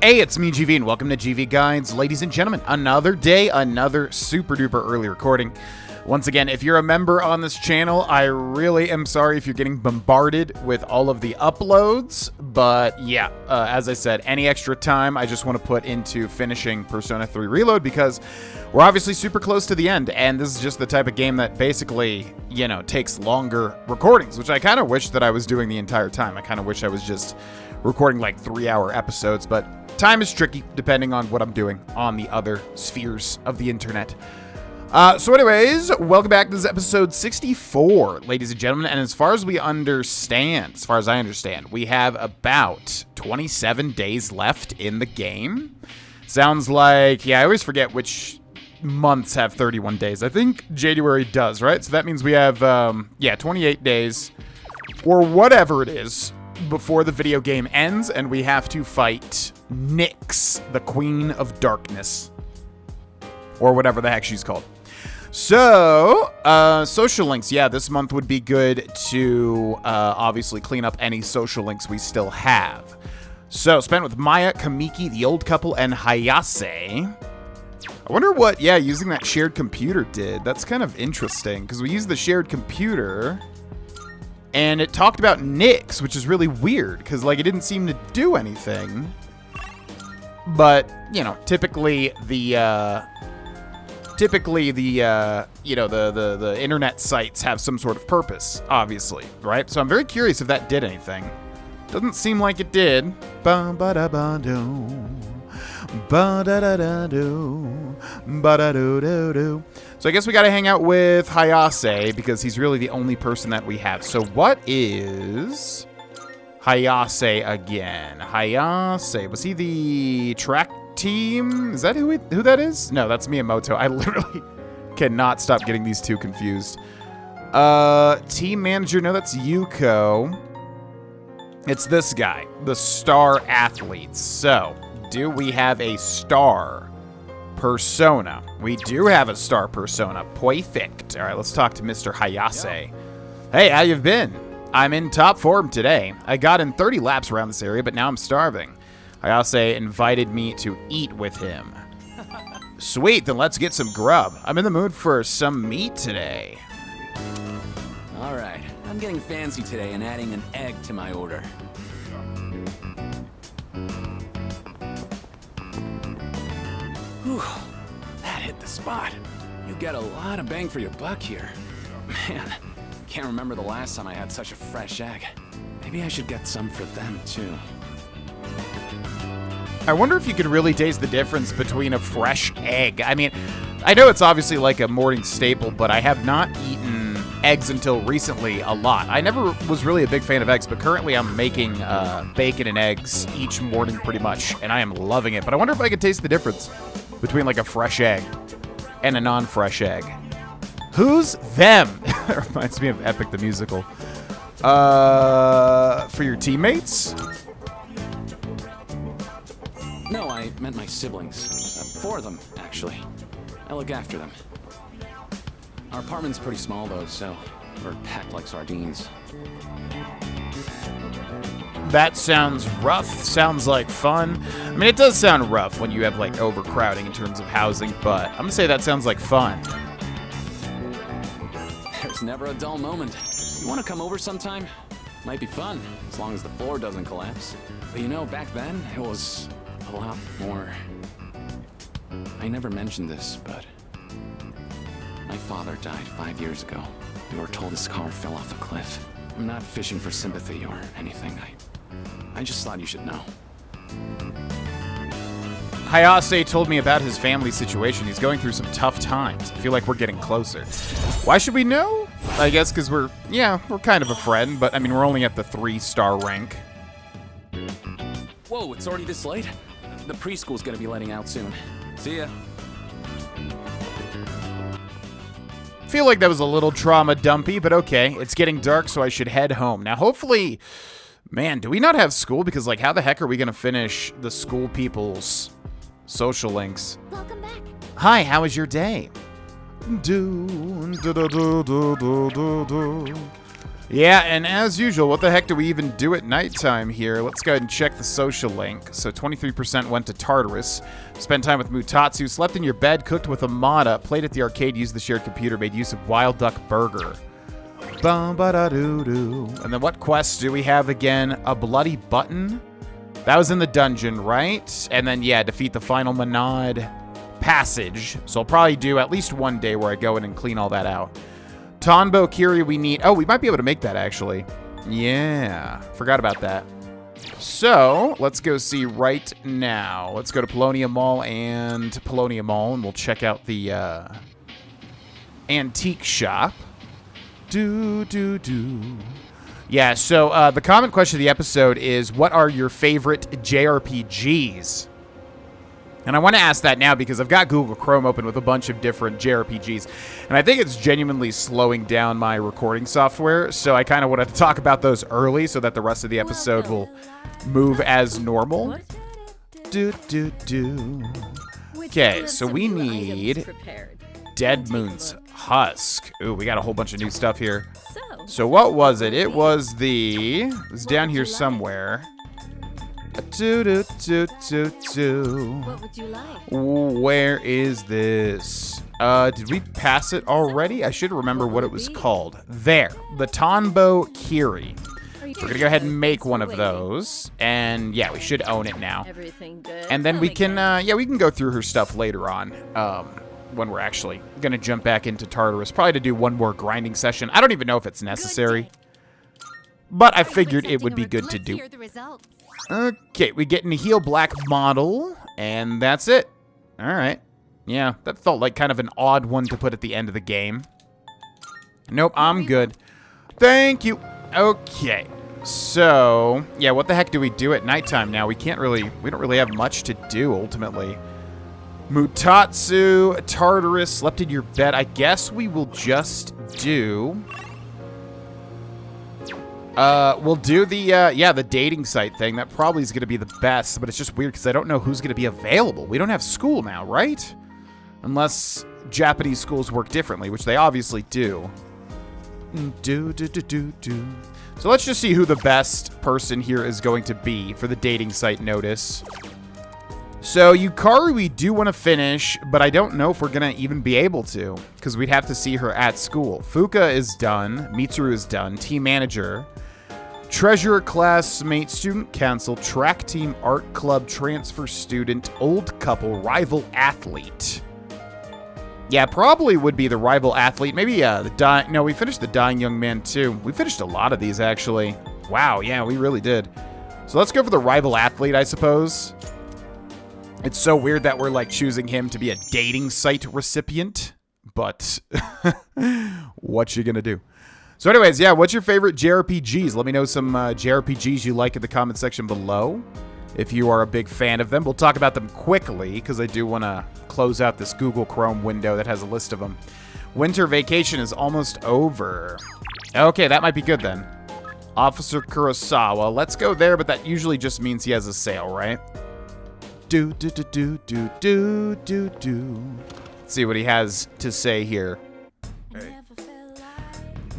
Hey, it's me, GV, and welcome to GV Guides. Ladies and gentlemen, another day, another super duper early recording. Once again, if you're a member on this channel, I really am sorry if you're getting bombarded with all of the uploads. But yeah, as I said, any extra time I just want to put into finishing Persona 3 Reload because we're obviously super close to the end. And this is just the type of game that basically, you know, takes longer recordings, which I kind of wish that I was doing the entire time. I kind of wish I was just recording like 3-hour episodes, but time is tricky depending on what I'm doing on the other spheres of the internet. So anyways, welcome back. This is episode 64, ladies and gentlemen. And as far as I understand, we have about 27 days left in the game. Sounds like, yeah, I always forget which months have 31 days. I think January does, right? So that means we have, 28 days or whatever it is before the video game ends, and we have to fight Nyx, the Queen of Darkness, or whatever the heck she's called. So, social links. Yeah, this month would be good to obviously clean up any social links we still have. So, spent with Maya, Kamiki, the old couple, and Hayase. I wonder what, using that shared computer did. That's kind of interesting, because we used the shared computer, and it talked about Nyx, which is really weird, because, like, it didn't seem to do anything. But, you know, typically the internet sites have some sort of purpose, obviously, right? So I'm very curious if that did anything. Doesn't seem like it did. Ba-ba-da-ba-do. Ba-da-da-da-do. Ba-da-do-do-do. So I guess we gotta hang out with Hayase, because he's really the only person that we have. So what is Hayase again? Hayase, was he the track team? Is that who that is? No, that's Miyamoto. I literally cannot stop getting these two confused. Team manager, no, that's Yuko. It's this guy, the star athlete. So, do we have a star persona? We do have a star persona. Perfect. All right, let's talk to Mr. Hayase. Hey, how you been? I'm in top form today. I got in 30 laps around this area, but now I'm starving. Hayase invited me to eat with him. Sweet, then let's get some grub. I'm in the mood for some meat today. All right, I'm getting fancy today and adding an egg to my order. Whew, that hit the spot. You get a lot of bang for your buck here. Man, can't remember the last time I had such a fresh egg. Maybe I should get some for them too. I wonder if you could really taste the difference between a fresh egg. I mean, I know it's obviously like a morning staple, but I have not eaten eggs until recently a lot. I never was really a big fan of eggs, but currently I'm making bacon and eggs each morning pretty much, and I am loving it. But I wonder if I could taste the difference between like a fresh egg and a non-fresh egg. Who's them? That reminds me of Epic the Musical. For your teammates? No, I meant my siblings. 4 of them, actually. I look after them. Our apartment's pretty small, though, so we're packed like sardines. That sounds rough. Sounds like fun. I mean, it does sound rough when you have, like, overcrowding in terms of housing, but I'm gonna say that sounds like fun. There's never a dull moment. You want to come over sometime? Might be fun, as long as the floor doesn't collapse. But you know, back then, it was a lot more. I never mentioned this, but my father died 5 years ago. We were told his car fell off a cliff. I'm not fishing for sympathy or anything. I just thought you should know. Hayase told me about his family situation. He's going through some tough times. I feel like we're getting closer. Why should we know? I guess because we're kind of a friend, but I mean, we're only at the 3-star rank. Whoa, it's already this late? The preschool's gonna be letting out soon. See ya. Feel like that was a little trauma dumpy, but okay. It's getting dark, so I should head home. Now, hopefully, man, do we not have school? Because, like, how the heck are we gonna finish the school people's social links? Welcome back. Hi, how was your day? Yeah, and as usual, what the heck do we even do at nighttime here? Let's go ahead and check the social link. So 23% went to Tartarus. Spent time with Mutatsu, slept in your bed, cooked with Amada, played at the arcade, used the shared computer, made use of Wild Duck Burger. Bum-ba-da-doo-doo. And then what quests do we have again? A bloody button? That was in the dungeon, right? And then, yeah, defeat the final Monad passage. So I'll probably do at least one day where I go in and clean all that out. Tonbo Kiri we need... Oh, we might be able to make that, actually. Yeah, forgot about that. So, let's go see right now. Let's go to Polonium Mall and we'll check out the antique shop. Yeah, so the comment question of the episode is, what are your favorite JRPGs? And I want to ask that now because I've got Google Chrome open with a bunch of different JRPGs. And I think it's genuinely slowing down my recording software. So I kind of wanted to talk about those early so that the rest of the episode will move as normal. Okay, so we need Dead Moon's Husk. Ooh, we got a whole bunch of new stuff here. So what was it? It was down here somewhere. What would you like? Where is this? Did we pass it already? I should remember what it was called. There, the Tonbo Kiri. We're gonna go ahead and make one of those, and yeah, we should own it now. Everything good? And then we can, we can go through her stuff later on, when we're actually gonna jump back into Tartarus, probably to do one more grinding session. I don't even know if it's necessary, but I figured it would be good to do. Okay, we get a Heal Black model, and that's it. All right. Yeah, that felt like kind of an odd one to put at the end of the game. Nope, I'm good. Thank you. Okay, so, yeah, what the heck do we do at nighttime now? We don't really have much to do, ultimately. Mutatsu, Tartarus, slept in your bed. I guess we will just do... we'll do the dating site thing. That probably is going to be the best, but it's just weird because I don't know who's going to be available. We don't have school now, right? Unless Japanese schools work differently, which they obviously do. So let's just see who the best person here is going to be for the dating site notice. So Yukari we do want to finish, but I don't know if we're going to even be able to, because we'd have to see her at school. Fuka is done. Mitsuru is done. Team manager. Treasurer, classmate, student council, track team, art club, transfer student, old couple, rival athlete. Yeah, probably would be the rival athlete. Maybe no, we finished the dying young man too. We finished a lot of these actually. Wow, yeah, we really did. So let's go for the rival athlete, I suppose. It's so weird that we're like choosing him to be a dating site recipient, but what you gonna do? So anyways, yeah, what's your favorite JRPGs? Let me know some JRPGs you like in the comment section below. If you are a big fan of them, we'll talk about them quickly because I do want to close out this Google Chrome window that has a list of them. Winter vacation is almost over. Okay, that might be good then. Officer Kurosawa. Let's go there, but that usually just means he has a sale, right? Let's see what he has to say here. Hey.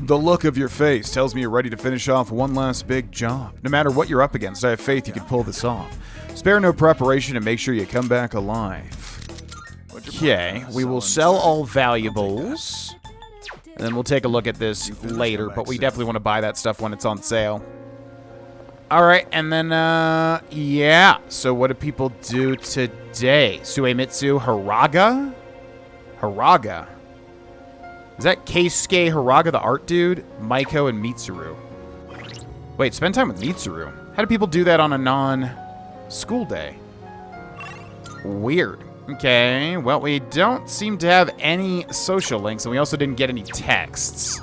The look of your face tells me you're ready to finish off one last big job. No matter what you're up against, I have faith you can pull this off. Spare no preparation and make sure you come back alive. Okay, we will sell all valuables. And then we'll take a look at this later, but we definitely want to buy that stuff when it's on sale. Alright, and then, yeah. So what do people do today? Suemitsu Haraga? Haraga. Is that Keisuke Haraga, the art dude? Maiko and Mitsuru. Wait, spend time with Mitsuru. How do people do that on a non-school day? Weird. Okay, well, we don't seem to have any social links, and we also didn't get any texts.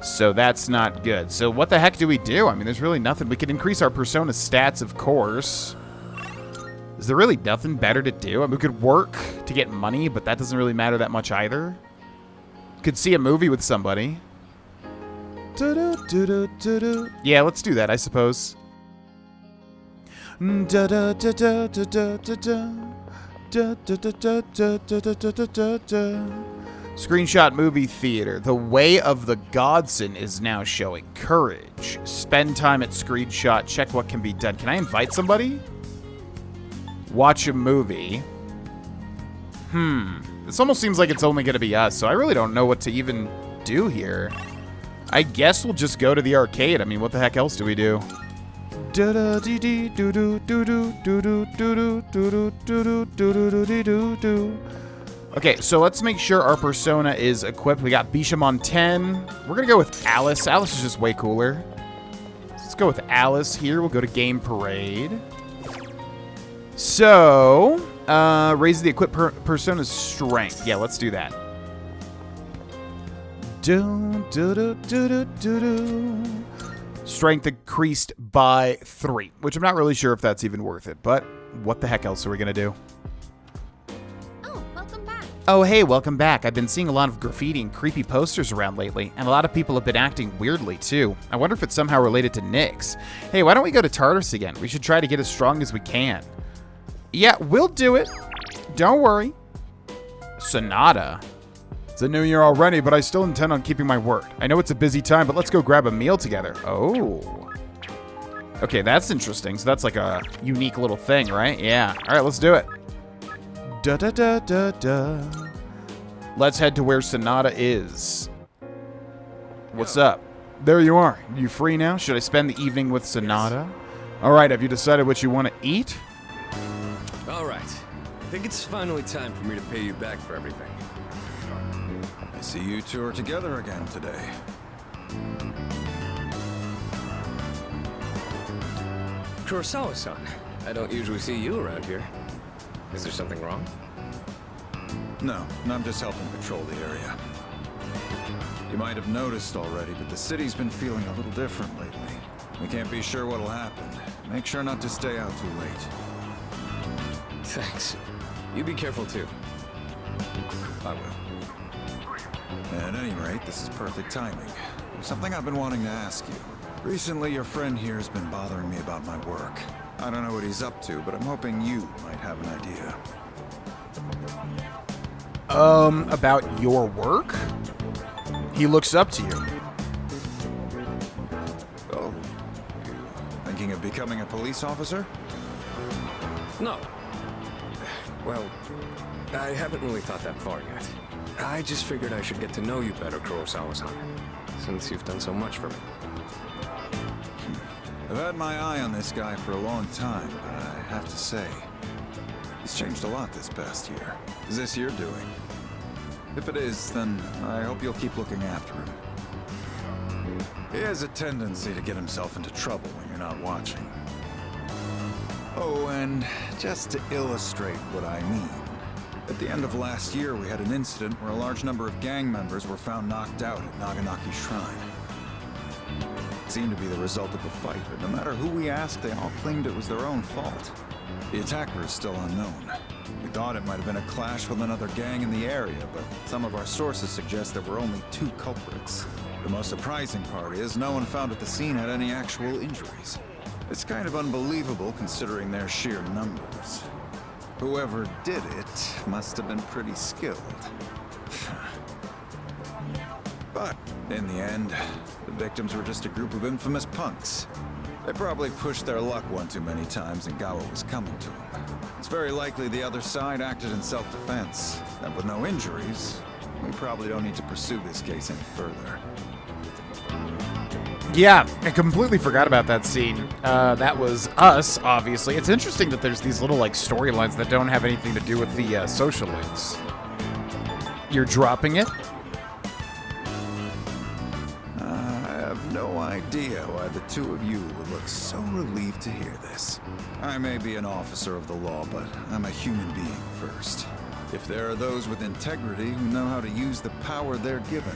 So that's not good. So what the heck do we do? I mean, there's really nothing. We could increase our persona stats, of course. Is there really nothing better to do? I mean, we could work to get money, but that doesn't really matter that much either. Could see a movie with somebody. Yeah, let's do that, I suppose. Screenshot movie theater. The Way of the Godson is now showing. Courage. Spend time at screenshot. Check what can be done. Can I invite somebody? Watch a movie. This almost seems like it's only going to be us, so I really don't know what to even do here. I guess we'll just go to the arcade. I mean, what the heck else do we do? Okay, so let's make sure our persona is equipped. We got Bisham on 10. We're going to go with Alice. Alice is just way cooler. Let's go with Alice here. We'll go to Game Parade. So, raise the equipped persona's strength. Yeah, let's do that. Strength increased by 3, which I'm not really sure if that's even worth it, but what the heck else are we going to do? Oh, hey, welcome back. I've been seeing a lot of graffiti and creepy posters around lately, and a lot of people have been acting weirdly, too. I wonder if it's somehow related to Nyx. Hey, why don't we go to Tartarus again? We should try to get as strong as we can. Yeah, we'll do it. Don't worry. Sonata. It's a new year already, but I still intend on keeping my word. I know it's a busy time, but let's go grab a meal together. Oh. Okay, that's interesting. So that's like a unique little thing, right? Yeah. All right, let's do it. Let's head to where Sonata is. What's up? There you are. You free now? Should I spend the evening with Sonata? All right, have you decided what you want to eat? All right. I think it's finally time for me to pay you back for everything. I see you two are together again today. Kurosawa-san, I don't usually see you around here. Is there something wrong? No, I'm just helping patrol the area. You might have noticed already, but the city's been feeling a little different lately. We can't be sure what'll happen. Make sure not to stay out too late. Thanks. You be careful too. I will. At any rate, this is perfect timing. There's something I've been wanting to ask you. Recently, your friend here has been bothering me about my work. I don't know what he's up to, but I'm hoping you might have an idea. About your work? He looks up to you. Oh, you thinking of becoming a police officer? No. Well, I haven't really thought that far yet. I just figured I should get to know you better, Kurosawa-san, since you've done so much for me. I've had my eye on this guy for a long time, but I have to say, he's changed a lot this past year. Is this your doing? If it is, then I hope you'll keep looking after him. He has a tendency to get himself into trouble when you're not watching. Oh, and just to illustrate what I mean, at the end of last year we had an incident where a large number of gang members were found knocked out at Naganaki Shrine. It seemed to be the result of a fight, but no matter who we asked, they all claimed it was their own fault. The attacker is still unknown. We thought it might have been a clash with another gang in the area, but some of our sources suggest there were only 2 culprits. The most surprising part is no one found at the scene had any actual injuries. It's kind of unbelievable considering their sheer numbers. Whoever did it must have been pretty skilled. But in the end, the victims were just a group of infamous punks. They probably pushed their luck one too many times and got what was coming to them. It's very likely the other side acted in self-defense. And with no injuries, we probably don't need to pursue this case any further. Yeah, I completely forgot about that scene. That was us, obviously. It's interesting that there's these little, like, storylines that don't have anything to do with the social links. You're dropping it? I have no idea why the two of you would look so relieved to hear this. I may be an officer of the law, but I'm a human being first. If there are those with integrity who know how to use the power they're given,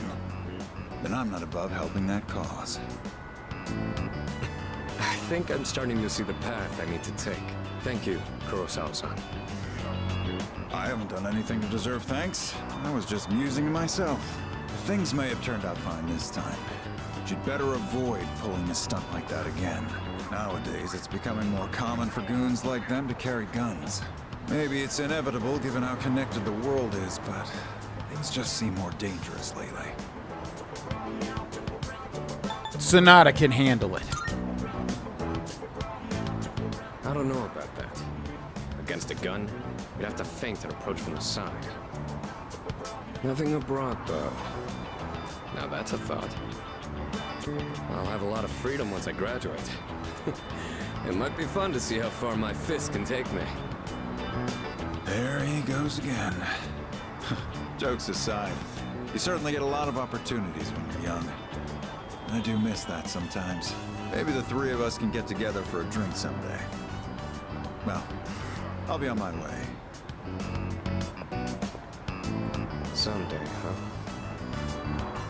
then I'm not above helping that cause. I think I'm starting to see the path I need to take. Thank you, Kurosawa-san. I haven't done anything to deserve thanks. I was just musing to myself. Things may have turned out fine this time, but you'd better avoid pulling a stunt like that again. Nowadays, it's becoming more common for goons like them to carry guns. Maybe it's inevitable given how connected the world is, but Things just seem more dangerous lately. Sonata can handle it. I don't know about that. Against a gun, you'd have to feint and approach from the side. Nothing abroad, though. Now that's a thought. I'll have a lot of freedom once I graduate. It might be fun to see how far my fist can take me. There he goes again. Jokes aside, you certainly get a lot of opportunities when you're young. I do miss that sometimes. Maybe the three of us can get together for a drink someday. Well, I'll be on my way. Someday, huh?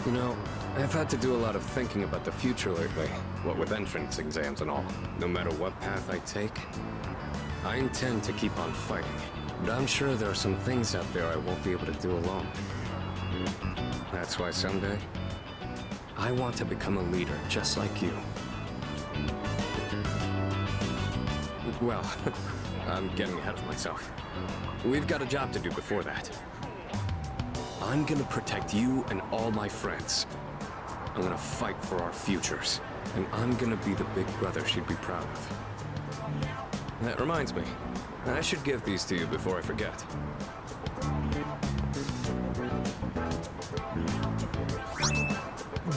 You know, I've had to do a lot of thinking about the future lately, what with entrance exams and all. No matter what path I take, I intend to keep on fighting. But I'm sure there are some things out there I won't be able to do alone. That's why someday, I want to become a leader just like you. Well, I'm getting ahead of myself. We've got a job to do before that. I'm gonna protect you and all my friends. I'm gonna fight for our futures. And I'm gonna be the big brother she'd be proud of. That reminds me, I should give these to you before I forget.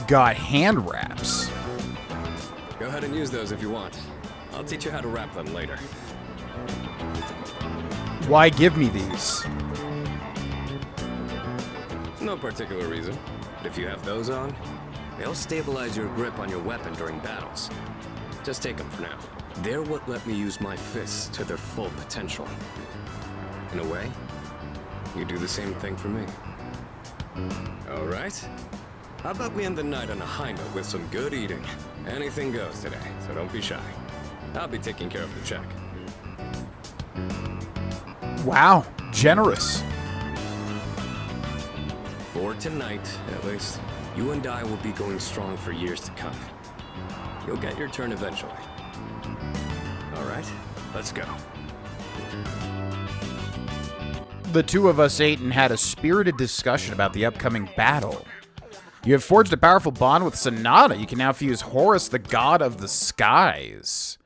Got hand wraps. Go ahead and use those if you want. I'll teach you how to wrap them later. Why give me these? No particular reason. But if you have those on, they'll stabilize your grip on your weapon during battles. Just take them for now. They're what let me use my fists to their full potential. In a way, you do the same thing for me. All right? How about we end the night on a high note with some good eating? Anything goes today, so don't be shy. I'll be taking care of the check. Wow, generous. For tonight, at least, you and I will be going strong for years to come. You'll get your turn eventually. All right, let's go. The two of us ate and had a spirited discussion about the upcoming battle. You have forged a powerful bond with Sonata. You can now fuse Horus, the god of the skies.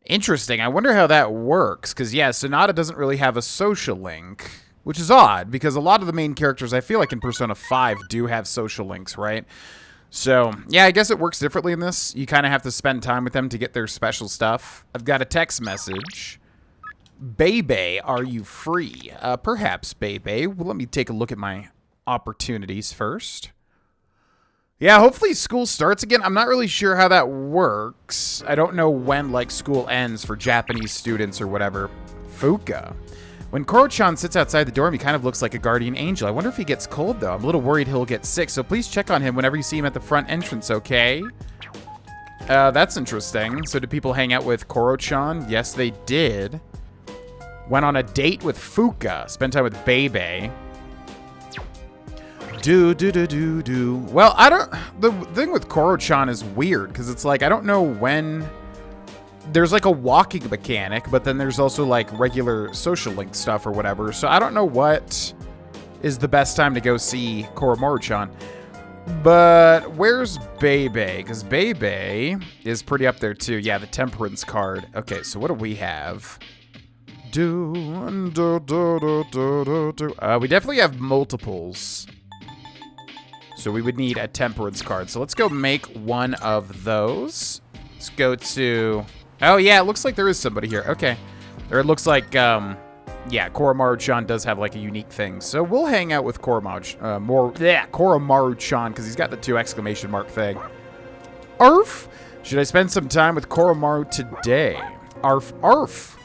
Interesting. I wonder how that works, because, yeah, Sonata doesn't really have a social link, which is odd, because a lot of the main characters, I feel like in Persona 5, do have social links, right? So, yeah, I guess it works differently in this. You kind of have to spend time with them to get their special stuff. I've got a text message. Bebe, are you free? Perhaps, Bebe. Well, let me take a look at my opportunities first. Yeah, hopefully school starts again. I'm not really sure how that works. I don't know when, like, school ends for Japanese students or whatever. Fuka. When Koro-chan sits outside the dorm, he kind of looks like a guardian angel. I wonder if he gets cold, though. I'm a little worried he'll get sick, so please check on him whenever you see him at the front entrance, okay? That's interesting. So did people hang out with Koro-chan? Yes, they did. Went on a date with Fuka. Spent time with Bebe. Well, I don't... The thing with Koro-chan is weird, because it's like, I don't know when... There's like a walking mechanic, but then there's also like regular social link stuff or whatever. So I don't know what is the best time to go see Koromaru-chan. But where's Bebe? Because Bebe is pretty up there too. Yeah, the Temperance card. Okay, so what do we have? We definitely have multiples. So we would need a Temperance card. So let's go make one of those. Let's go to... Oh, yeah, it looks like there is somebody here. Okay. Or it looks like, yeah, Koromaru-chan does have, like, a unique thing. So we'll hang out with Koromaru-chan, because he's got the 2 exclamation mark thing. Arf! Should I spend some time with Koromaru today? Arf, arf!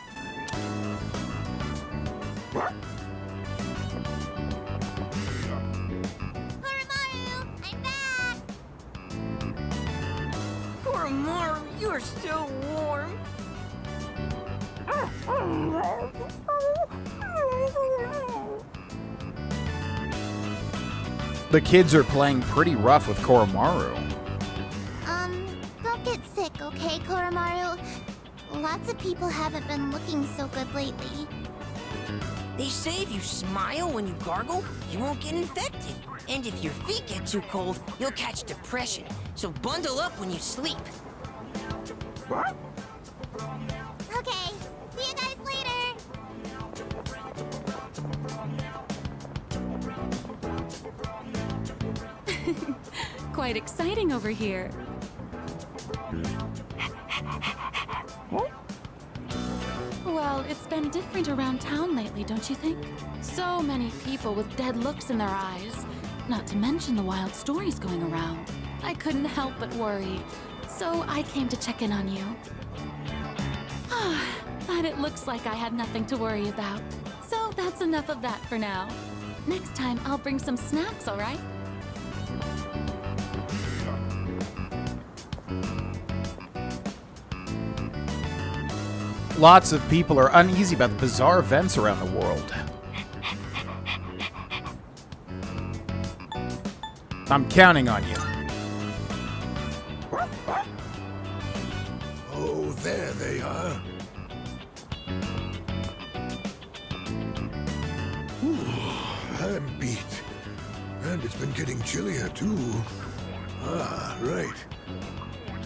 Koromaru, you're so warm. The kids are playing pretty rough with Koromaru. Don't get sick, okay, Koromaru? Lots of people haven't been looking so good lately. They say if you smile when you gargle, you won't get infected. And if your feet get too cold, you'll catch depression. So bundle up when you sleep. Okay, see you guys later. Quite exciting over here. Well, it's been different around town lately, don't you think? So many people with dead looks in their eyes. Not to mention the wild stories going around. I couldn't help but worry. So I came to check in on you. But it looks like I had nothing to worry about. So that's enough of that for now. Next time, I'll bring some snacks, all right? Lots of people are uneasy about the bizarre events around the world. I'm counting on you. Oh, there they are. I'm beat. And it's been getting chillier, too. Ah, right.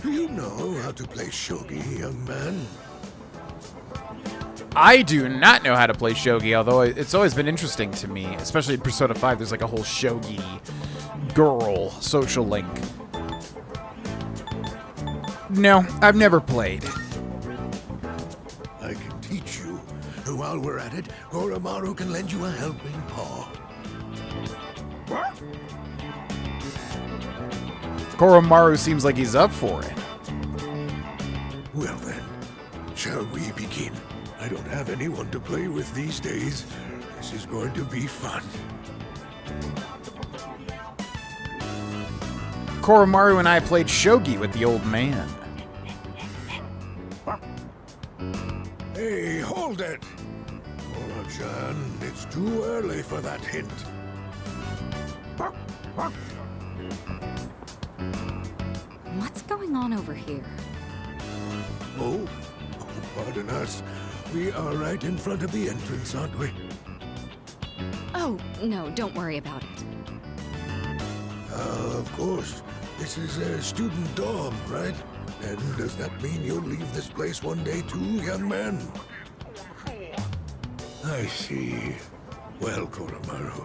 Do you know how to play shogi, young man? I do not know how to play shogi, although it's always been interesting to me, especially in Persona 5. There's like a whole shogi girl social link. No, I've never played. I can teach you. And while we're at it, Oromaru can lend you a helping paw. Koromaru seems like he's up for it. Well then, shall we begin? I don't have anyone to play with these days. This is going to be fun. Koromaru and I played shogi with the old man. Hey, hold it! Ora-chan, it's too early for that hint. What's going on over here? Oh, pardon us. We are right in front of the entrance, aren't we? Oh, no, don't worry about it. Of course. This is a student dorm, right? And does that mean you'll leave this place one day too, young man? I see. Well, Koromaru,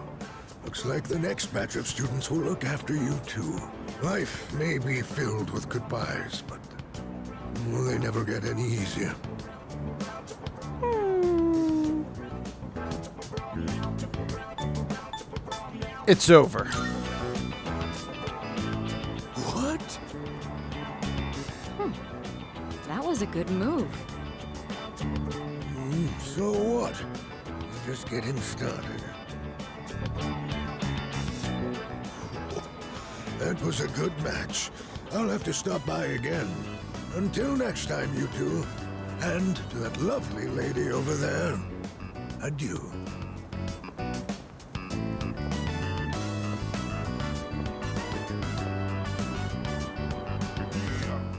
looks like the next batch of students will look after you too. Life may be filled with goodbyes, but well, they never get any easier. It's over. What? That was a good move. So what? Just getting started. That was a good match. I'll have to stop by again. Until next time, you two. And to that lovely lady over there, adieu.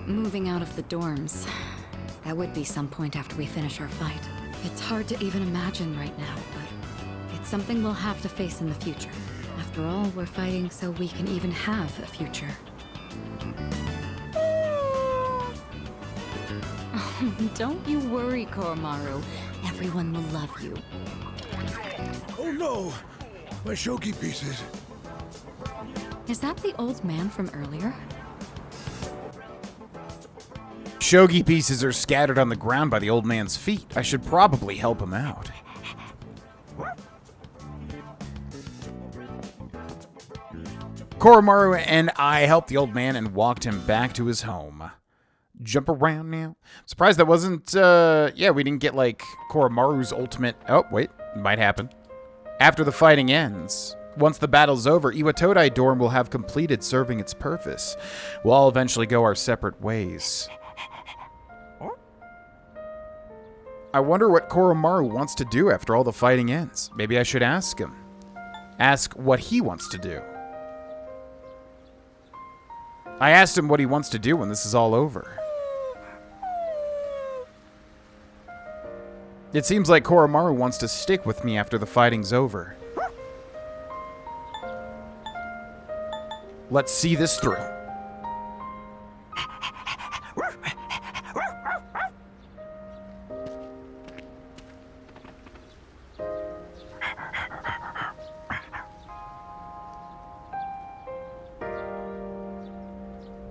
Moving out of the dorms. That would be some point after we finish our fight. It's hard to even imagine right now, but it's something we'll have to face in the future. After all, we're fighting so we can even have a future. Don't you worry, Koromaru. Everyone will love you. Oh no! My shogi pieces. Is that the old man from earlier? Shogi pieces are scattered on the ground by the old man's feet. I should probably help him out. Koromaru and I helped the old man and walked him back to his home. Jump around now. Surprised that wasn't, yeah, we didn't get, like, Koromaru's ultimate... Oh, wait, might happen. After the fighting ends, once the battle's over, Iwatodai dorm will have completed serving its purpose. We'll all eventually go our separate ways. I wonder what Koromaru wants to do after all the fighting ends. Maybe I should ask him. Ask what he wants to do. I asked him what he wants to do when this is all over. It seems like Koromaru wants to stick with me after the fighting's over. Let's see this through.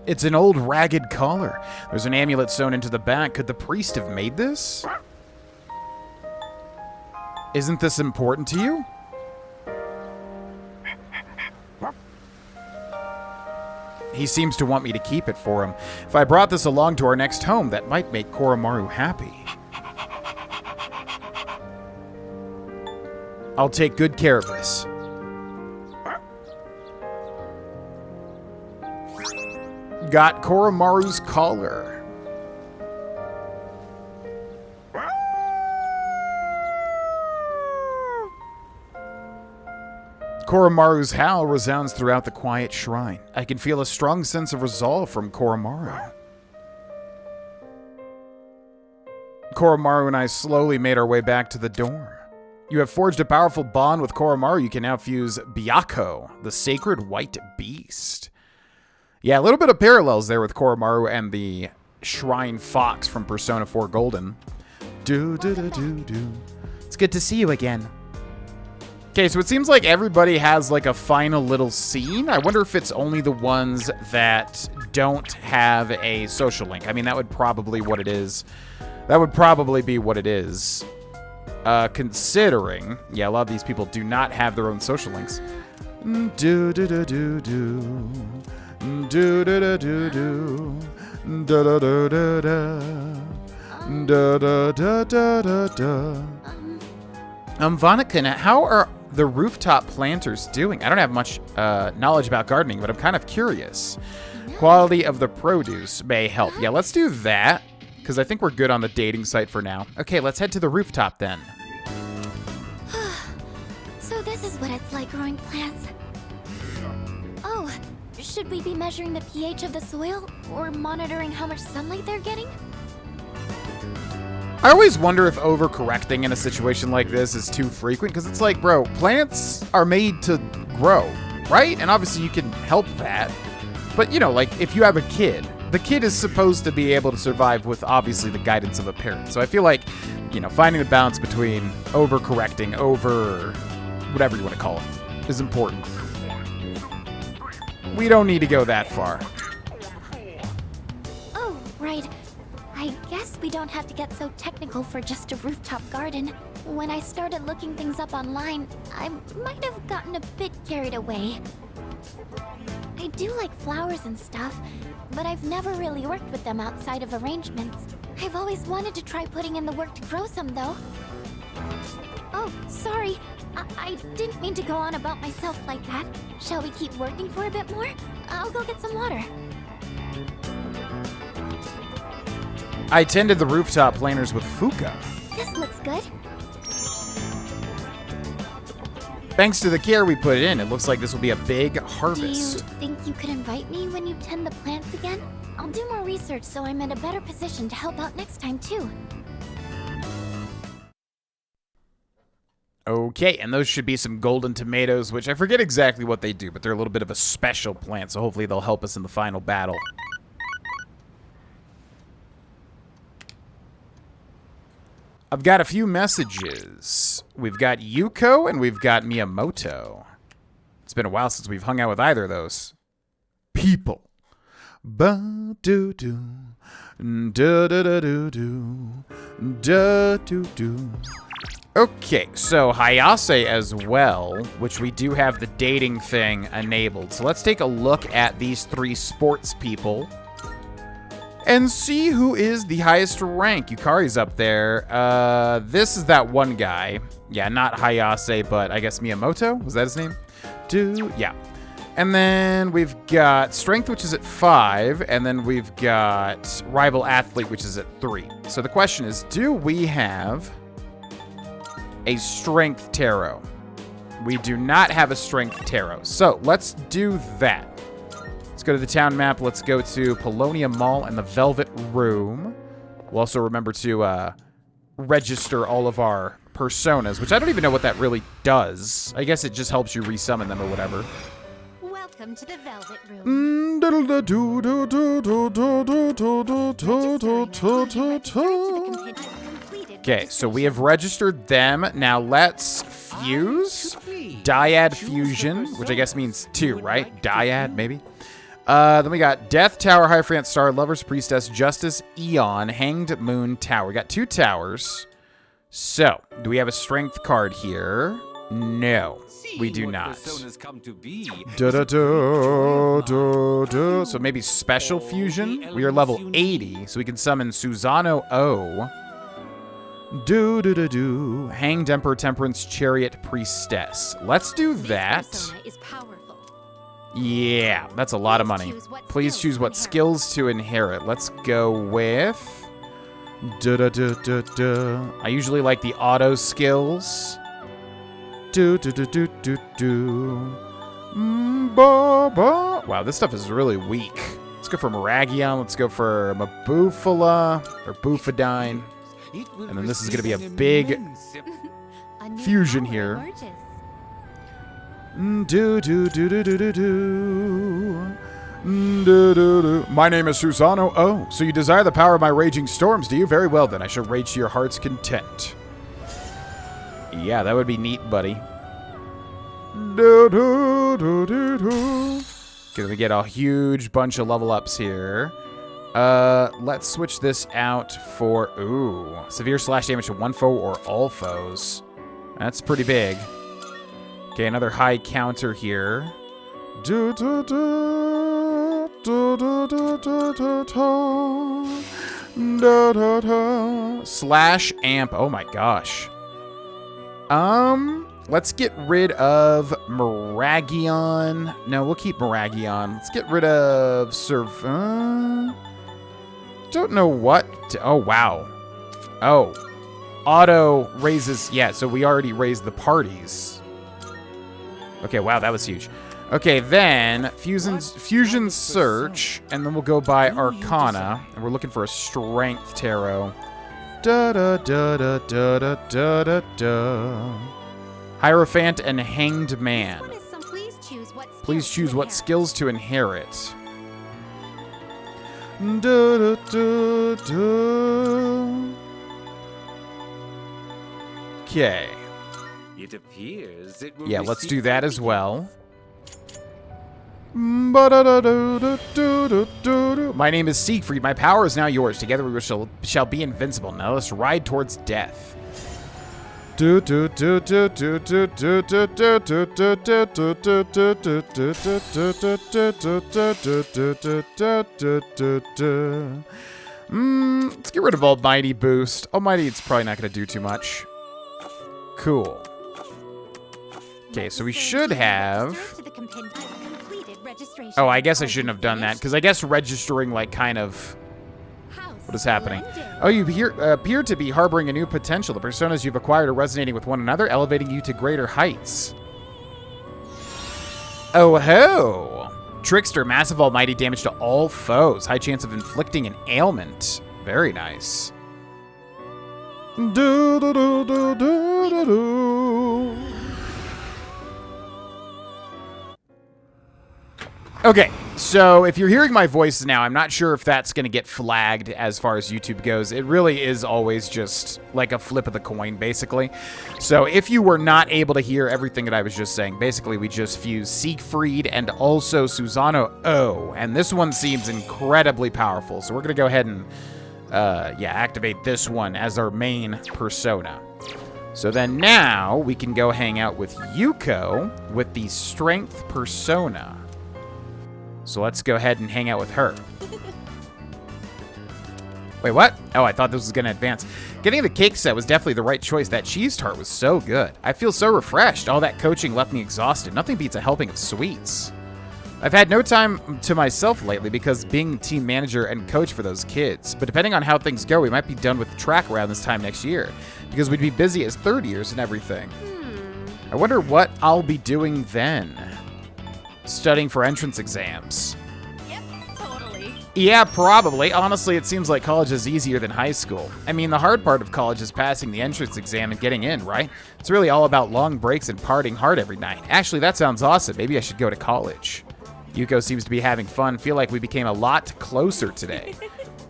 It's an old ragged collar. There's an amulet sewn into the back. Could the priest have made this? Isn't this important to you? He seems to want me to keep it for him. If I brought this along to our next home, that might make Koromaru happy. I'll take good care of this. Got Koromaru's collar. Koromaru's howl resounds throughout the quiet shrine. I can feel a strong sense of resolve from Koromaru. Koromaru and I slowly made our way back to the dorm. You have forged a powerful bond with Koromaru. You can now fuse Byakko, the sacred white beast. Yeah, a little bit of parallels there with Koromaru and the Shrine Fox from Persona 4 Golden. It's good to see you again. Okay, so it seems like everybody has like a final little scene. I wonder if it's only the ones that don't have a social link. I mean, that would probably what it is. That would probably be what it is. Considering, yeah, a lot of these people do not have their own social links. Vanakin, how are the rooftop planters doing? I don't have much knowledge about gardening, but I'm kind of curious. Quality of the produce may help. Yeah, let's do that, because I think we're good on the dating site for now. Okay, let's head to the rooftop then. So this is what it's like growing plants. Oh, should we be measuring the pH of the soil or monitoring how much sunlight they're getting? I always wonder if overcorrecting in a situation like this is too frequent, because it's like, bro, plants are made to grow, right? And obviously you can help that. But, you know, like, if you have a kid, the kid is supposed to be able to survive with, obviously, the guidance of a parent. So I feel like, you know, finding the balance between overcorrecting, whatever you want to call it, is important. We don't need to go that far. Oh, right. I guess we don't have to get so technical for just a rooftop garden. When I started looking things up online, I might have gotten a bit carried away. I do like flowers and stuff, but I've never really worked with them outside of arrangements. I've always wanted to try putting in the work to grow some, though. Oh, sorry. I didn't mean to go on about myself like that. Shall we keep working for a bit more? I'll go get some water. I tended the rooftop planters with Fuka. This looks good. Thanks to the care we put in, it looks like this will be a big harvest. Do you think you could invite me when you tend the plants again? I'll do more research so I'm in a better position to help out next time, too. Okay, and those should be some golden tomatoes, which I forget exactly what they do, but they're a little bit of a special plant, so hopefully they'll help us in the final battle. I've got a few messages. We've got Yuko and we've got Miyamoto. It's been a while since we've hung out with either of those people. Ba-do-do, da-da-da-do-do, da-do-do. Okay, so Hayase as well, which we do have the dating thing enabled. So let's take a look at these three sports people and see who is the highest rank. Yukari's up there. This is that one guy. Yeah, not Hayase, but I guess Miyamoto? Was that his name? Yeah. And then we've got Strength, which is at 5, and then we've got Rival Athlete, which is at 3. So the question is, do we have a Strength Tarot? We do not have a Strength Tarot. So let's do that. Let's go to the town map. Let's go to Polonia Mall and the Velvet Room. We'll also remember to register all of our personas, which I don't even know what that really does. I guess it just helps you resummon them or whatever. Welcome to the Velvet Room. Okay, so we have registered them. Now let's fuse. Dyad fusion, which I guess means 2, right? Dyad, maybe? Then we got Death Tower, Hierophant Star, Lover's Priestess, Justice, Eon, Hanged Moon Tower. We got 2 towers. So, do we have a strength card here? No, we do not. So maybe special fusion? We are level 80, so we can summon Susano O. Hanged Emperor, Temperance, Chariot, Priestess. Let's do that. Yeah, that's a lot of money. Please choose what skills to inherit. Let's go with... I usually like the auto skills. Wow, this stuff is really weak. Let's go for Meragion. Let's go for Mabufala or Bufadine. And then this is going to be a big fusion here. My name is Susano. Oh, so you desire the power of my raging storms, do you? Very well, then. I shall rage to your heart's content. Yeah, that would be neat, buddy. Okay, we get a huge bunch of level ups here. Let's switch this out for, severe slash damage to one foe or all foes. That's pretty big. Okay, another high counter here. Slash amp. Oh my gosh. Let's get rid of Meragion. No, we'll keep Meragion. Let's get rid of don't know what oh wow. Oh. Auto raises, yeah, so we already raised the parties. Okay, wow, that was huge. Okay, then fusion search, and then we'll go by Arcana, and we're looking for a strength tarot. Hierophant and Hanged Man. Please choose what skills to inherit. Okay. It appears it will yeah, let's do that as well. My name is Siegfried. My power is now yours. Together we shall be invincible. Now let's ride towards death. Let's get rid of Almighty Boost. Almighty, it's probably not going to do too much. Cool. Okay, so we should have... Oh, I guess I shouldn't have done that, because I guess registering, like, kind of... What is happening? Oh, you appear to be harboring a new potential. The personas you've acquired are resonating with one another, elevating you to greater heights. Oh ho! Trickster, massive almighty damage to all foes. High chance of inflicting an ailment. Very nice. Okay, so if you're hearing my voice now, I'm not sure if that's going to get flagged as far as YouTube goes. It really is always just like a flip of the coin, basically. So if you were not able to hear everything that I was just saying, basically we just fused Siegfried and also Susano O, and this one seems incredibly powerful. So we're going to go ahead and, activate this one as our main persona. So then now we can go hang out with Yuko with the Strength persona. So let's go ahead and hang out with her. Wait, what? Oh, I thought this was going to advance. Getting the cake set was definitely the right choice. That cheese tart was so good. I feel so refreshed. All that coaching left me exhausted. Nothing beats a helping of sweets. I've had no time to myself lately because being team manager and coach for those kids. But depending on how things go, we might be done with the track around this time next year because we'd be busy as third years and everything. I wonder what I'll be doing then. Studying for entrance exams. Yep, totally. Yeah, probably. Honestly, it seems like college is easier than high school. I mean, the hard part of college is passing the entrance exam and getting in, right? It's really all about long breaks and partying hard every night. Actually, that sounds awesome. Maybe I should go to college. Yuko seems to be having fun. Feel like we became a lot closer today.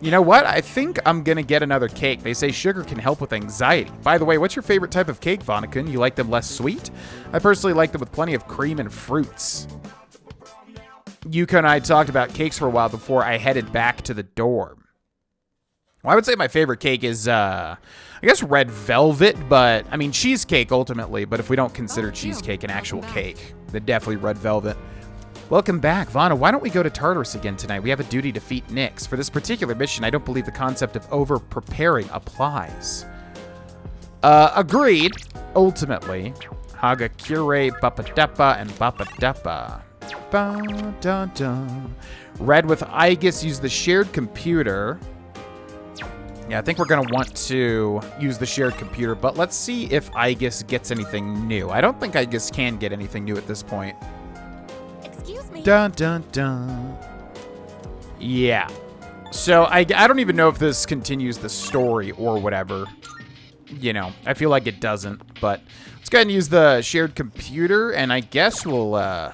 You know what? I think I'm gonna get another cake. They say sugar can help with anxiety. By the way, what's your favorite type of cake, Vana-kun? You like them less sweet? I personally like them with plenty of cream and fruits. Yuko and I talked about cakes for a while before I headed back to the dorm. Well, I would say my favorite cake is, I guess red velvet, but, I mean, cheesecake ultimately, but if we don't consider cheesecake an actual cake, then definitely red velvet. Welcome back. Vana, why don't we go to Tartarus again tonight? We have a duty to defeat Nyx. For this particular mission, I don't believe the concept of over-preparing applies. Agreed. Ultimately, Hagakure, Bapadappa, and Bapadappa. Ba-da-da. Red with Aegis, use the shared computer. Yeah, I think we're going to want to use the shared computer, but let's see if Aegis gets anything new. I don't think Aegis can get anything new at this point. Excuse me. Dun, dun, dun. Yeah. So I don't even know if this continues the story or whatever. You know, I feel like it doesn't, but let's go ahead and use the shared computer, and I guess we'll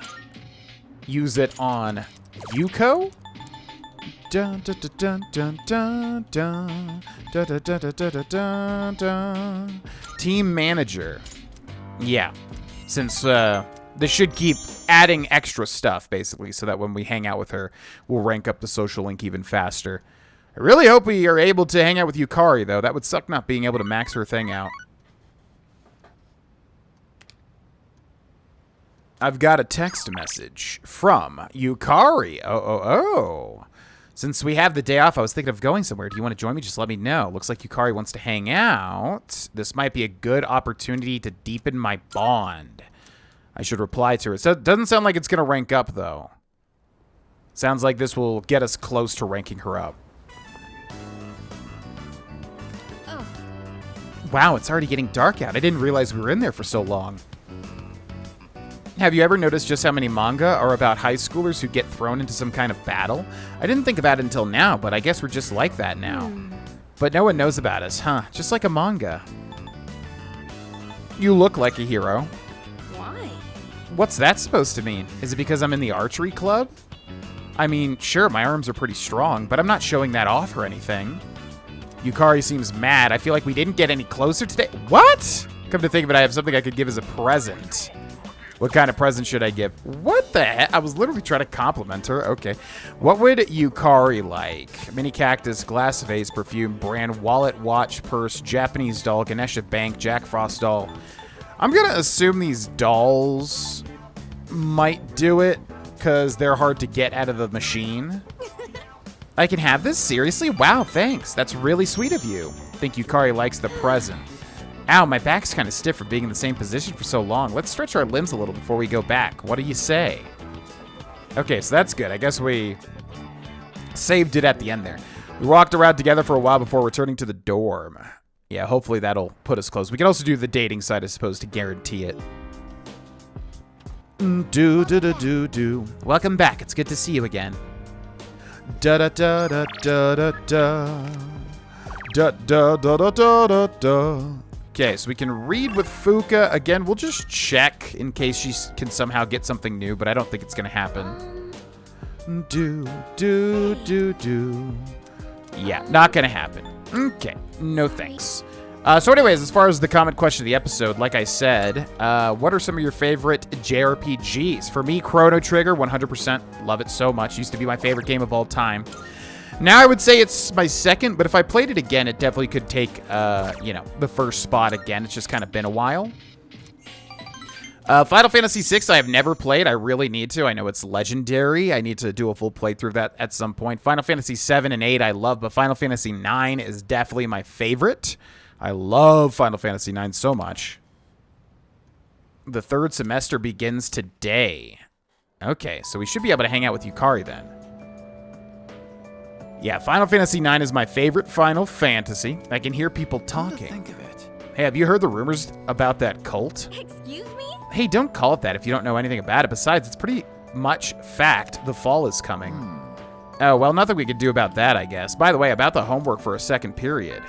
use it on Yuko. Dun, dun, dun, dun, dun, dun, dun, dun, dun, dun, dun, dun, dun. Team manager. Yeah, since this should keep adding extra stuff, basically, so that when we hang out with her, we'll rank up the social link even faster. I really hope we are able to hang out with Yukari, though. That would suck not being able to max her thing out. I've got a text message from Yukari. Oh. Since we have the day off, I was thinking of going somewhere. Do you want to join me? Just let me know. Looks like Yukari wants to hang out. This might be a good opportunity to deepen my bond. I should reply to her. So it doesn't sound like it's going to rank up, though. Sounds like this will get us close to ranking her up. Oh. Wow, it's already getting dark out. I didn't realize we were in there for so long. Have you ever noticed just how many manga are about high schoolers who get thrown into some kind of battle? I didn't think about it until now, but I guess we're just like that now. But no one knows about us, huh? Just like a manga. You look like a hero. Why? What's that supposed to mean? Is it because I'm in the archery club? I mean, sure, my arms are pretty strong, but I'm not showing that off or anything. Yukari seems mad. I feel like we didn't get any closer today. What? Come to think of it, I have something I could give as a present. What kind of present should I give? What the heck? I was literally trying to compliment her. Okay. What would Yukari like? Mini cactus, glass vase, perfume, brand, wallet, watch, purse, Japanese doll, Ganesha bank, Jack Frost doll. I'm going to assume these dolls might do it because they're hard to get out of the machine. I can have this? Seriously? Wow, thanks. That's really sweet of you. I think Yukari likes the present. Ow, my back's kind of stiff from being in the same position for so long. Let's stretch our limbs a little before we go back. What do you say? Okay, so that's good. I guess we saved it at the end there. We walked around together for a while before returning to the dorm. Yeah, hopefully that'll put us close. We can also do the dating side, I suppose, to guarantee it. Do. Welcome back. It's good to see you again. Da-da-da-da-da-da-da. Da-da-da-da-da-da-da. Okay, so we can read with Fuka. Again, we'll just check in case she can somehow get something new, but I don't think it's going to happen. Do. Yeah, not going to happen. Okay, no thanks. So anyways, as far as the comment question of the episode, like I said, what are some of your favorite JRPGs? For me, Chrono Trigger, 100%. Love it so much. Used to be my favorite game of all time. Now I would say it's my second, but if I played it again, it definitely could take, the first spot again. It's just kind of been a while. Final Fantasy VI, I have never played. I really need to. I know it's legendary. I need to do a full playthrough of that at some point. Final Fantasy 7 and 8 I love, but Final Fantasy 9 is definitely my favorite. I love Final Fantasy 9 so much. The third semester begins today. Okay, so we should be able to hang out with Yukari then. Yeah, Final Fantasy IX is my favorite Final Fantasy. I can hear people talking. Think of it. Hey, have you heard the rumors about that cult? Excuse me? Hey, don't call it that if you don't know anything about it. Besides, it's pretty much fact the fall is coming. Oh, well, nothing we could do about that, I guess. By the way, about the homework for a second period.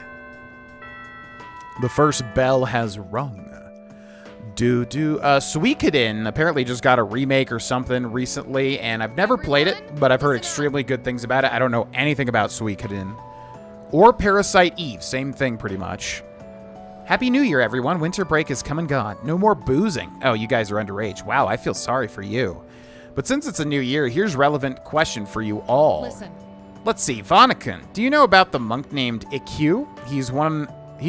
The first bell has rung. Suikoden apparently just got a remake or something recently, and I've never played it, but I've heard extremely good things about it. I don't know anything about Suikoden. Or Parasite Eve, same thing pretty much. Happy New Year, everyone. Winter break is come and gone. No more boozing. Oh, you guys are underage. Wow, I feel sorry for you. But since it's a new year, here's a relevant question for you all. Listen. Let's see, Vanakin, do you know about the monk named Ikkyu? He's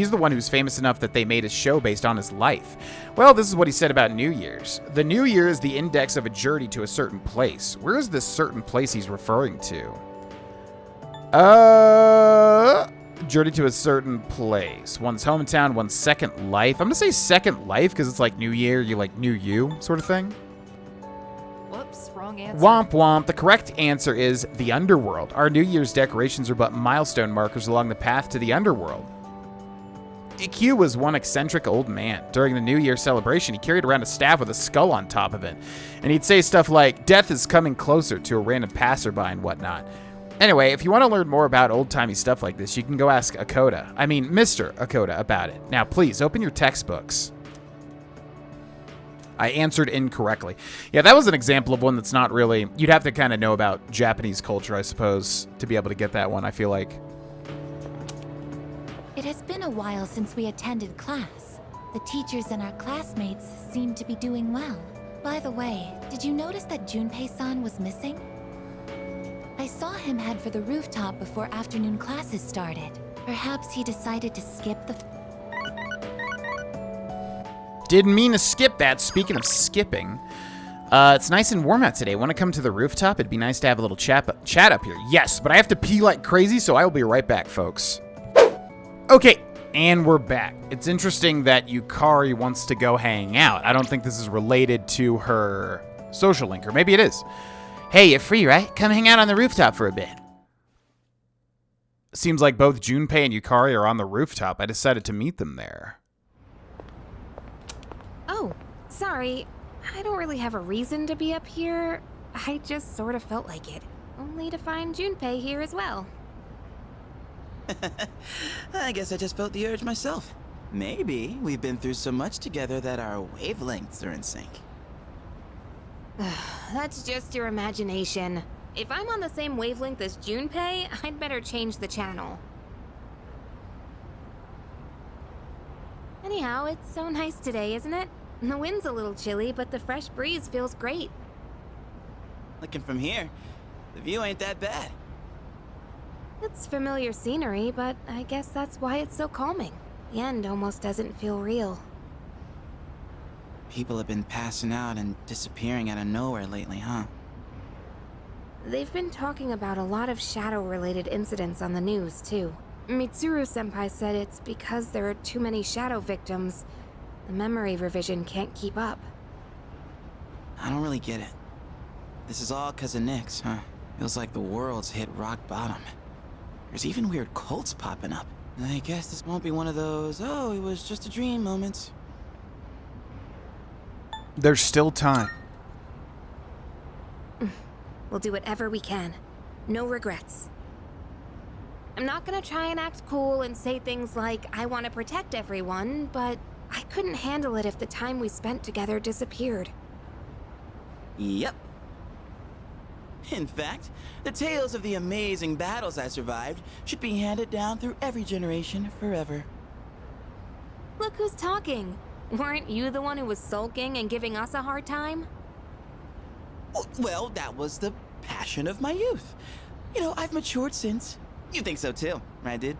the one who's famous enough that they made a show based on his life. Well, this is what he said about New Year's. The New Year is the index of a journey to a certain place. Where is this certain place he's referring to? Journey to a certain place. One's hometown, one's second life. I'm gonna say second life because it's like New Year, you like new you sort of thing. Whoops, wrong answer. Womp womp. The correct answer is the underworld. Our New Year's decorations are but milestone markers along the path to the underworld. Ikkyu was one eccentric old man. During the New Year celebration, he carried around a staff with a skull on top of it. And he'd say stuff like, death is coming closer, to a random passerby and whatnot. Anyway, if you want to learn more about old-timey stuff like this, you can go ask Mr. Akoda about it. Now, please, open your textbooks. I answered incorrectly. Yeah, that was an example of one that's not really... You'd have to kind of know about Japanese culture, I suppose, to be able to get that one, I feel like. It has been a while since we attended class. The teachers and our classmates seem to be doing well. By the way, did you notice that Junpei-san was missing? I saw him head for the rooftop before afternoon classes started. Perhaps he decided to skip the... Didn't mean to skip that. Speaking of skipping, it's nice and warm out today. Want to come to the rooftop? It'd be nice to have a little chat up here. Yes, but I have to pee like crazy, so I will be right back, folks. Okay, and we're back. It's interesting that Yukari wants to go hang out. I don't think this is related to her social link, or maybe it is. Hey, you're free, right? Come hang out on the rooftop for a bit. Seems like both Junpei and Yukari are on the rooftop. I decided to meet them there. Oh, sorry. I don't really have a reason to be up here. I just sort of felt like it. Only to find Junpei here as well. I guess I just felt the urge myself. Maybe we've been through so much together that our wavelengths are in sync. That's just your imagination. If I'm on the same wavelength as Junpei, I'd better change the channel. Anyhow, it's so nice today, isn't it? The wind's a little chilly, but the fresh breeze feels great. Looking from here, the view ain't that bad. It's familiar scenery, but I guess that's why it's so calming. The end almost doesn't feel real. People have been passing out and disappearing out of nowhere lately, huh? They've been talking about a lot of shadow-related incidents on the news, too. Mitsuru-senpai said it's because there are too many shadow victims. The memory revision can't keep up. I don't really get it. This is all 'cause of Nyx, huh? Feels like the world's hit rock bottom. There's even weird cults popping up. I guess this won't be one of those, oh, it was just a dream moments. There's still time. We'll do whatever we can. No regrets. I'm not gonna try and act cool and say things like, I want to protect everyone, but I couldn't handle it if the time we spent together disappeared. Yep. In fact, the tales of the amazing battles I survived should be handed down through every generation forever. Look who's talking. Weren't you the one who was sulking and giving us a hard time? Well, that was the passion of my youth. You know, I've matured since. You think so too, right, dude?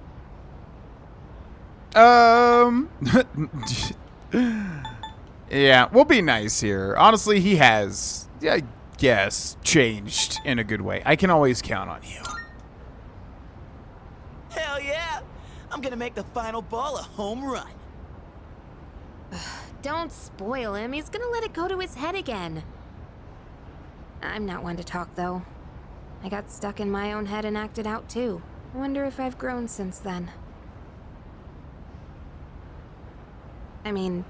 Yeah, we'll be nice here. Honestly, he has, I guess, changed in a good way. I can always count on you. Hell yeah! I'm gonna make the final ball a home run. Don't spoil him. He's gonna let it go to his head again. I'm not one to talk, though. I got stuck in my own head and acted out, too. I wonder if I've grown since then. I mean,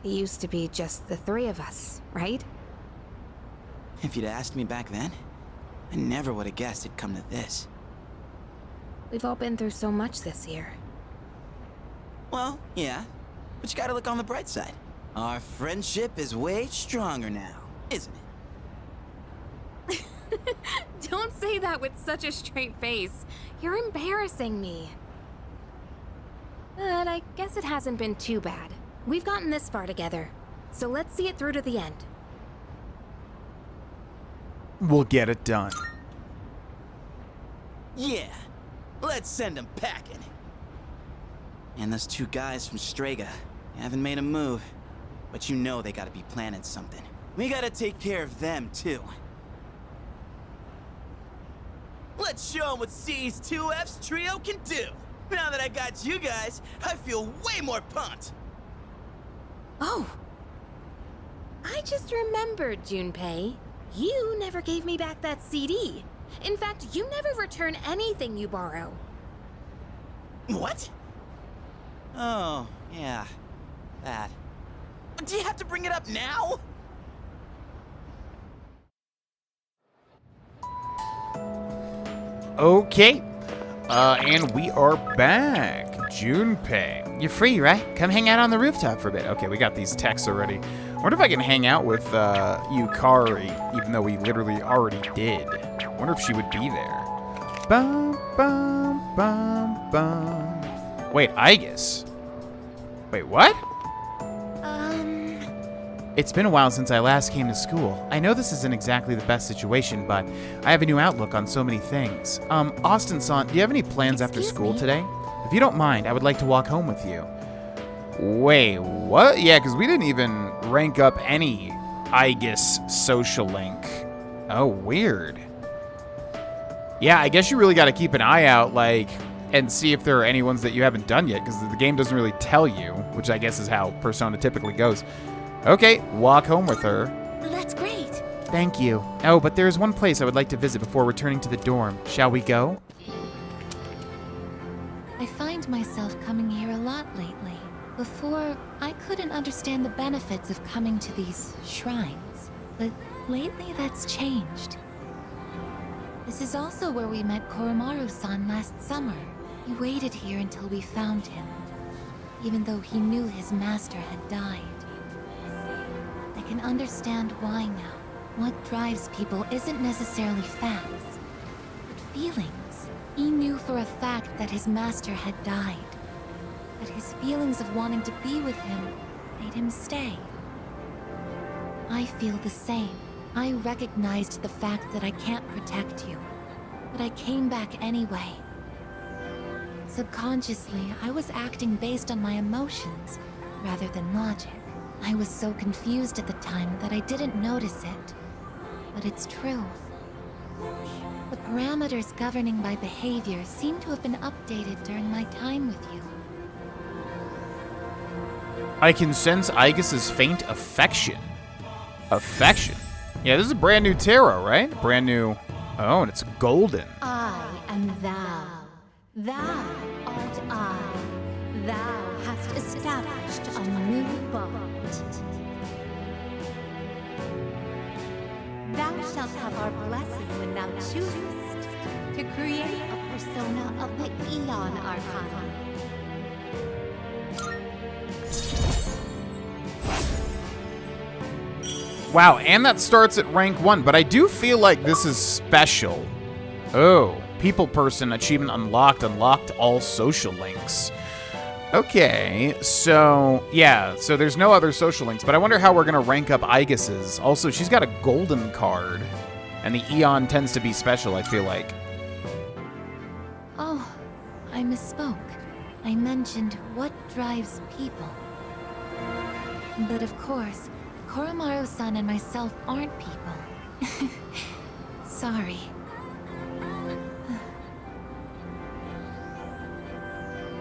it used to be just the three of us, right? If you'd asked me back then, I never would have guessed it'd come to this. We've all been through so much this year. Well, yeah. But you gotta look on the bright side. Our friendship is way stronger now, isn't it? Don't say that with such a straight face. You're embarrassing me. But I guess it hasn't been too bad. We've gotten this far together, so let's see it through to the end. We'll get it done. Yeah. Let's send them packing. And those two guys from Strega haven't made a move. But you know they gotta be planning something. We gotta take care of them, too. Let's show them what C's 2F's trio can do. Now that I got you guys, I feel way more pumped. Oh. I just remembered, Junpei. You never gave me back that CD. In fact, you never return anything you borrow. What? Oh, yeah. That. Do you have to bring it up now? Okay. And we are back. Junpei. You're free, right? Come hang out on the rooftop for a bit. Okay, we got these texts already. I wonder if I can hang out with Yukari, even though we literally already did. I wonder if she would be there. Bum, bum, bum, bum. Wait, Aigis. Wait, what? It's been a while since I last came to school. I know this isn't exactly the best situation, but I have a new outlook on so many things. Austin-san, do you have any plans after school today? If you don't mind, I would like to walk home with you. Wait, what? Yeah, because we didn't even rank up any Aigis social link. Oh, weird. Yeah, I guess you really got to keep an eye out, like, and see if there are any ones that you haven't done yet, because the game doesn't really tell you, which I guess is how Persona typically goes. Okay, walk home with her. That's great. Thank you. Oh, but there is one place I would like to visit before returning to the dorm. Shall we go? I find myself coming here a lot lately. Before, I couldn't understand the benefits of coming to these shrines, but lately that's changed. This is also where we met Koromaru-san last summer. He waited here until we found him, even though he knew his master had died. I can understand why now. What drives people isn't necessarily facts, but feelings. He knew for a fact that his master had died, but his feelings of wanting to be with him made him stay. I feel the same. I recognized the fact that I can't protect you, but I came back anyway. Subconsciously, I was acting based on my emotions rather than logic. I was so confused at the time that I didn't notice it, but it's true. The parameters governing my behavior seem to have been updated during my time with you. I can sense Aigis' faint affection. Affection? Yeah, this is a brand new tarot, right? Brand new. Oh, and it's golden. I am thou. Thou art I. Thou hast established a new bond. Thou shalt have our blessing when thou choosest to create a persona of the Eon Arcana. Wow, and that starts at rank 1, but I do feel like this is special. Oh, people person achievement unlocked, unlocked all social links. Okay, so, yeah, so there's no other social links, but I wonder how we're gonna rank up Aigis's. Also, she's got a golden card, and the Eon tends to be special, I feel like. Oh, I misspoke. I mentioned what drives people. But of course, Koromaru-san and myself aren't people. Sorry.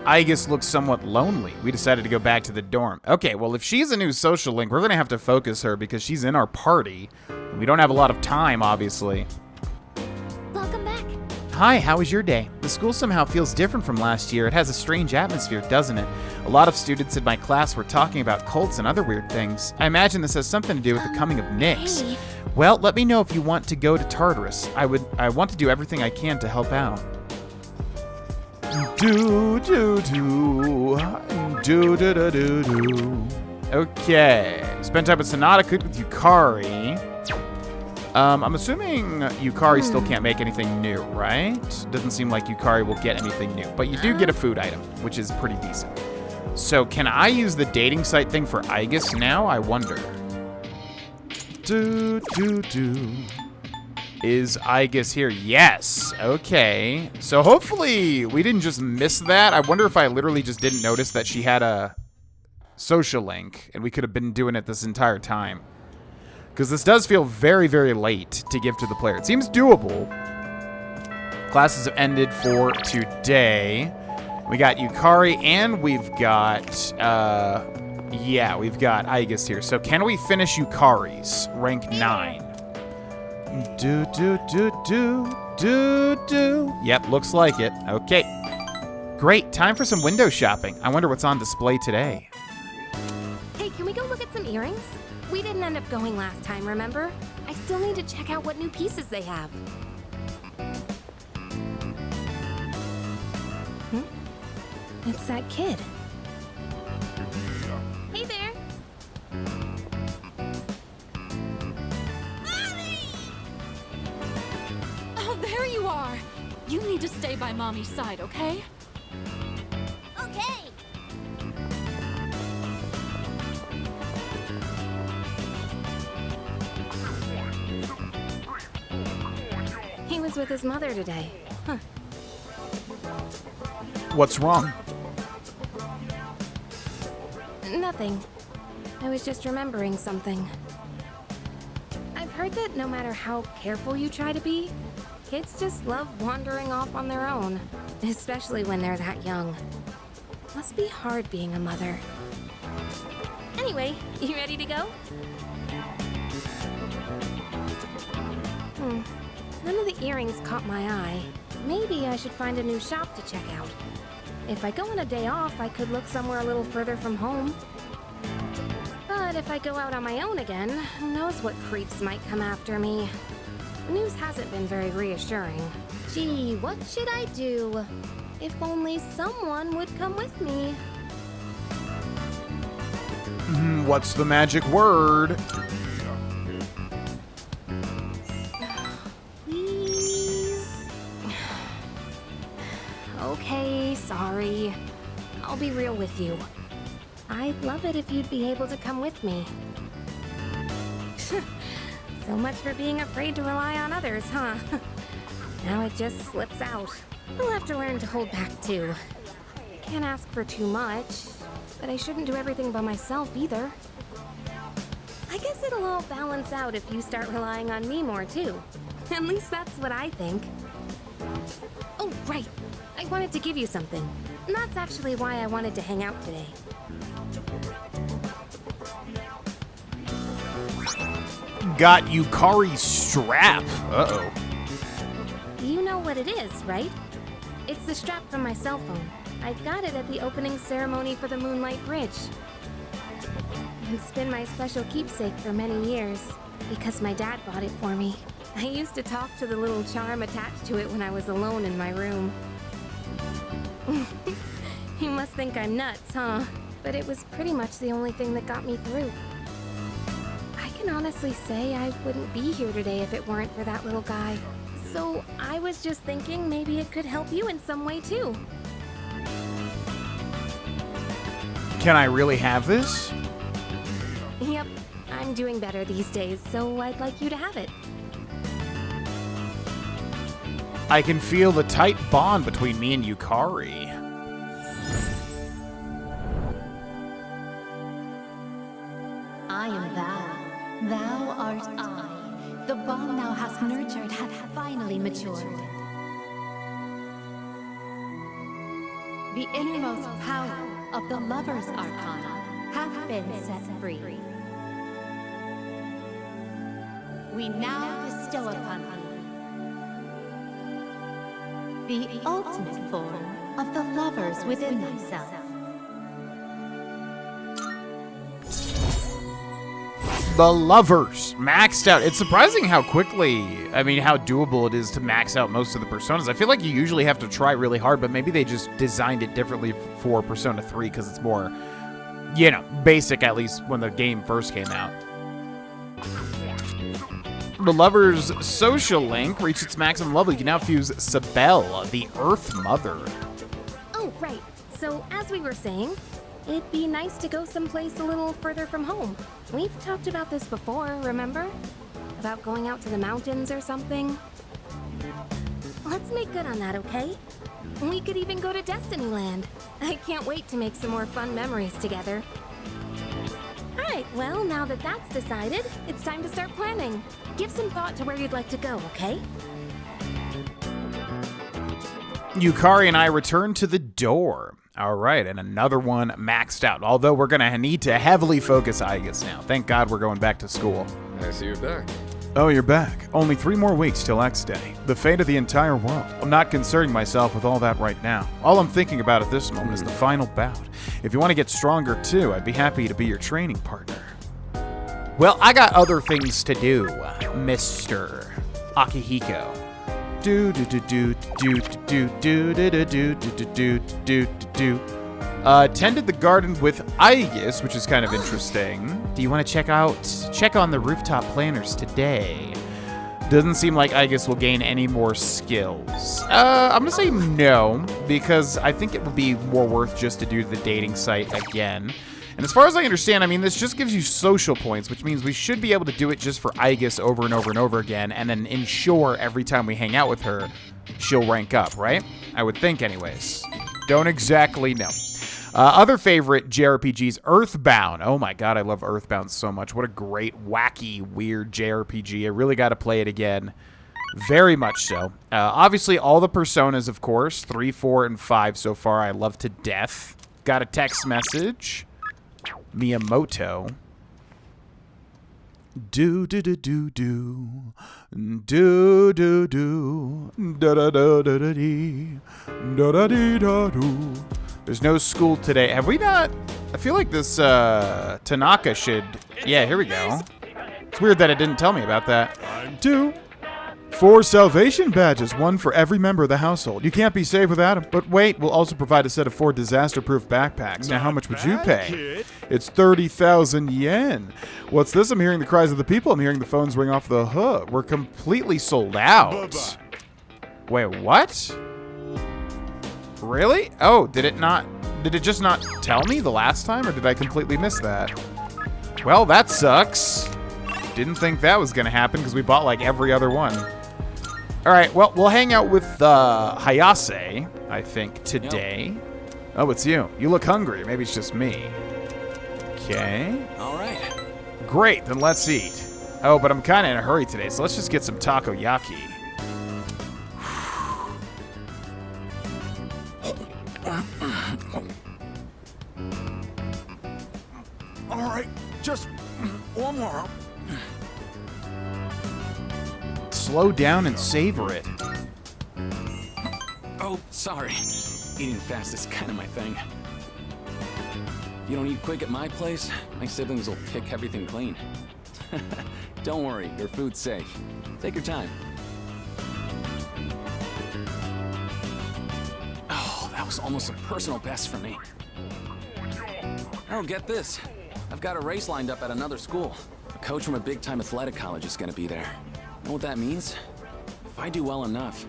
Aigis looks somewhat lonely. We decided to go back to the dorm. Okay, well, if she's a new social link, we're gonna have to focus her because she's in our party. We don't have a lot of time, obviously. Welcome back. Hi, how was your day? The school somehow feels different from last year. It has a strange atmosphere, doesn't it? A lot of students in my class were talking about cults and other weird things. I imagine this has something to do with the coming of Nyx. Hey. Well, let me know if you want to go to Tartarus. I want to do everything I can to help out. Okay. Spend time with Sonata, cook with Yukari. I'm assuming Yukari still can't make anything new, right? Doesn't seem like Yukari will get anything new, but you do get a food item, which is pretty decent. So can I use the dating site thing for Aigis now? I wonder. Is Aigis here? Yes. Okay. So hopefully we didn't just miss that. I wonder if I literally just didn't notice that she had a social link and we could have been doing it this entire time. Because this does feel very, very late to give to the player. It seems doable. Classes have ended for today. We got Yukari and we've got, we've got Aigis here. So can we finish Yukari's rank 9? Yep, looks like it. Okay. Great, time for some window shopping. I wonder what's on display today. Hey, can we go look at some earrings? We didn't end up going last time, remember? I still need to check out what new pieces they have. It's that kid. Hey there! Oh, there you are! You need to stay by Mommy's side, okay? Okay. He was with his mother today. Huh. What's wrong? Nothing. I was just remembering something. I've heard that no matter how careful you try to be, kids just love wandering off on their own, especially when they're that young. Must be hard being a mother. Anyway, you ready to go? None of the earrings caught my eye. Maybe I should find a new shop to check out. If I go on a day off, I could look somewhere a little further from home. But if I go out on my own again, who knows what creeps might come after me. The news hasn't been very reassuring. Gee, what should I do? If only someone would come with me. What's the magic word? Please? Okay, sorry. I'll be real with you. I'd love it if you'd be able to come with me. So much for being afraid to rely on others, huh? Now it just slips out. I'll have to learn to hold back too. Can't ask for too much, but I shouldn't do everything by myself either. I guess it'll all balance out if you start relying on me more too. At least that's what I think. Oh, right. I wanted to give you something. And that's actually why I wanted to hang out today. Got Yukari's strap. Uh-oh. You know what it is, right? It's the strap from my cell phone. I got it at the opening ceremony for the Moonlight Bridge. It's been my special keepsake for many years, because my dad bought it for me. I used to talk to the little charm attached to it when I was alone in my room. You must think I'm nuts, huh? But it was pretty much the only thing that got me through. I can honestly say I wouldn't be here today if it weren't for that little guy. So I was just thinking maybe it could help you in some way too. Can I really have this? Yep, I'm doing better these days, so I'd like you to have it. I can feel the tight bond between me and Yukari. I am thou. Thou art I. The bond thou hast nurtured hath finally matured. The innermost power of the lover's arcana hath been set free. We now bestow upon thee the ultimate form of the lovers within myself. The Lovers, maxed out. It's surprising how quickly, I mean, how doable it is to max out most of the personas. I feel like you usually have to try really hard, but maybe they just designed it differently for Persona 3 because it's more, you know, basic, at least when the game first came out. The Lovers social link reached its maximum level. You can now fuse Sabelle, the Earth Mother. Oh, right. So, as we were saying, it'd be nice to go someplace a little further from home. We've talked about this before, remember? About going out to the mountains or something. Let's make good on that, okay? We could even go to Destinyland. I can't wait to make some more fun memories together. Alright, well, now that that's decided, it's time to start planning. Give some thought to where you'd like to go, okay? Yukari and I return to the door. All right, and another one maxed out. Although we're going to need to heavily focus Aigis now. Thank God we're going back to school. I see you're back. Oh, you're back. Only 3 more weeks till X Day. The fate of the entire world. I'm not concerning myself with all that right now. All I'm thinking about at this moment is the final bout. If you want to get stronger too, I'd be happy to be your training partner. Well, I got other things to do, Mr. Akihiko. Tended the garden with Aigis, which is kind of interesting. Do you want to check on the rooftop planners today? Doesn't seem like Aigis will gain any more skills. I'm gonna say no, because I think it would be more worth just to do the dating site again. And as far as I understand, I mean, this just gives you social points, which means we should be able to do it just for Aigis over and over and over again, and then ensure every time we hang out with her, she'll rank up, right? I would think anyways. Don't exactly know. Other favorite JRPGs, Earthbound. Oh my god, I love Earthbound so much. What a great, wacky, weird JRPG. I really got to play it again. Very much so. Obviously, all the Personas, of course. 3, 4, and 5 so far. I love to death. Got a text message. Miyamoto. Do do do do do do do do da da da da da dee da da dee da do. There's no school today. Have we not? I feel like this Tanaka should. Yeah, here we go. It's weird that it didn't tell me about that. 2. 4 salvation badges, 1 for every member of the household. You can't be saved without them. But wait, we'll also provide a set of 4 disaster-proof backpacks. Now, how much would you pay? It's 30,000 yen. What's this? I'm hearing the cries of the people. I'm hearing the phones ring off the hook. We're completely sold out. Wait, what? Really? Oh, did it just not tell me the last time, or did I completely miss that? Well, that sucks. Didn't think that was gonna happen because we bought like every other one. All right, well, we'll hang out with Hayase, I think, today. Yep. Oh, it's you. You look hungry. Maybe it's just me. Okay. All right. Great, then let's eat. Oh, but I'm kind of in a hurry today, so let's just get some takoyaki. All right, just one more. Slow down and savor it. Oh, sorry. Eating fast is kind of my thing. You don't eat quick at my place, my siblings will pick everything clean. Don't worry, your food's safe. Take your time. Oh, that was almost a personal best for me. Oh, get this. I've got a race lined up at another school. A coach from a big-time athletic college is gonna be there. Know what that means? If I do well enough,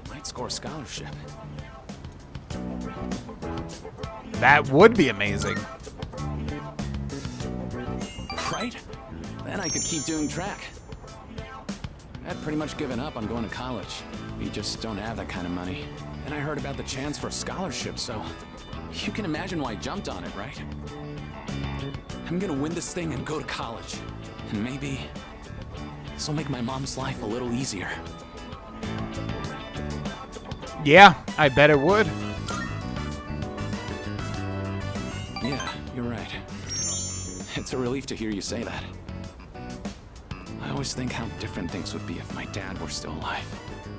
I might score a scholarship. That would be amazing. Right? Then I could keep doing track. I'd pretty much given up on going to college. We just don't have that kind of money. And I heard about the chance for a scholarship, so you can imagine why I jumped on it, right? I'm gonna win this thing and go to college. And maybe this will make my mom's life a little easier. Yeah, I bet it would. Yeah, you're right. It's a relief to hear you say that. I always think how different things would be if my dad were still alive.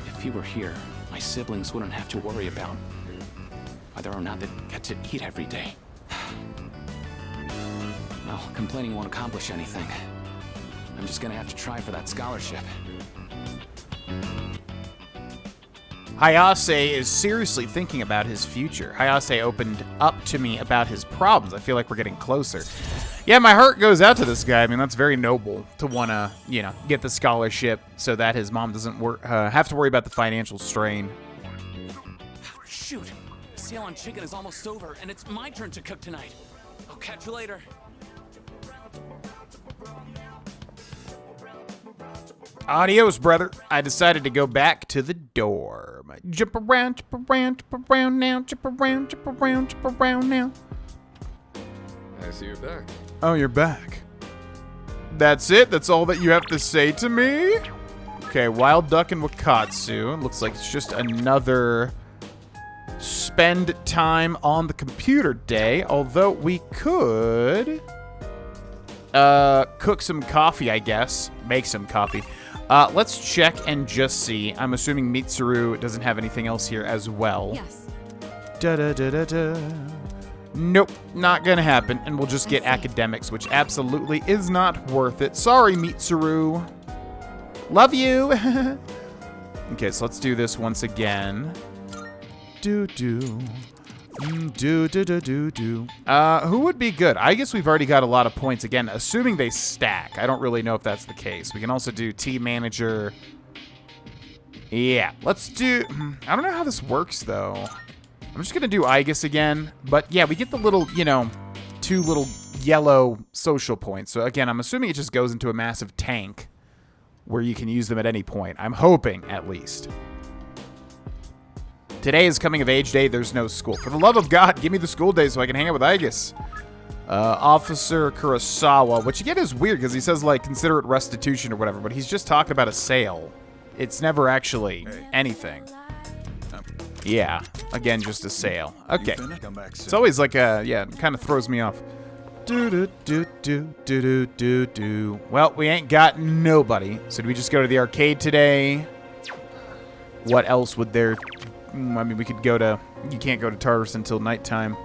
If he were here, my siblings wouldn't have to worry about whether or not they'd get to eat every day. Well, complaining won't accomplish anything. I'm just gonna have to try for that scholarship. Hayase is seriously thinking about his future. Hayase opened up to me about his problems. I feel like we're getting closer. Yeah, my heart goes out to this guy. I mean, that's very noble to want to, you know, get the scholarship so that his mom doesn't have to worry about the financial strain. Shoot! The sale on chicken is almost over, and it's my turn to cook tonight. I'll catch you later. Adios, brother. I decided to go back to the dorm. Jump around now, jump around now. I see you're back. Oh, you're back. That's it? That's all that you have to say to me? Okay, Wild Duck and Wakatsu. Looks like it's just another spend time on the computer day, although we could cook some coffee, I guess. Make some coffee. Let's check and just see. I'm assuming Mitsuru doesn't have anything else here as well. Yes. Da-da-da-da-da. Nope, not gonna happen. And we'll just get academics, which absolutely is not worth it. Sorry, Mitsuru. Love you. Okay, so let's do this once again. Do-do. Do-do-do-do-do. Who would be good? I guess we've already got a lot of points. Again, assuming they stack. I don't really know if that's the case. We can also do team manager. Yeah, let's do... I don't know how this works, though. I'm just going to do Igus again. But, yeah, we get the little, you know, 2 little yellow social points. So, again, I'm assuming it just goes into a massive tank where you can use them at any point. I'm hoping, at least. Today is coming of age day. There's no school. For the love of God, give me the school day so I can hang out with Igus. Officer Kurosawa, which again is weird because he says, like, consider it restitution or whatever, but he's just talking about a sale. It's never actually anything. Yeah, again, just a sale. Okay. It's always like a, yeah, it kind of throws me off. Do-do-do-do-do-do-do-do. Well, we ain't got nobody. So do we just go to the arcade today? What else would there... I mean, we could go to... You can't go to Tartarus until nighttime.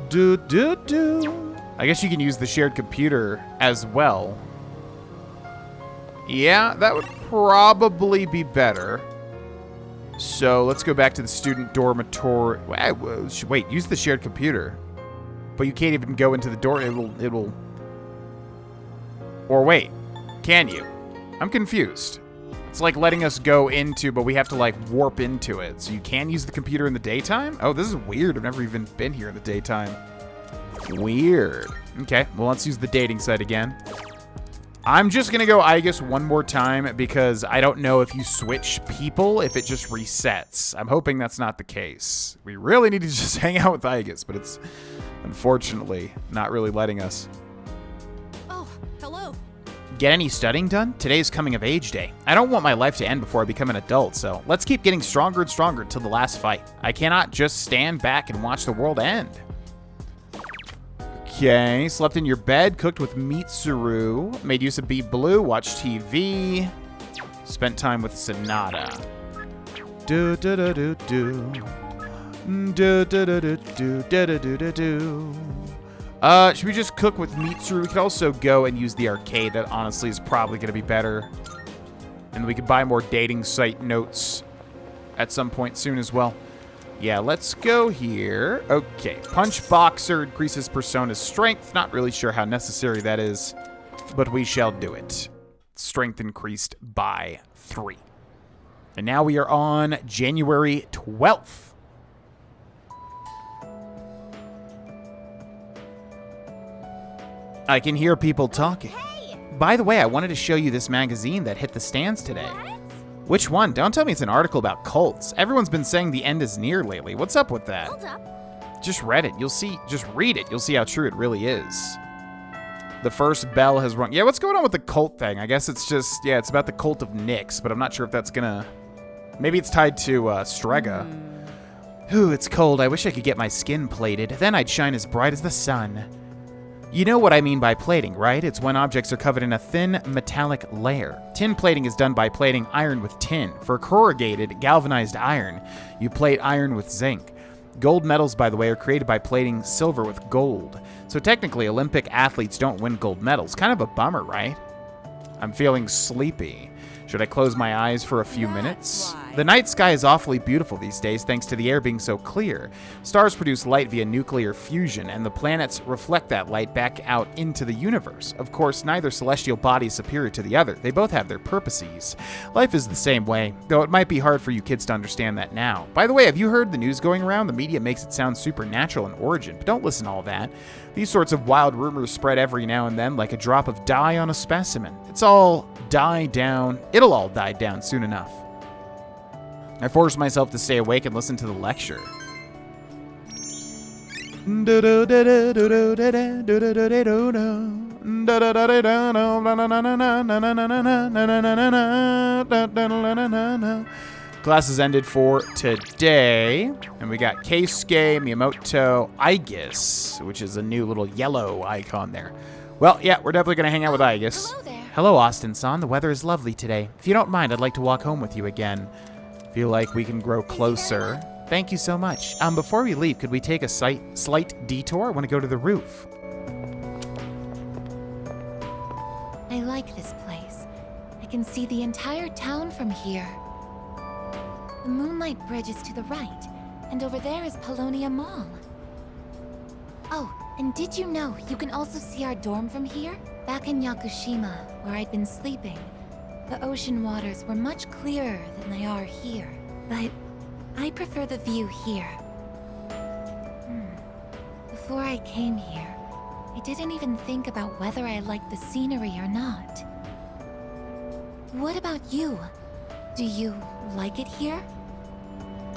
Do-do-do. I guess you can use the shared computer as well. Yeah, that would probably be better. So let's go back to the student dormitory. Wait, use the shared computer. But you can't even go into the door. It'll... Or wait, can you? I'm confused. It's like letting us go into, but we have to like warp into it. So you can use the computer in the daytime? Oh, this is weird. I've never even been here in the daytime. Weird. Okay, well, let's use the dating site again. I'm just going to go Igus one more time because I don't know if you switch people, if it just resets. I'm hoping that's not the case. We really need to just hang out with Igus, but it's unfortunately not really letting us. Oh, hello. Get any studying done? Today's coming of age day. I don't want my life to end before I become an adult, so let's keep getting stronger and stronger till the last fight. I cannot just stand back and watch the world end. Okay, slept in your bed, cooked with Mitsuru, made use of Be Blue, watched TV, spent time with Sonata. Do do do do do. Do do do do do do do do do. Should we just cook with Mitsuru? We could also go and use the arcade. That honestly is probably going to be better. And we could buy more dating site notes at some point soon as well. Yeah, let's go here. Okay, Punch Boxer increases Persona's strength. Not really sure how necessary that is, but we shall do it. Strength increased by 3. And now we are on January 12th. I can hear people talking. Hey! By the way, I wanted to show you this magazine that hit the stands today. What? Which one? Don't tell me it's an article about cults. Everyone's been saying the end is near lately. What's up with that? Hold up. Just read it. You'll see. Just read it. You'll see how true it really is. The first bell has rung. Yeah, what's going on with the cult thing? I guess it's just, yeah, it's about the cult of Nyx, but I'm not sure if that's gonna... Maybe it's tied to Strega. Ooh, it's cold. I wish I could get my skin plated. Then I'd shine as bright as the sun. You know what I mean by plating, right? It's when objects are covered in a thin, metallic layer. Tin plating is done by plating iron with tin. For corrugated, galvanized iron, you plate iron with zinc. Gold medals, by the way, are created by plating silver with gold. So technically, Olympic athletes don't win gold medals. Kind of a bummer, right? I'm feeling sleepy. Should I close my eyes for a few minutes? The night sky is awfully beautiful these days thanks to the air being so clear. Stars produce light via nuclear fusion, and the planets reflect that light back out into the universe. Of course, neither celestial body is superior to the other. They both have their purposes. Life is the same way, though it might be hard for you kids to understand that now. By the way, have you heard the news going around? The media makes it sound supernatural in origin, but don't listen to all that. These sorts of wild rumors spread every now and then like a drop of dye on a specimen. It'll all die down soon enough. I forced myself to stay awake and listen to the lecture. Classes ended for today, and we got Keisuke, Miyamoto, Aigis, which is a new little yellow icon there. Well, yeah, we're definitely going to hang out with Aigis. Hello there. Hello, Austin-san. The weather is lovely today. If you don't mind, I'd like to walk home with you again. Feel like we can grow closer. Thank you so much. Before we leave, could we take a slight detour? I want to go to the roof. I like this place. I can see the entire town from here. The Moonlight Bridge is to the right, and over there is Polonia Mall. Oh, and did you know you can also see our dorm from here? Back in Yakushima, where I'd been sleeping, the ocean waters were much clearer than they are here. But I prefer the view here. Before I came here, I didn't even think about whether I liked the scenery or not. What about you? Do you like it here?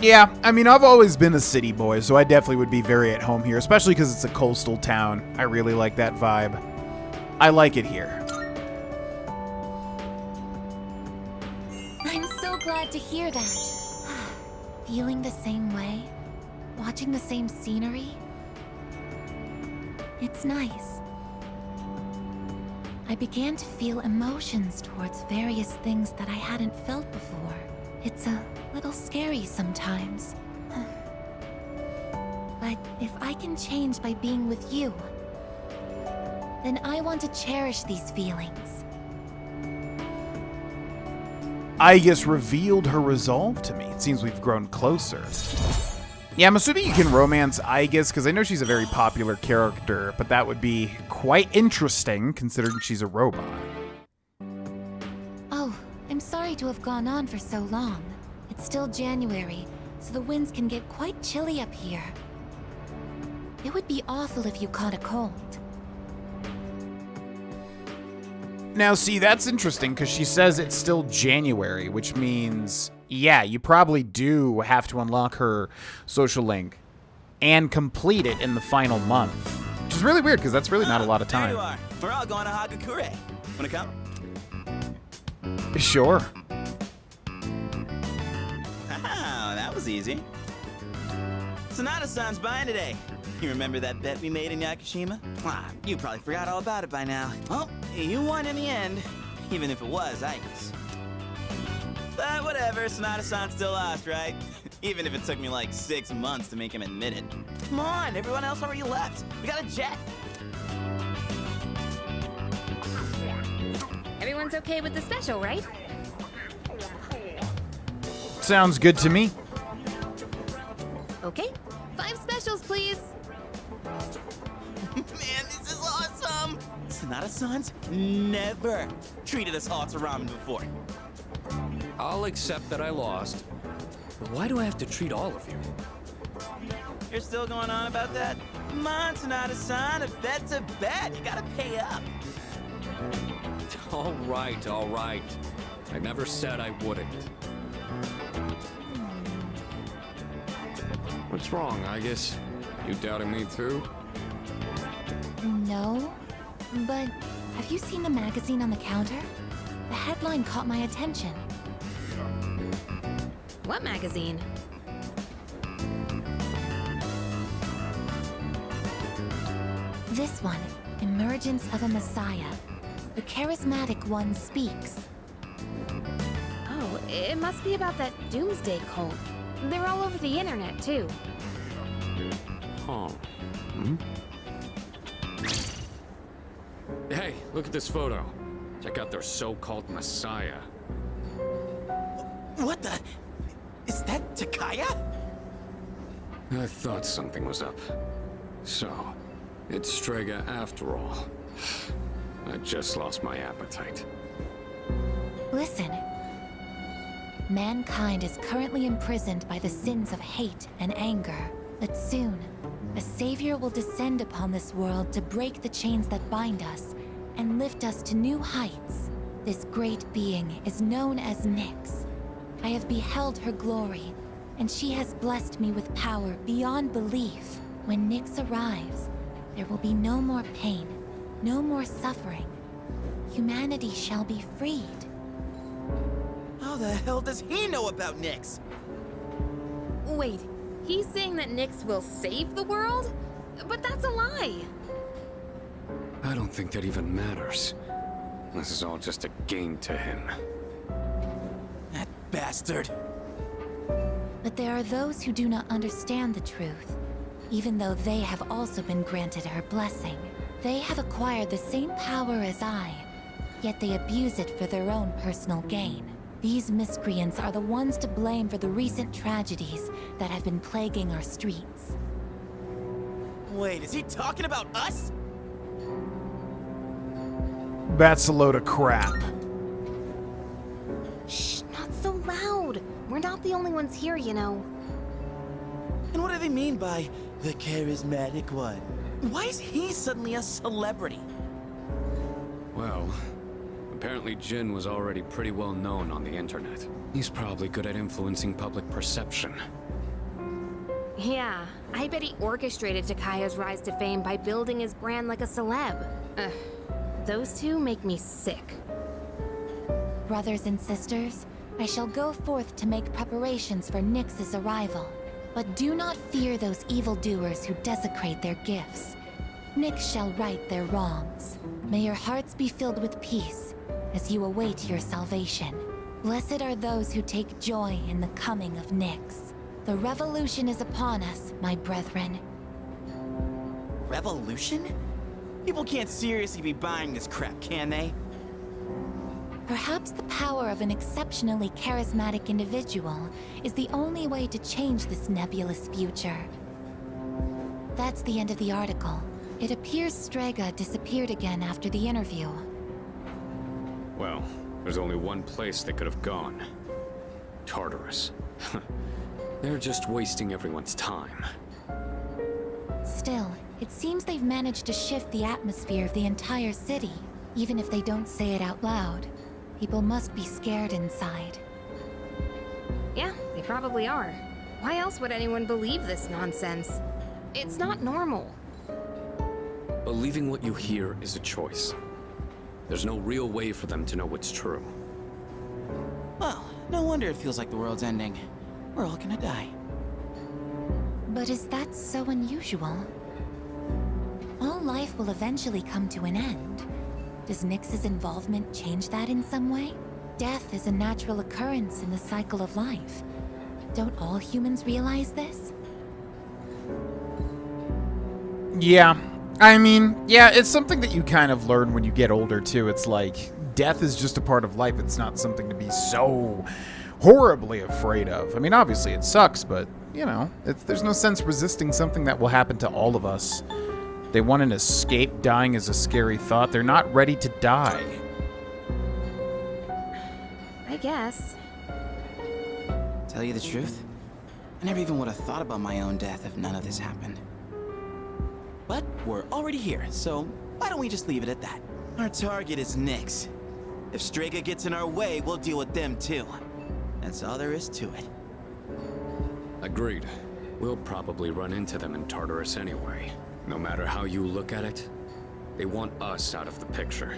Yeah, I mean, I've always been a city boy, so I definitely would be very at home here, especially because it's a coastal town. I really like that vibe. I like it here. I'm so glad to hear that. Feeling the same way? Watching the same scenery? It's nice. I began to feel emotions towards various things that I hadn't felt before. It's a little scary sometimes. But if I can change by being with you, then I want to cherish these feelings. Aigis revealed her resolve to me. It seems we've grown closer. Yeah, I'm assuming you can romance Aigis, because I know she's a very popular character, but that would be quite interesting, considering she's a robot. Oh, I'm sorry to have gone on for so long. It's still January, so the winds can get quite chilly up here. It would be awful if you caught a cold. Now, see, that's interesting, because she says it's still January, which means, yeah, you probably do have to unlock her social link and complete it in the final month. Which is really weird, because that's really not a lot of time. There you are. We're all going to Hagakure. Wanna come? Sure. Wow, that was easy. Sonata-san's buying today. You remember that bet we made in Yakushima? Ah, you probably forgot all about it by now. Well, you won in the end, even if it was Aigis. But whatever, Sonata-san still lost, right? Even if it took me like 6 months to make him admit it. Come on, everyone else already left. We got a jet. Everyone's okay with the special, right? Sounds good to me. Okay. 5 specials, please. Man, this is awesome! Sonata-san's never treated us all to ramen before. I'll accept that I lost. But why do I have to treat all of you? You're still going on about that? Come on, Sonata-san, a bet's a bet. You gotta pay up. All right, all right. I never said I wouldn't. What's wrong, I guess? You doubting me too? No, but have you seen the magazine on the counter? The headline caught my attention. What magazine? This one. Emergence of a Messiah. The charismatic one speaks. Oh, it must be about that Doomsday cult. They're all over the internet, too. Huh. Hey, look at this photo. Check out their so-called messiah. What the? Is that Takaya? I thought something was up. So, it's Strega after all. I just lost my appetite. Listen. Mankind is currently imprisoned by the sins of hate and anger. But soon, a savior will descend upon this world to break the chains that bind us and lift us to new heights. This great being is known as Nyx. I have beheld her glory, and she has blessed me with power beyond belief. When Nyx arrives, there will be no more pain, no more suffering. Humanity shall be freed. How the hell does he know about Nyx? Wait, he's saying that Nyx will save the world? But that's a lie. I don't think that even matters. This is all just a game to him. That bastard. But there are those who do not understand the truth, even though they have also been granted her blessing. They have acquired the same power as I, yet they abuse it for their own personal gain. These miscreants are the ones to blame for the recent tragedies that have been plaguing our streets. Wait, is he talking about us? That's a load of crap. Shh, not so loud. We're not the only ones here, you know. And what do they mean by the charismatic one? Why is he suddenly a celebrity? Well, apparently Jin was already pretty well known on the internet. He's probably good at influencing public perception. Yeah, I bet he orchestrated Takaya's rise to fame by building his brand like a celeb. Ugh, those two make me sick. Brothers and sisters, I shall go forth to make preparations for Nyx's arrival. But do not fear those evildoers who desecrate their gifts. Nyx shall right their wrongs. May your hearts be filled with peace as you await your salvation. Blessed are those who take joy in the coming of Nyx. The revolution is upon us, my brethren. Revolution? People can't seriously be buying this crap, can they? Perhaps the power of an exceptionally charismatic individual is the only way to change this nebulous future. That's the end of the article. It appears Strega disappeared again after the interview. Well, there's only one place they could have gone. Tartarus. They're just wasting everyone's time. Still, it seems they've managed to shift the atmosphere of the entire city. Even if they don't say it out loud, people must be scared inside. Yeah, they probably are. Why else would anyone believe this nonsense? It's not normal. Believing what you hear is a choice. There's no real way for them to know what's true. Well, no wonder it feels like the world's ending. We're all gonna die. But is that so unusual? All life will eventually come to an end. Does Nyx's involvement change that in some way? Death is a natural occurrence in the cycle of life. Don't all humans realize this? Yeah. I mean, yeah, it's something that you kind of learn when you get older, too. It's like, death is just a part of life. It's not something to be so horribly afraid of. I mean, obviously it sucks, but, you know, there's no sense resisting something that will happen to all of us. They want an escape. Dying is a scary thought. They're not ready to die. I guess. Tell you the truth, I never even would have thought about my own death if none of this happened. But we're already here, so why don't we just leave it at that? Our target is Nyx. If Strega gets in our way, we'll deal with them too. That's all there is to it. Agreed. We'll probably run into them in Tartarus anyway. No matter how you look at it, they want us out of the picture.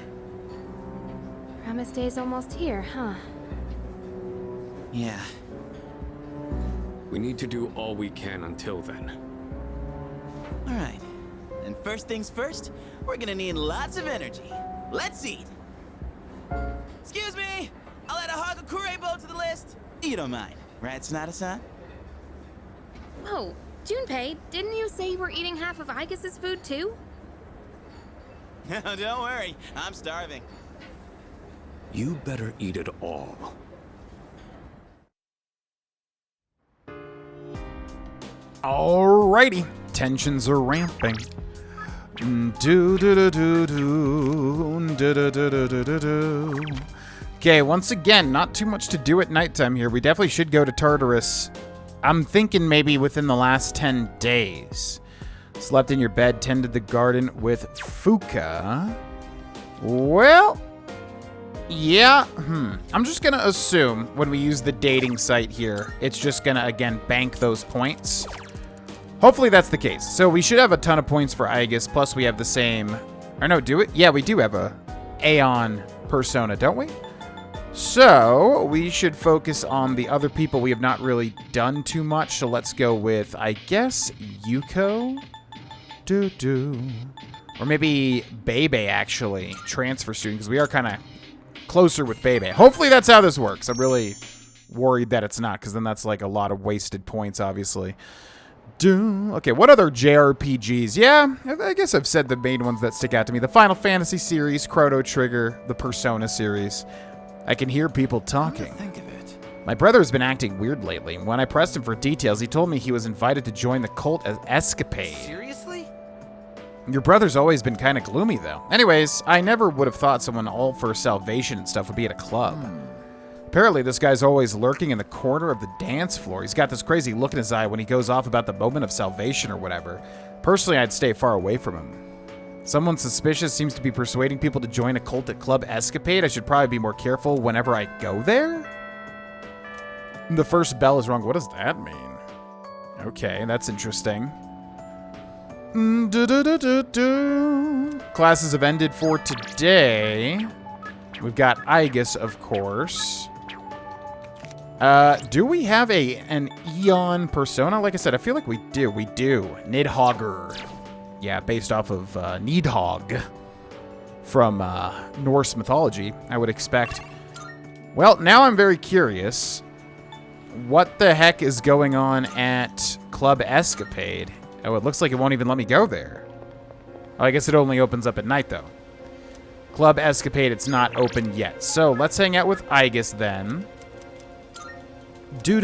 Promise Day's almost here, huh? Yeah. We need to do all we can until then. All right. And first things first, we're gonna need lots of energy. Let's eat. Excuse me! I'll add a Hagakure bow to the list. You don't mind, right, Sonata-san? Whoa, Junpei, didn't you say you were eating half of Aigis' food too? No, don't worry. I'm starving. You better eat it all. Alrighty, tensions are ramping. Okay, once again, not too much to do at nighttime here. We definitely should go to Tartarus. I'm thinking maybe within the last 10 days. Slept in your bed, tended the garden with Fuka. Well, yeah, I'm just gonna assume when we use the dating site here, it's just gonna, again, bank those points. Hopefully that's the case. So we should have a ton of points for Aigis, plus we have the same... Or no, do it? Yeah, we do have a Aeon persona, don't we? So we should focus on the other people we have not really done too much. So let's go with, I guess, Yuko? Or maybe Bebe, actually. Transfer student, because we are kind of closer with Bebe. Hopefully that's how this works. I'm really worried that it's not, because then that's like a lot of wasted points, obviously. Okay, what other JRPGs? Yeah, I guess I've said the main ones that stick out to me. The Final Fantasy series, Chrono Trigger, the Persona series. I can hear people talking. Think of it. My brother has been acting weird lately. When I pressed him for details, he told me he was invited to join the cult as Escapade. Seriously? Your brother's always been kind of gloomy, though. Anyways, I never would have thought someone all for salvation and stuff would be at a club. Apparently, this guy's always lurking in the corner of the dance floor. He's got this crazy look in his eye when he goes off about the moment of salvation or whatever. Personally, I'd stay far away from him. Someone suspicious seems to be persuading people to join a cult at Club Escapade. I should probably be more careful whenever I go there? The first bell is wrong. What does that mean? Okay, that's interesting. Classes have ended for today. We've got Aigis, of course. Do we have an Eon persona? Like I said, I feel like we do. We do. Nidhogger. Yeah, based off of Nidhogg from Norse mythology, I would expect. Well, now I'm very curious. What the heck is going on at Club Escapade? Oh, it looks like it won't even let me go there. Oh, I guess it only opens up at night, though. Club Escapade, it's not open yet. So let's hang out with Aigis then. So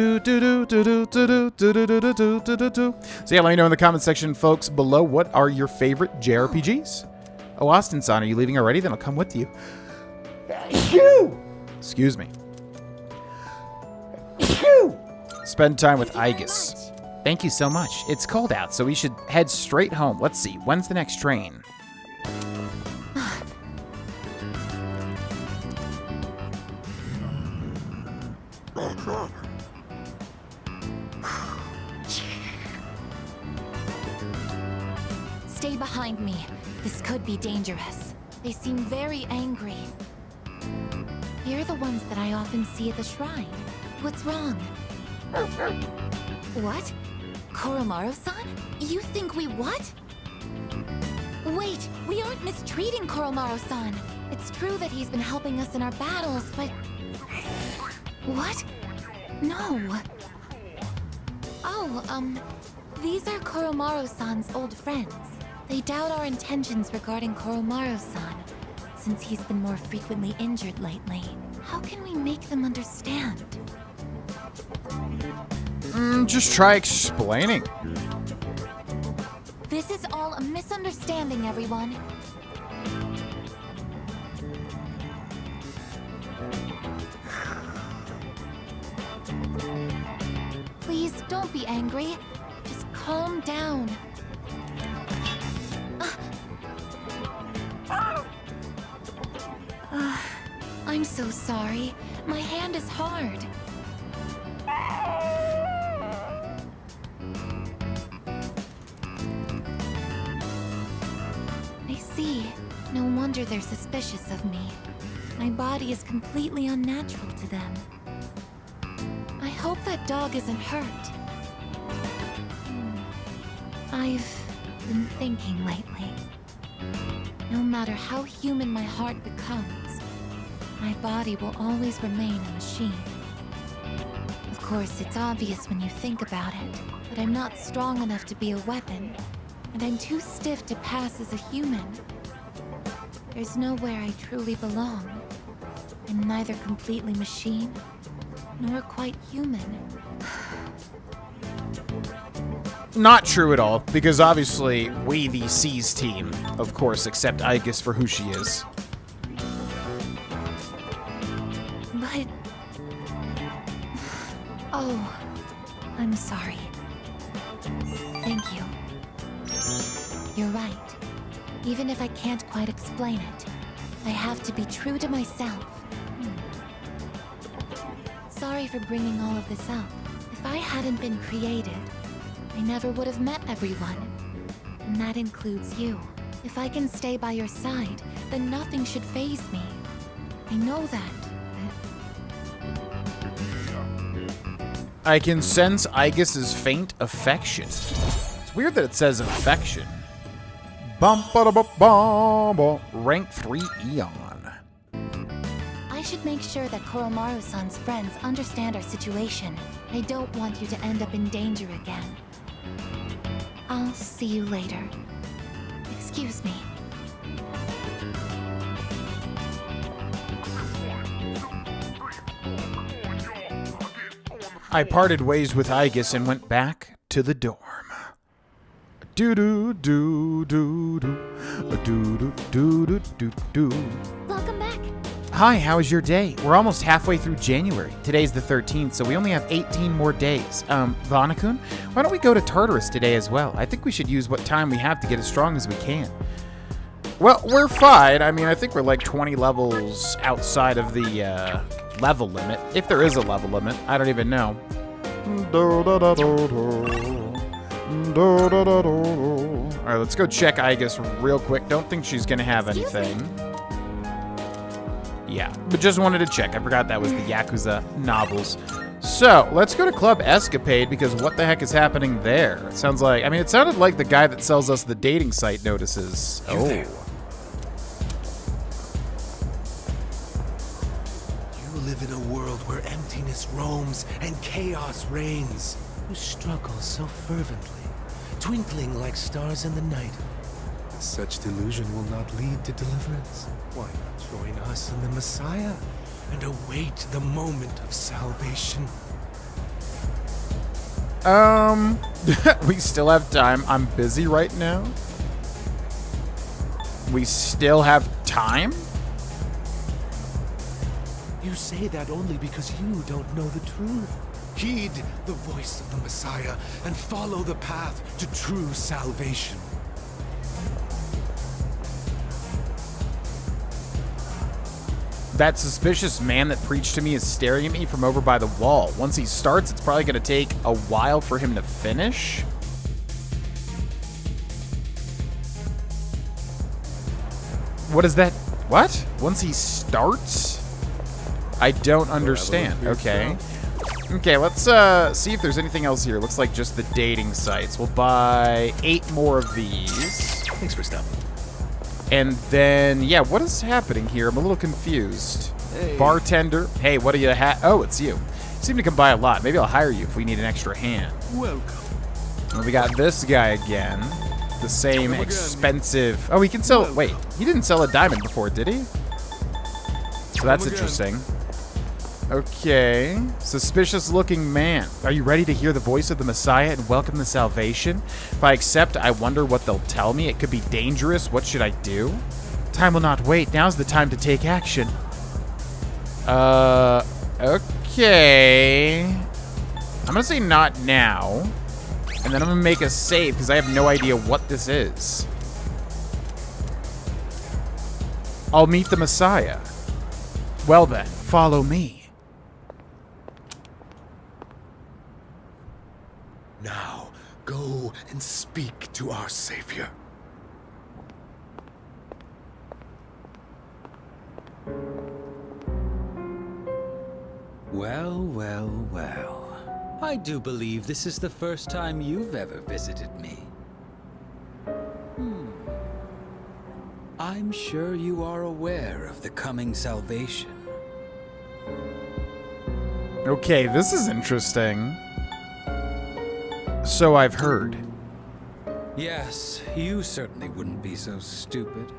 yeah, let me know in the comment section, folks, below, what are your favorite JRPGs? Oh, Austin-san, are you leaving already? Then I'll come with you. Excuse me. Spend time with Aigis. Thank you so much. It's cold out, so we should head straight home. Let's see, when's the next train? Stay behind me. This could be dangerous. They seem very angry. You're the ones that I often see at the shrine. What's wrong? What? Koromaru-san? You think we what? Wait, we aren't mistreating Koromaru-san. It's true that he's been helping us in our battles, but... What? No. Oh, these are Koromaru-san's old friends. They doubt our intentions regarding Koromaru-san, since he's been more frequently injured lately. How can we make them understand? Just try explaining. This is all a misunderstanding, everyone. Please, don't be angry. Just calm down. I'm so sorry. My hand is hard. I see. No wonder they're suspicious of me. My body is completely unnatural to them. I hope that dog isn't hurt. I've been thinking lately. No matter how human my heart becomes, my body will always remain a machine. Of course, it's obvious when you think about it, but I'm not strong enough to be a weapon, and I'm too stiff to pass as a human. There's nowhere I truly belong. I'm neither completely machine, nor quite human. Not true at all, because obviously we, the C's team, of course, accept Aegis for who she is. But... Oh, I'm sorry. Thank you. You're right. Even if I can't quite explain it, I have to be true to myself. Sorry for bringing all of this up. If I hadn't been created, I never would have met everyone. And that includes you. If I can stay by your side, then nothing should faze me. I know that. I can sense Aegis's faint affection. It's weird that it says affection. Bum ba da ba ba. Rank 3 Eon. I should make sure that Koromaru-san's friends understand our situation. I don't want you to end up in danger again. I'll see you later. Excuse me. I parted ways with Aegis and went back to the dorm. Do do do do do do do do do do do. Welcome back. Hi, how was your day? We're almost halfway through January. Today's the 13th, so we only have 18 more days. Vana-kun, why don't we go to Tartarus today as well? I think we should use what time we have to get as strong as we can. Well, we're fine. I mean, I think we're like 20 levels outside of the level limit. If there is a level limit, I don't even know. Alright, let's go check Aegis real quick. Don't think she's gonna have anything. Yeah, but just wanted to check. I forgot that was the Yakuza novels. So, let's go to Club Escapade, because what the heck is happening there? It sounds like, I mean, it sounded like the guy that sells us the dating site notices. Oh. You live in a world where emptiness roams and chaos reigns. You struggle so fervently, twinkling like stars in the night. But such delusion will not lead to deliverance. Why not join us in the Messiah and await the moment of salvation? We still have time. I'm busy right now. We still have time? You say that only because you don't know the truth. Heed the voice of the Messiah and follow the path to true salvation. That suspicious man that preached to me is staring at me from over by the wall. Once he starts, it's probably going to take a while for him to finish. What is that? What? Once he starts? I don't understand. Okay. Okay, let's see if there's anything else here. Looks like just the dating sites. We'll buy 8 more of these. Thanks for stopping. And then, yeah, what is happening here? I'm a little confused. Hey. Bartender. Hey, what do you have? Oh, it's you. You seem to come by a lot. Maybe I'll hire you if we need an extra hand. Welcome. And we got this guy again. The same expensive... Oh, he can sell... Wait, he didn't sell a diamond before, did he? So that's interesting. Okay. Suspicious-looking man. Are you ready to hear the voice of the Messiah and welcome the salvation? If I accept, I wonder what they'll tell me. It could be dangerous. What should I do? Time will not wait. Now's the time to take action. Okay. I'm gonna say not now. And then I'm gonna make a save because I have no idea what this is. I'll meet the Messiah. Well then, follow me. Now, go and speak to our Savior. Well, well, well. I do believe this is the first time you've ever visited me. I'm sure you are aware of the coming salvation. Okay, this is interesting. So I've heard. Yes, you certainly wouldn't be so stupid.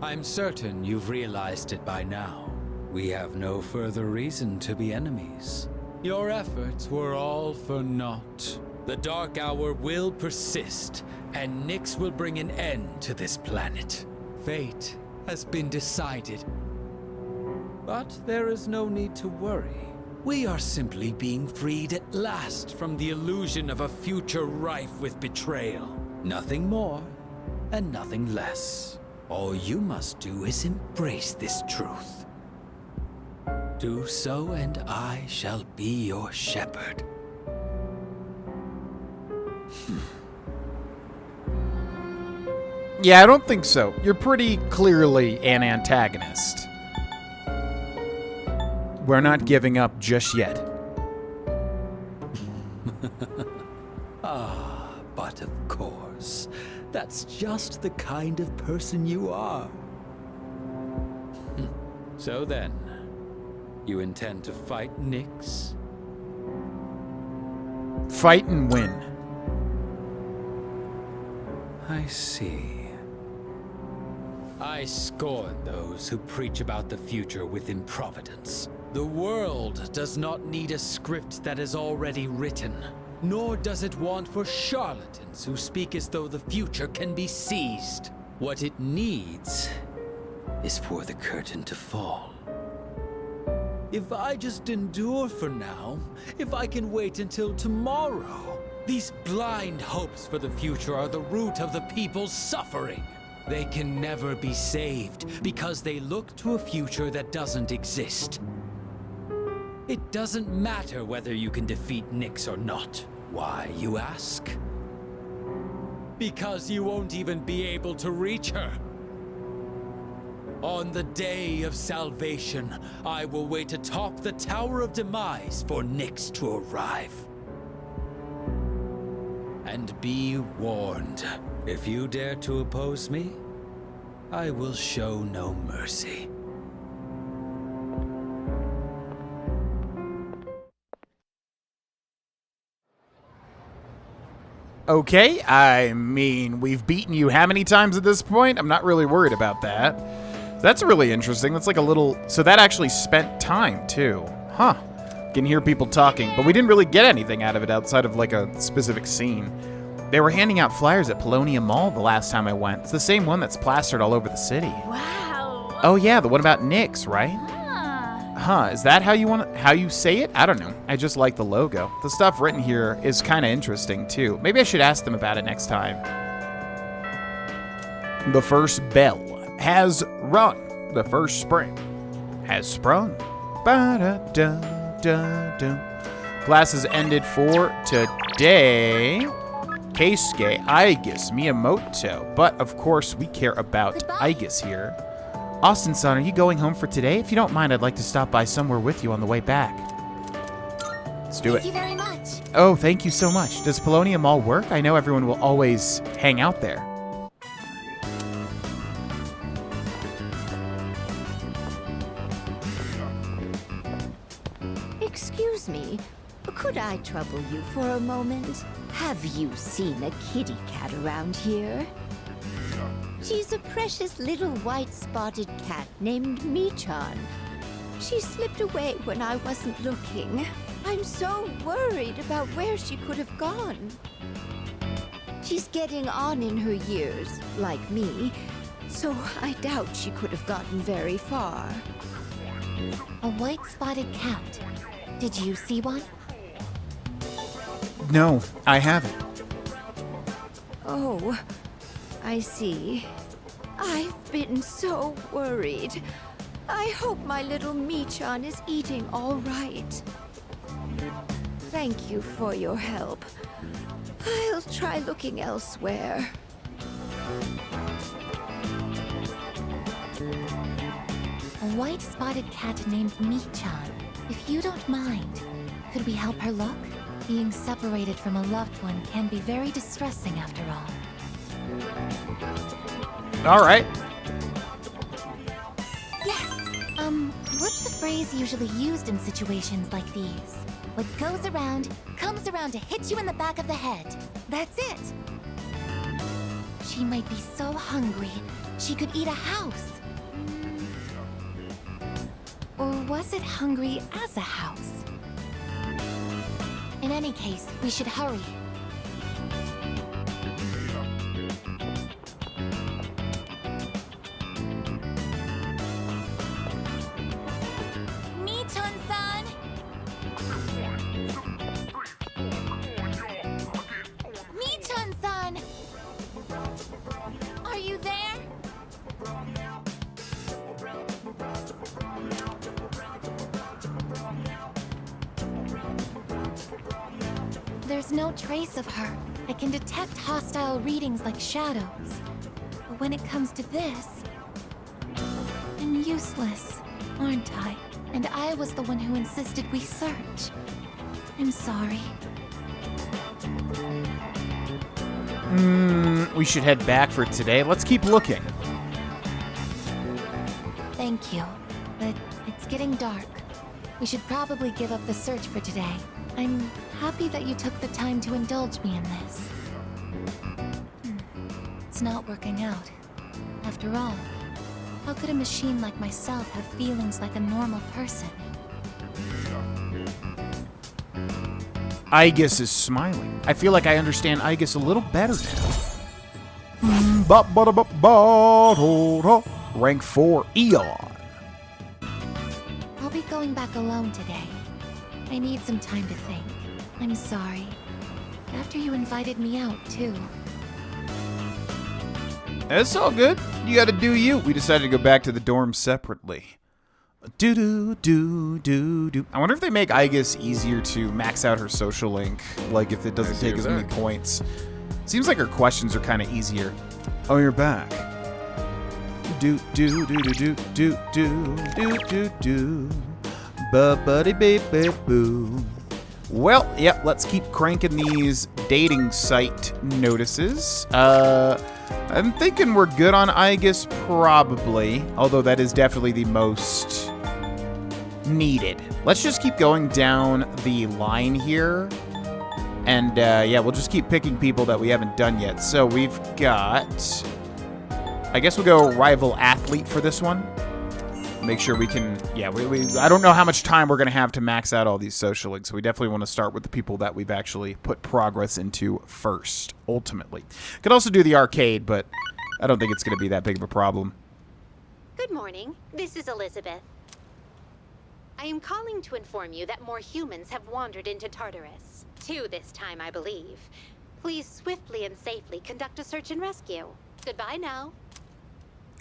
I'm certain you've realized it by now. We have no further reason to be enemies. Your efforts were all for naught. The Dark Hour will persist, and Nyx will bring an end to this planet. Fate has been decided. But there is no need to worry. We are simply being freed at last from the illusion of a future rife with betrayal. Nothing more, and nothing less. All you must do is embrace this truth. Do so, and I shall be your shepherd. Yeah, I don't think so. You're pretty clearly an antagonist. We're not giving up just yet. But of course, that's just the kind of person you are. So then, you intend to fight Nyx? Fight and win. I see. I scorn those who preach about the future with improvidence. The world does not need a script that is already written, nor does it want for charlatans who speak as though the future can be seized. What it needs is for the curtain to fall. If I just endure for now, if I can wait until tomorrow, these blind hopes for the future are the root of the people's suffering. They can never be saved because they look to a future that doesn't exist. It doesn't matter whether you can defeat Nyx or not. Why, you ask? Because you won't even be able to reach her. On the day of salvation, I will wait atop the Tower of Demise for Nyx to arrive. And be warned, if you dare to oppose me, I will show no mercy. Okay, I mean, we've beaten you how many times at this point? I'm not really worried about that. That's really interesting. That's like a little... So that actually spent time, too. Huh. Can hear people talking, but we didn't really get anything out of it outside of, like, a specific scene. They were handing out flyers at Paulownia Mall the last time I went. It's the same one that's plastered all over the city. Wow. Oh, yeah, the one about Nyx, right? Ah. Huh, is that how you say it? I don't know. I just like the logo. The stuff written here is kind of interesting, too. Maybe I should ask them about it next time. The first bell has rung. The first spring has sprung. Ba-da-da-da-da. Class has ended for today. Keisuke, Aigis, Miyamoto. But, of course, we care about Aigis here. Austin-san, are you going home for today? If you don't mind, I'd like to stop by somewhere with you on the way back. Let's do it. Thank you very much. Oh, thank you so much. Does Paulownia Mall work? I know everyone will always hang out there. Excuse me, could I trouble you for a moment? Have you seen a kitty cat around here? She's a precious little white-spotted cat named Michan. She slipped away when I wasn't looking. I'm so worried about where she could have gone. She's getting on in her years, like me, so I doubt she could have gotten very far. A white-spotted cat. Did you see one? No, I haven't. Oh, I see. I've been so worried. I hope my little Michan is eating all right. Thank you for your help. I'll try looking elsewhere. A white-spotted cat named Michan. If you don't mind, could we help her look? Being separated from a loved one can be very distressing after all. All right. Yes. What's the phrase usually used in situations like these? What goes around, comes around to hit you in the back of the head. That's it. She might be so hungry, she could eat a house. Or was it hungry as a house? In any case, we should hurry. Mi-chun-san! Mi-chun-san! Are you there? There's no trace of her. I can detect hostile readings like shadows. But when it comes to this, I'm useless, aren't I? And I was the one who insisted we search. I'm sorry. We should head back for today. Let's keep looking. Thank you, but it's getting dark. We should probably give up the search for today. I'm happy that you took the time to indulge me in this. It's not working out. After all, how could a machine like myself have feelings like a normal person? Aegis is smiling. I feel like I understand Aegis a little better now. Rank 4, Eon. I'll be going back alone today. I need some time to think. I'm sorry. After you invited me out, too. It's all good. You gotta do you. We decided to go back to the dorm separately. Do. I wonder if they make Aegis easier to max out her social link. Like if it doesn't take as many points. Seems like her questions are kind of easier. Oh, you're back. Do. Buddy baby boo. Well, yep, let's keep cranking these dating site notices. I'm thinking we're good on Aegis, probably. Although that is definitely the most needed. Let's just keep going down the line here. And, yeah, we'll just keep picking people that we haven't done yet. So we've got... I guess we'll go rival athlete for this one. Make sure we can... Yeah, I don't know how much time we're going to have to max out all these social links. So we definitely want to start with the people that we've actually put progress into first, ultimately. Could also do the arcade, but I don't think it's going to be that big of a problem. Good morning. This is Elizabeth. I am calling to inform you that more humans have wandered into Tartarus. 2 this time, I believe. Please swiftly and safely conduct a search and rescue. Goodbye now.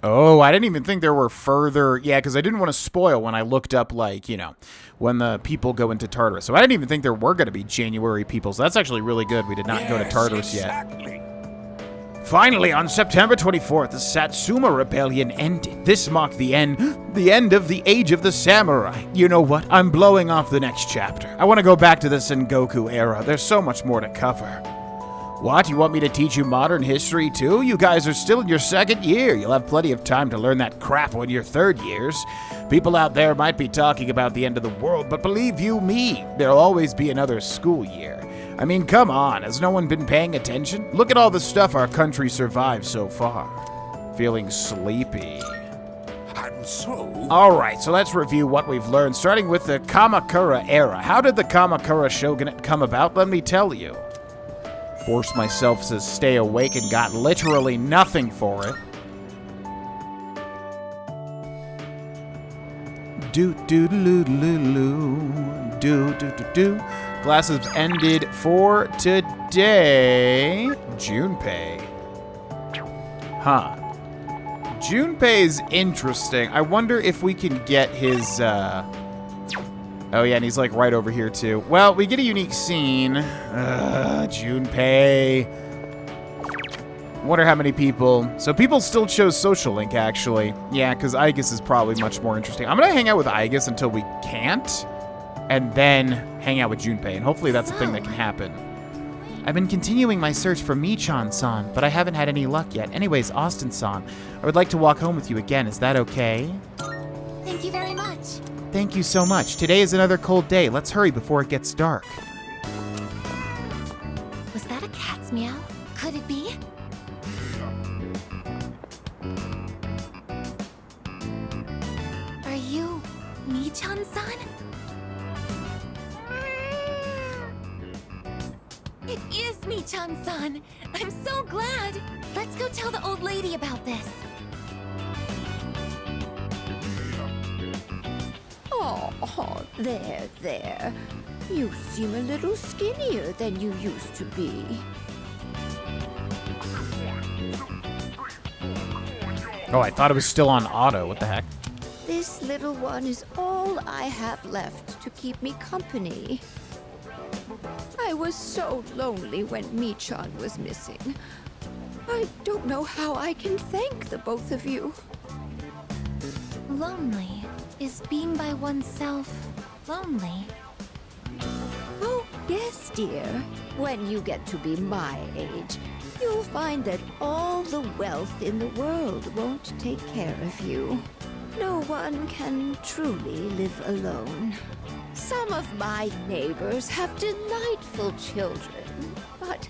Oh, I didn't even think there were further... Yeah, because I didn't want to spoil when I looked up, like, you know, when the people go into Tartarus. So I didn't even think there were going to be January people. So that's actually really good. We did not go to Tartarus yet. Finally, on September 24th, the Satsuma Rebellion ended. This marked the end of the Age of the Samurai. You know what? I'm blowing off the next chapter. I want to go back to the Sengoku era. There's so much more to cover. What? You want me to teach you modern history, too? You guys are still in your 2nd year. You'll have plenty of time to learn that crap when you're 3rd years. People out there might be talking about the end of the world, but believe you me, there'll always be another school year. I mean, come on, has no one been paying attention? Look at all the stuff our country survived so far. Feeling sleepy. And so... Alright, so let's review what we've learned, starting with the Kamakura era. How did the Kamakura shogunate come about? Let me tell you. Forced myself to stay awake and got literally nothing for it. Do. Classes ended for today. Junpei. Huh. Junpei's interesting. I wonder if we can get his, Oh, yeah, and he's, like, right over here, too. Well, we get a unique scene. Junpei. Wonder how many people... So people still chose Social Link, actually. Yeah, because Aegis is probably much more interesting. I'm going to hang out with Aegis until we can't. And then hang out with Junpei. And hopefully that's a thing that can happen. I've been continuing my search for Michan-san, but I haven't had any luck yet. Anyways, Austin-san, I would like to walk home with you again. Is that okay? Thank you very much. Thank you so much. Today is another cold day. Let's hurry before it gets dark. Was that a cat's meow? Could it be? Are you Michan-san? It is Michan-san! I'm so glad! Let's go tell the old lady about this. Oh, there. You seem a little skinnier than you used to be. Oh, I thought it was still on auto. What the heck? This little one is all I have left to keep me company. I was so lonely when Michan was missing. I don't know how I can thank the both of you. Lonely? Is being by oneself lonely? Oh, yes, dear. When you get to be my age, you'll find that all the wealth in the world won't take care of you. No one can truly live alone. Some of my neighbors have delightful children, but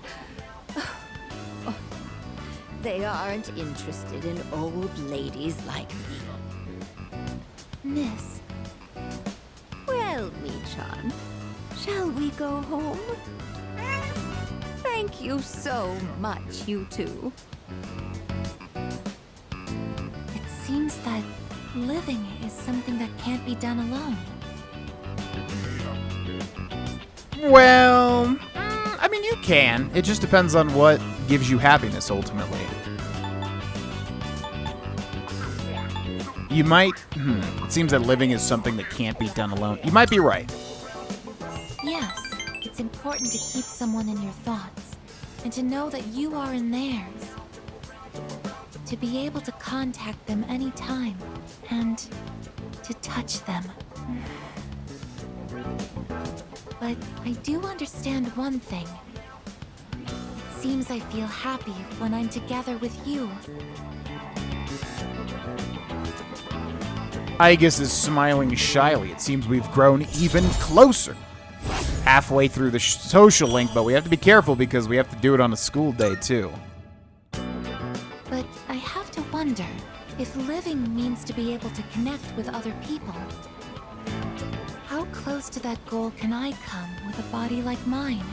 they aren't interested in old ladies like me. Miss. Well, Michan, shall we go home? Thank you so much, you two. It seems that living is something that can't be done alone. Well, I mean, you can. It just depends on what gives you happiness, ultimately. You might... it seems that living is something that can't be done alone. You might be right. Yes, it's important to keep someone in your thoughts, and to know that you are in theirs. To be able to contact them anytime, and to touch them. But I do understand one thing. It seems I feel happy when I'm together with you. Aegis is smiling shyly. It seems we've grown even closer. Halfway through the social link, but we have to be careful because we have to do it on a school day, too. But I have to wonder if living means to be able to connect with other people. How close to that goal can I come with a body like mine?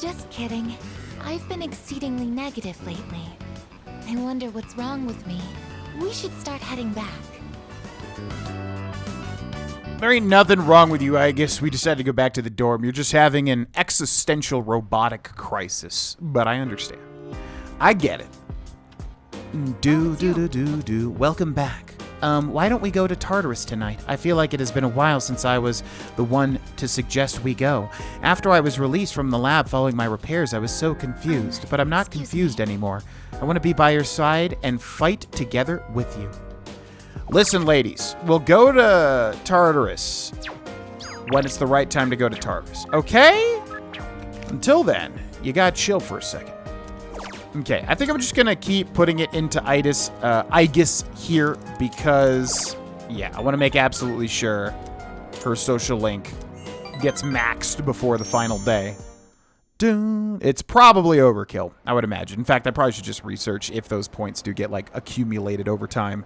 Just kidding. I've been exceedingly negative lately. I wonder what's wrong with me. We should start heading back. There ain't nothing wrong with you, I guess. We decided to go back to the dorm. You're just having an existential robotic crisis. But I understand. I get it. Welcome back. Why don't we go to Tartarus tonight? I feel like it has been a while since I was the one to suggest we go. After I was released from the lab following my repairs, I was so confused. But I'm not confused anymore. I want to be by your side and fight together with you. Listen, ladies, we'll go to Tartarus when it's the right time to go to Tartarus, okay? Until then, you gotta chill for a second. Okay, I think I'm just gonna keep putting it into Aegis here because, yeah, I want to make absolutely sure her social link gets maxed before the final day. It's probably overkill, I would imagine. In fact, I probably should just research if those points do get, like, accumulated over time.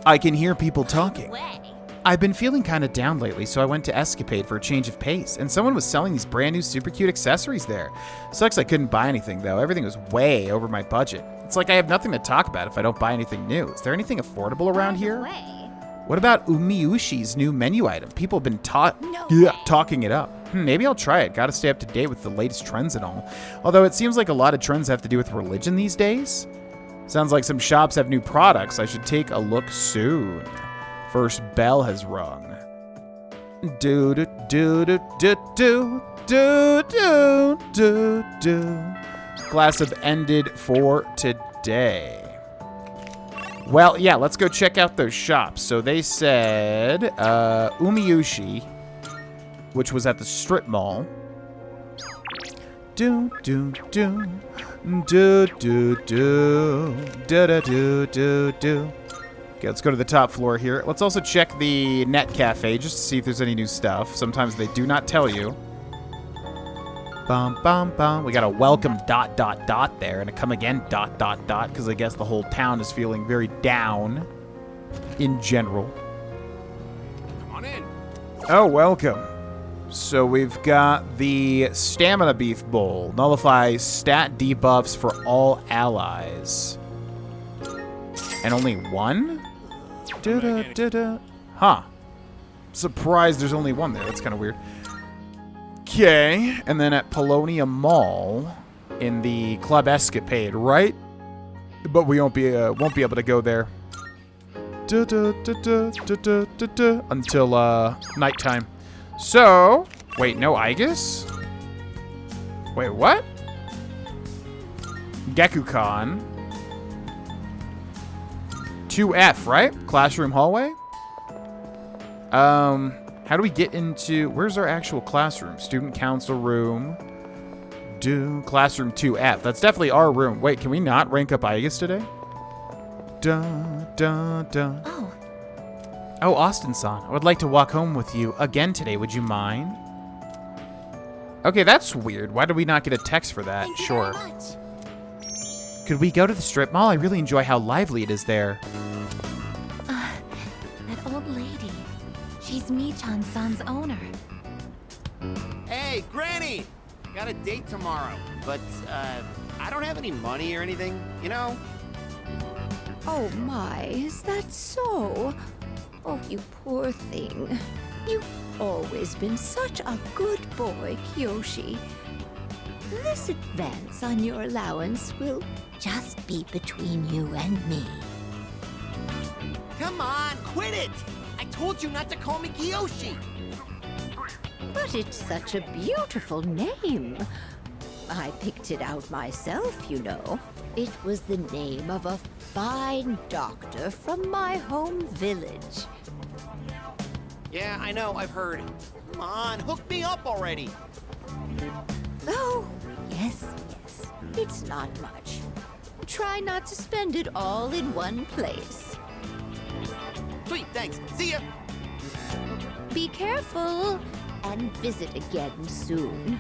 I can hear people talking. I've been feeling kind of down lately, so I went to Escapade for a change of pace, and someone was selling these brand new super cute accessories there. Sucks I couldn't buy anything, though. Everything was way over my budget. It's like I have nothing to talk about if I don't buy anything new. Is there anything affordable around here? What about Umiushi's new menu item? People have been talking it up. Maybe I'll try it. Gotta stay up to date with the latest trends and all. Although it seems like a lot of trends have to do with religion these days. Sounds like some shops have new products. I should take a look soon. First bell has rung. Do do do do do do do do do do. Class have ended for today. Well, yeah, let's go check out those shops. So they said Umiyushi, which was at the strip mall. Do do do do do do da da do do do. Okay, let's go to the top floor here. Let's also check the net cafe just to see if there's any new stuff. Sometimes they do not tell you. Bum bum bum. We got a welcome ... there and a come again ... because I guess the whole town is feeling very down in general. Come on in. Oh, welcome. So we've got the Stamina Beef Bowl. Nullifies stat debuffs for all allies. And only one? Huh. Surprised there's only one there. That's kind of weird. Okay. And then at Polonia Mall in the Club Escapade, right? But we won't be able to go there until nighttime. So, wait, no Aegis? Wait, what? Gekukan. 2F, right? Classroom hallway? How do we get into... Where's our actual classroom? Student council room. Classroom 2F. That's definitely our room. Wait, can we not rank up Aegis today? Oh. Oh, Austin-san, I would like to walk home with you again today. Would you mind? Okay, that's weird. Why did we not get a text for that? Sure. Could we go to the strip mall? I really enjoy how lively it is there. That old lady. She's Michan-san's owner. Hey, Granny! Got a date tomorrow, but, I don't have any money or anything, you know? Oh my, is that so? Oh, you poor thing. You've always been such a good boy, Kiyoshi. This advance on your allowance will just be between you and me. Come on, quit it! I told you not to call me Kiyoshi! But it's such a beautiful name. I picked it out myself, you know. It was the name of a fine doctor from my home village. Yeah, I know, I've heard. Come on, hook me up already! Oh, yes, yes. It's not much. Try not to spend it all in one place. Sweet, thanks. See ya! Be careful, and visit again soon.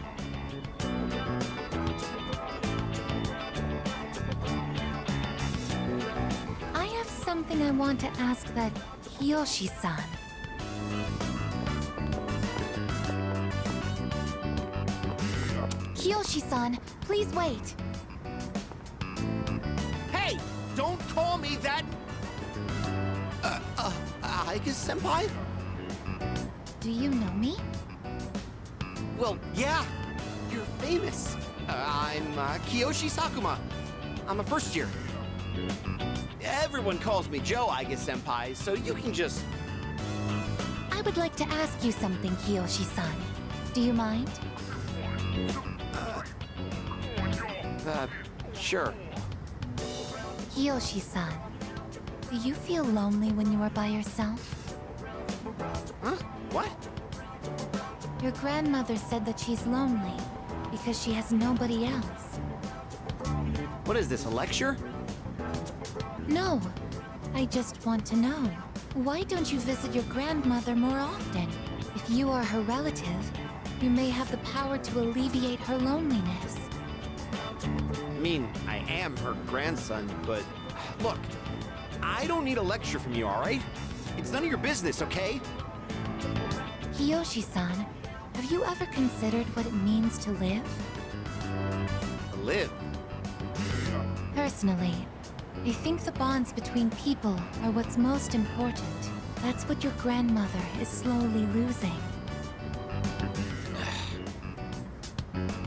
I have something I want to ask that Kiyoshi-san. Kiyoshi-san, please wait. Hey! Don't call me that! Aika-senpai? Do you know me? Well, yeah. You're famous. I'm Kiyoshi Sakuma. I'm a first year. Everyone calls me Joe, Aika-senpai, so you can just... I would like to ask you something, Kiyoshi-san. Do you mind? Sure. Kiyoshi-san, do you feel lonely when you are by yourself? Huh? What? Your grandmother said that she's lonely because she has nobody else. What is this, a lecture? No, I just want to know. Why don't you visit your grandmother more often? If you are her relative, you may have the power to alleviate her loneliness. I mean, I am her grandson, but look, I don't need a lecture from you, all right? It's none of your business, okay? Kiyoshi-san, have you ever considered what it means to live? To live? Personally, I think the bonds between people are what's most important. That's what your grandmother is slowly losing.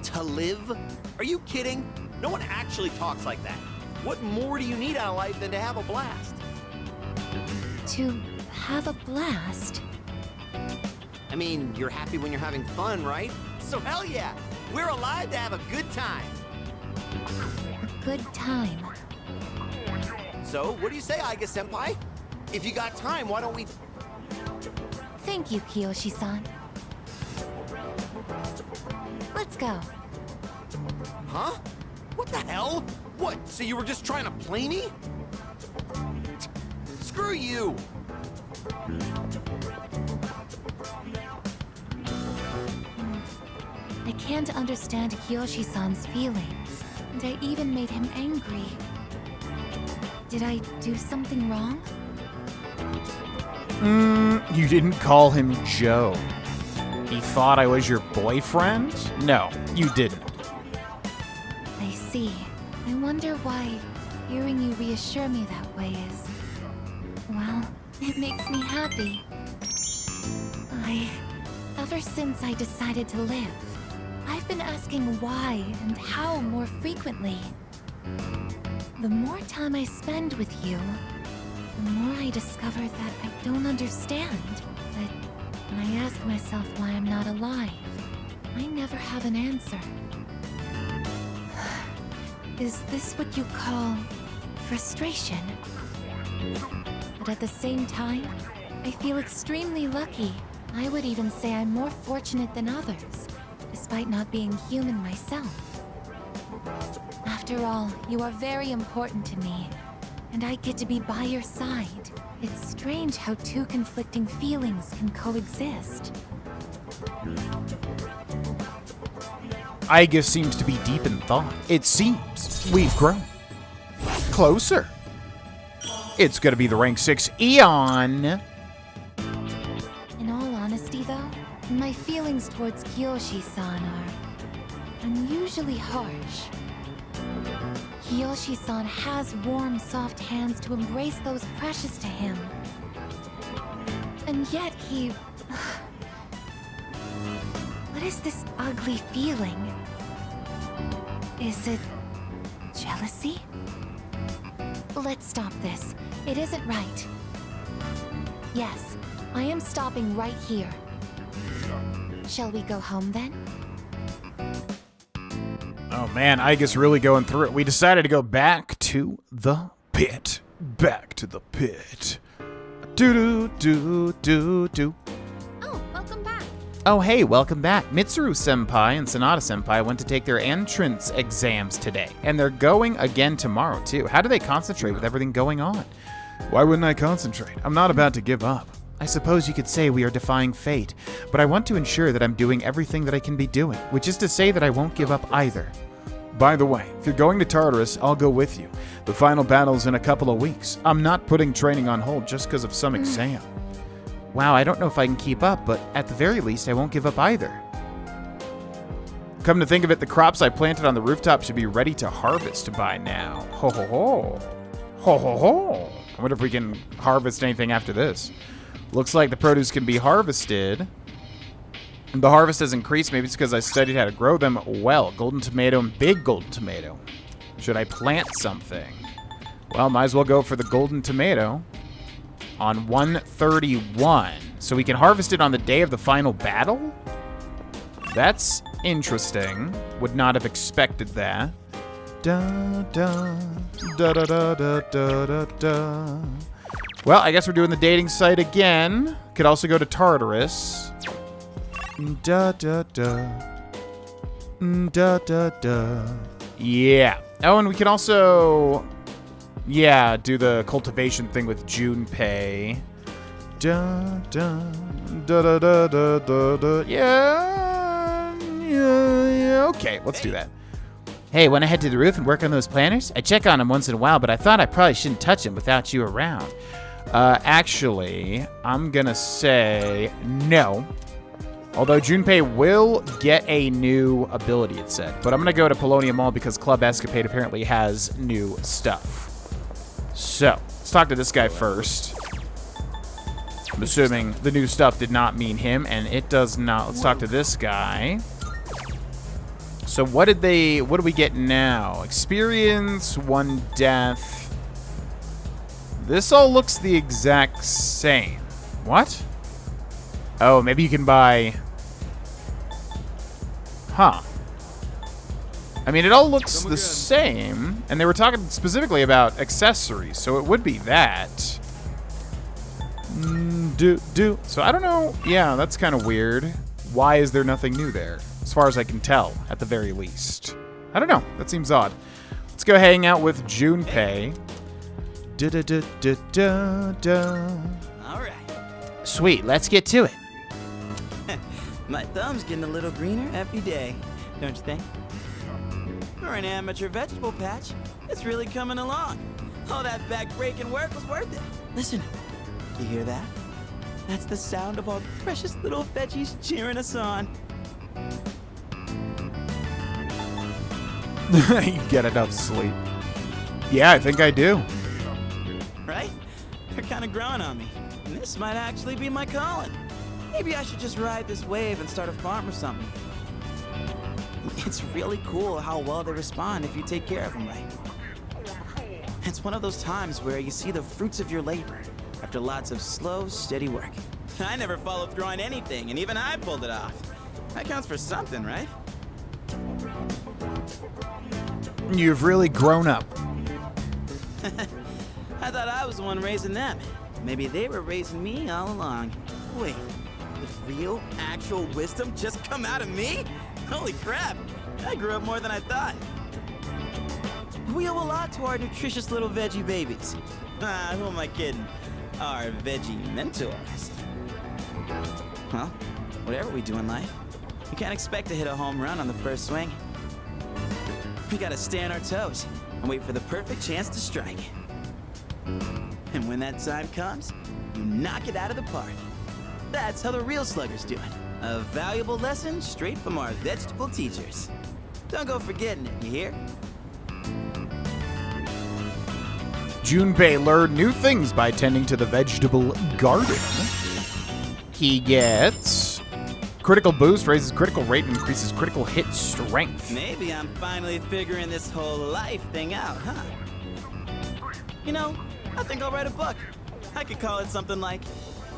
To live? Are you kidding? No one actually talks like that. What more do you need out of life than to have a blast? To have a blast? I mean, you're happy when you're having fun, right? So hell yeah! We're alive to have a good time! A good time. So, what do you say, Aiga-senpai? If you got time, why don't we... Thank you, Kiyoshi-san. Let's go. Huh? What the hell? What, so you were just trying to play me? Screw you! I can't understand Kiyoshi-san's feelings, and I even made him angry. Did I do something wrong? You didn't call him Joe. He thought I was your boyfriend? No, you didn't. I see. I wonder why hearing you reassure me that way is... well, it makes me happy. Ever since I decided to live, I've been asking why and how more frequently. The more time I spend with you, the more I discover that I don't understand. But when I ask myself why I'm not alive, I never have an answer. Is this what you call frustration? But at the same time, I feel extremely lucky. I would even say I'm more fortunate than others, despite not being human myself. After all, you are very important to me, and I get to be by your side. It's strange how two conflicting feelings can coexist. Aiga seems to be deep in thought. It seems we've grown closer. It's gonna be the rank 6 Eon. In all honesty, though, my feelings towards Kiyoshi-san are unusually harsh. Kiyoshi-san has warm, soft hands to embrace those precious to him. And yet he... What is this ugly feeling? Is it jealousy? Let's stop this. It isn't right. Yes, I am stopping right here. Shall we go home then? Oh man, Aiga's really going through it. We decided to go back to the pit. Back to the pit. Do-do-do-do-do. Oh, welcome back. Oh hey, welcome back. Mitsuru-senpai and Sanada-senpai went to take their entrance exams today, and they're going again tomorrow too. How do they concentrate with everything going on? Why wouldn't I concentrate? I'm not about to give up. I suppose you could say we are defying fate, but I want to ensure that I'm doing everything that I can be doing, which is to say that I won't give up either. By the way, if you're going to Tartarus, I'll go with you. The final battle's in a couple of weeks. I'm not putting training on hold just because of some exam. Wow, I don't know if I can keep up, but at the very least, I won't give up either. Come to think of it, the crops I planted on the rooftop should be ready to harvest by now. Ho ho ho. Ho ho ho. I wonder if we can harvest anything after this. Looks like the produce can be harvested. And the harvest has increased. Maybe it's because I studied how to grow them well. Golden tomato and big golden tomato. Should I plant something? Well, might as well go for the golden tomato on 131. So we can harvest it on the day of the final battle? That's interesting. Would not have expected that. Da da da da da da da da. Well, I guess we're doing the dating site again. Could also go to Tartarus. Da da da. Da da da. Yeah. Oh, and we can also, yeah, do the cultivation thing with Junpei. Da da da da da da da da. Yeah. Yeah. Okay, let's do that. Hey, want to head to the roof and work on those planters? I check on them once in a while, but I thought I probably shouldn't touch them without you around. Actually, I'm gonna say no. Although Junpei will get a new ability, it said. But I'm gonna go to Polonium Mall because Club Escapade apparently has new stuff. So, let's talk to this guy first. I'm assuming the new stuff did not mean him, and it does not. Let's talk to this guy. So what do we get now? Experience, 1 death. This all looks the exact same. What? Oh, maybe you can buy... Huh. I mean, it all looks the same, and they were talking specifically about accessories, so it would be that. So I don't know. Yeah, that's kind of weird. Why is there nothing new there? As far as I can tell, at the very least. I don't know. That seems odd. Let's go hang out with Junpei. All right. Sweet, let's get to it. My thumb's getting a little greener every day, don't you think? For an amateur vegetable patch, it's really coming along. All that back-breaking work was worth it. Listen, you hear that? That's the sound of our precious little veggies cheering us on. You get enough sleep. Yeah, I think I do. Right? They're kind of growing on me. And this might actually be my calling. Maybe I should just ride this wave and start a farm or something. It's really cool how well they respond if you take care of them right. It's one of those times where you see the fruits of your labor after lots of slow, steady work. I never followed through on anything, and even I pulled it off. That counts for something, right? You've really grown up. I thought I was the one raising them. Maybe they were raising me all along. Wait, did real, actual wisdom just come out of me? Holy crap, I grew up more than I thought. We owe a lot to our nutritious little veggie babies. Who am I kidding? Our veggie mentors. Well, whatever we do in life, we can't expect to hit a home run on the first swing. We gotta stay on our toes and wait for the perfect chance to strike. And when that time comes, you knock it out of the park. That's how the real sluggers do it. A valuable lesson straight from our vegetable teachers. Don't go forgetting it, you hear? Junpei learned new things by tending to the vegetable garden. He gets critical boost, raises critical rate, and increases critical hit strength. Maybe I'm finally figuring this whole life thing out, huh? You know, I think I'll write a book. I could call it something like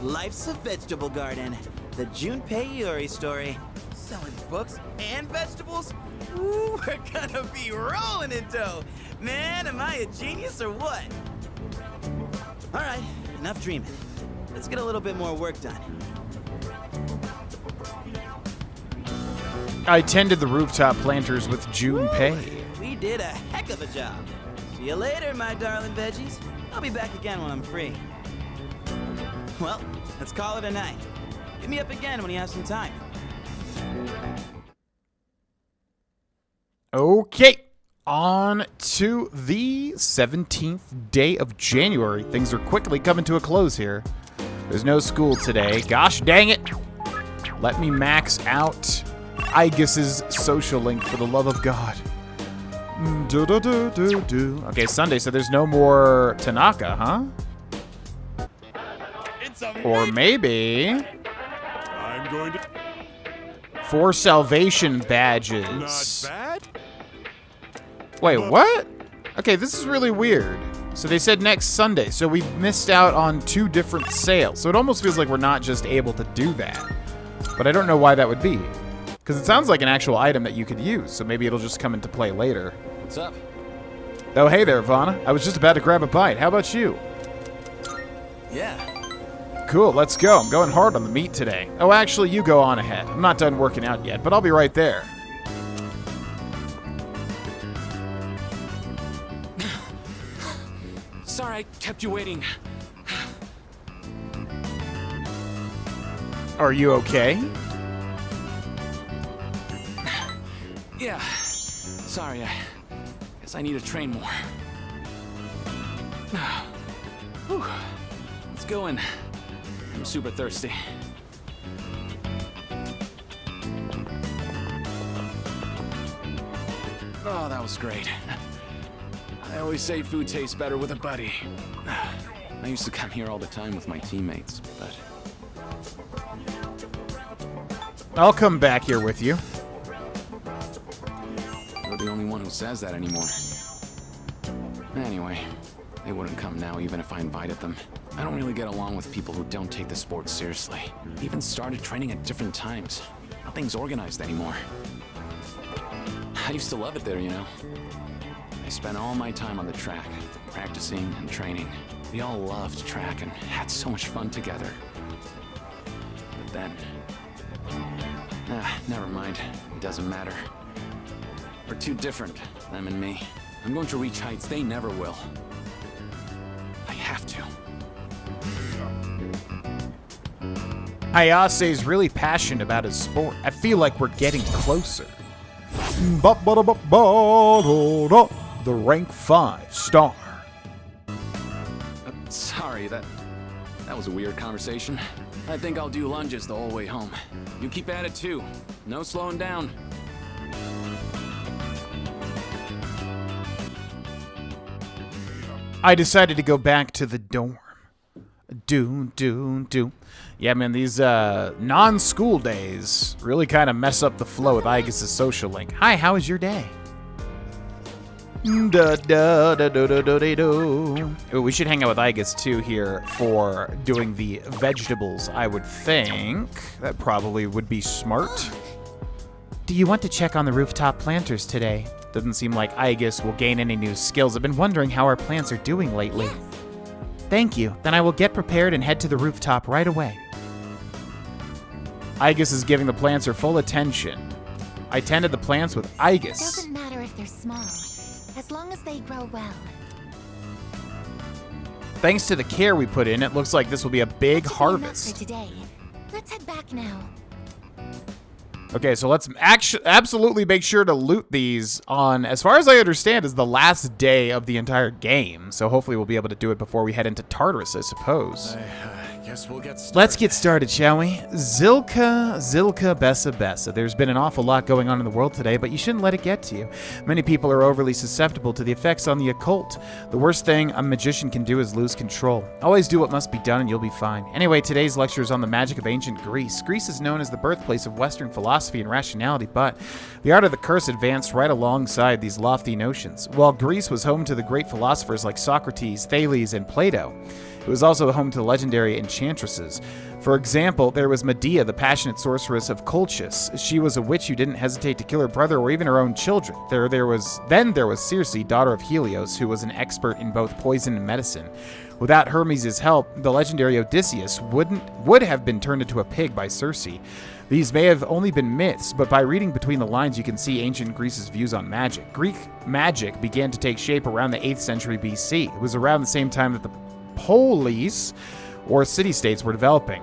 Life's a Vegetable Garden, the Junpei Iori story. Selling books and vegetables? Ooh, we're gonna be rolling in dough. Man, am I a genius or what? All right, enough dreaming. Let's get a little bit more work done. I tended the rooftop planters with Junpei. We did a heck of a job. See you later, my darling veggies. I'll be back again when I'm free. Well, let's call it a night. Hit me up again when you have some time. Okay, on to the 17th day of January. Things are quickly coming to a close here. There's no school today. Gosh dang it. Let me max out Igus's social link for the love of God. Okay, Sunday, so there's no more Tanaka, huh? Or maybe I'm going to 4 salvation badges. Not bad. Wait, what? Okay, this is really weird. So they said next Sunday, so we missed out on 2 different sales. So it almost feels like we're not just able to do that. But I don't know why that would be. Because it sounds like an actual item that you could use, so maybe it'll just come into play later. What's up? Oh, hey there, Vana. I was just about to grab a bite. How about you? Yeah. Cool, let's go. I'm going hard on the meat today. Oh, actually, you go on ahead. I'm not done working out yet, but I'll be right there. Sorry I kept you waiting. Are you okay? Yeah. Sorry, I guess I need to train more. Whew. Let's go in. I'm super thirsty. Oh, that was great. I always say food tastes better with a buddy. I used to come here all the time with my teammates, but... I'll come back here with you. You're the only one who says that anymore. Anyway, they wouldn't come now even if I invited them. I don't really get along with people who don't take the sport seriously. Even started training at different times. Nothing's organized anymore. I used to love it there, you know. I spent all my time on the track, practicing and training. We all loved track and had so much fun together. But then... never mind. It doesn't matter. We're too different, them and me. I'm going to reach heights they never will. I have to. Hayase's really passionate about his sport. I feel like we're getting closer. The rank 5 star. Sorry, that was a weird conversation. I think I'll do lunges the whole way home. You keep at it too. No slowing down. I decided to go back to the dorm. Yeah, man, these non-school days really kind of mess up the flow with Aigis' social link. Hi, how was your day? Ooh, we should hang out with Aigis too here for doing the vegetables, I would think. That probably would be smart. Do you want to check on the rooftop planters today? Doesn't seem like Aigis will gain any new skills. I've been wondering how our plants are doing lately. Yes. Thank you. Then I will get prepared and head to the rooftop right away. Aigis is giving the plants her full attention. I tended the plants with Aigis. It doesn't matter if they're small, as long as they grow well. Thanks to the care we put in, it looks like this will be a big harvest. For today. Let's head back now. Okay, so let's absolutely make sure to loot these on, as far as I understand, is the last day of the entire game. So hopefully we'll be able to do it before we head into Tartarus, I suppose. I guess we'll get started. Let's get started, shall we? Zilka, Bessa. There's been an awful lot going on in the world today, but you shouldn't let it get to you. Many people are overly susceptible to the effects on the occult. The worst thing a magician can do is lose control. Always do what must be done and you'll be fine. Anyway, today's lecture is on the magic of ancient Greece. Greece is known as the birthplace of Western philosophy and rationality, but the art of the curse advanced right alongside these lofty notions. While Greece was home to the great philosophers like Socrates, Thales, and Plato, it was also home to the legendary enchantresses. For example, there was Medea, the passionate sorceress of Colchis. She was a witch who didn't hesitate to kill her brother or even her own children. There was Circe, daughter of Helios, who was an expert in both poison and medicine. Without Hermes' help, the legendary Odysseus would have been turned into a pig by Circe. These may have only been myths, but by reading between the lines you can see ancient Greece's views on magic. Greek magic began to take shape around the 8th century BC. It was around the same time that the polis, or city-states, were developing.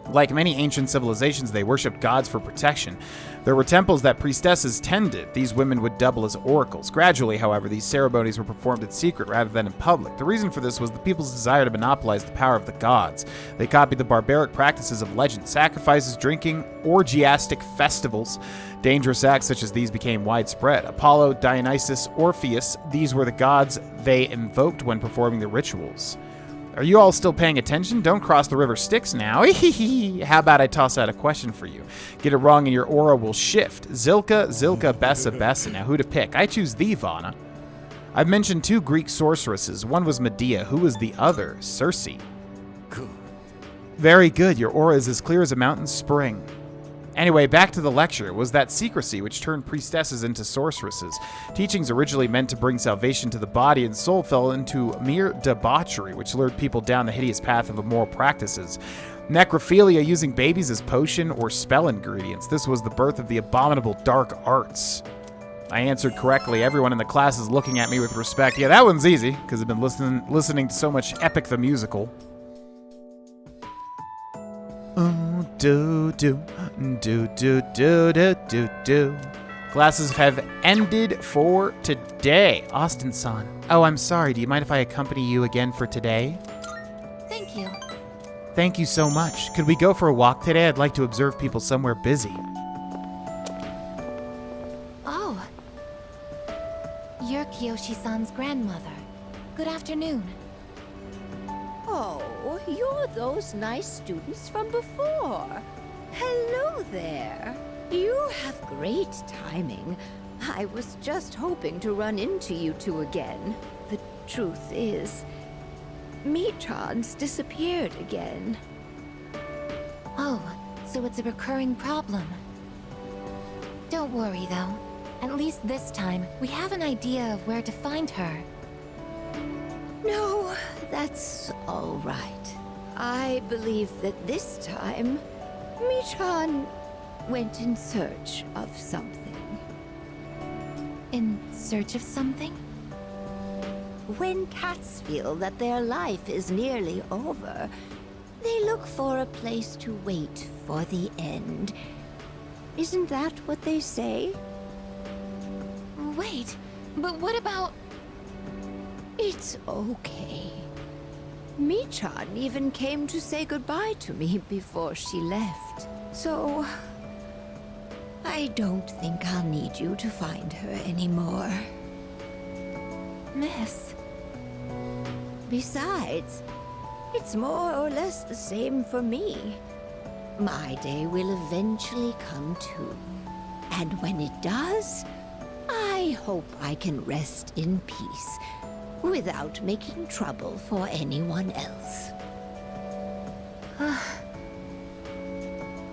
Like many ancient civilizations, they worshipped gods for protection. There were temples that priestesses tended. These women would double as oracles. Gradually, however, these ceremonies were performed in secret rather than in public. The reason for this was the people's desire to monopolize the power of the gods. They copied the barbaric practices of legend, sacrifices, drinking, orgiastic festivals. Dangerous acts such as these became widespread. Apollo, Dionysus, Orpheus, these were the gods they invoked when performing the rituals. Are you all still paying attention? Don't cross the river Styx now. How about I toss out a question for you? Get it wrong and your aura will shift. Zilka, Bessa. Now who to pick? I choose thee, Vana. I've mentioned 2 Greek sorceresses. One was Medea. Who was the other? Circe. Good. Very good. Your aura is as clear as a mountain spring. Anyway, back to the lecture. It was that secrecy which turned priestesses into sorceresses. Teachings originally meant to bring salvation to the body and soul fell into mere debauchery, which lured people down the hideous path of immoral practices. Necrophilia, using babies as potion or spell ingredients. This was the birth of the abominable dark arts. I answered correctly. Everyone in the class is looking at me with respect. Yeah, that one's easy, because I've been listening to so much Epic the Musical. Classes have ended for today. Austin-san. Oh, I'm sorry. Do you mind if I accompany you again for today? Thank you. Thank you so much. Could we go for a walk today? I'd like to observe people somewhere busy. Oh. You're Kiyoshi-san's grandmother. Good afternoon. Oh, you're those nice students from before. Hello there. You have great timing. I was just hoping to run into you two again. The truth is, Metron's disappeared again. Oh, so it's a recurring problem. Don't worry, though. At least this time, we have an idea of where to find her. No, that's all right. I believe that this time, Michan went in search of something. In search of something? When cats feel that their life is nearly over, they look for a place to wait for the end. Isn't that what they say? Wait, but what about... It's okay. Michan even came to say goodbye to me before she left. So, I don't think I'll need you to find her anymore. Miss... Besides, it's more or less the same for me. My day will eventually come too. And when it does, I hope I can rest in peace, without making trouble for anyone else.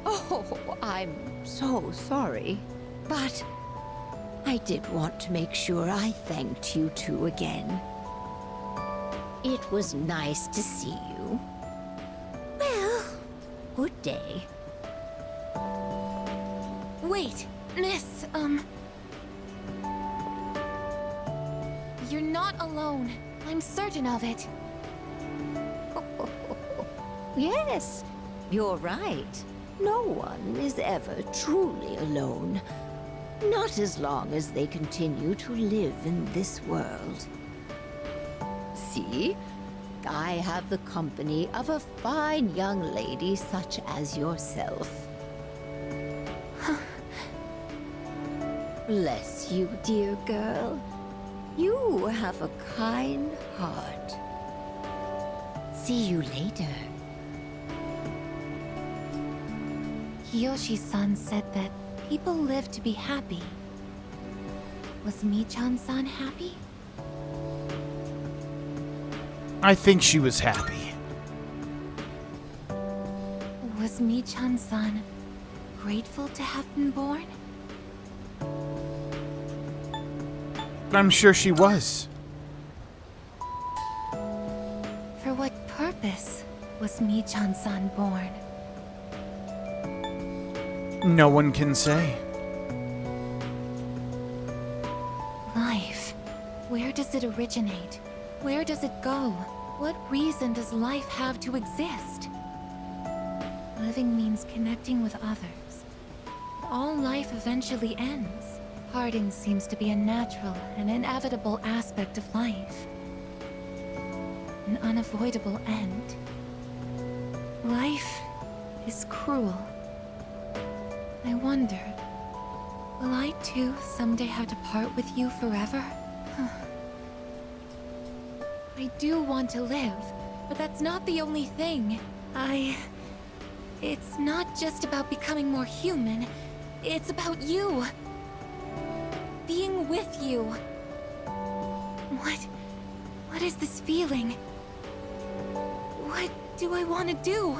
Oh, I'm so sorry. But I did want to make sure I thanked you two again. It was nice to see you. Well, good day. Wait, Miss, You're not alone. I'm certain of it. Yes, you're right. No one is ever truly alone. Not as long as they continue to live in this world. See? I have the company of a fine young lady such as yourself. Bless you, dear girl. You have a kind heart. See you later. Kiyoshi-san said that people live to be happy. Was Michan-san happy? I think she was happy. Was Michan-san grateful to have been born? I'm sure she was. For what purpose was Michan-san born? No one can say. Life. Where does it originate? Where does it go? What reason does life have to exist? Living means connecting with others. All life eventually ends. Parting seems to be a natural and inevitable aspect of life. An unavoidable end. Life is cruel. I wonder, will I too someday have to part with you forever? I do want to live, but that's not the only thing. It's not just about becoming more human. It's about you. Being with you. What is this feeling? What do I want to do?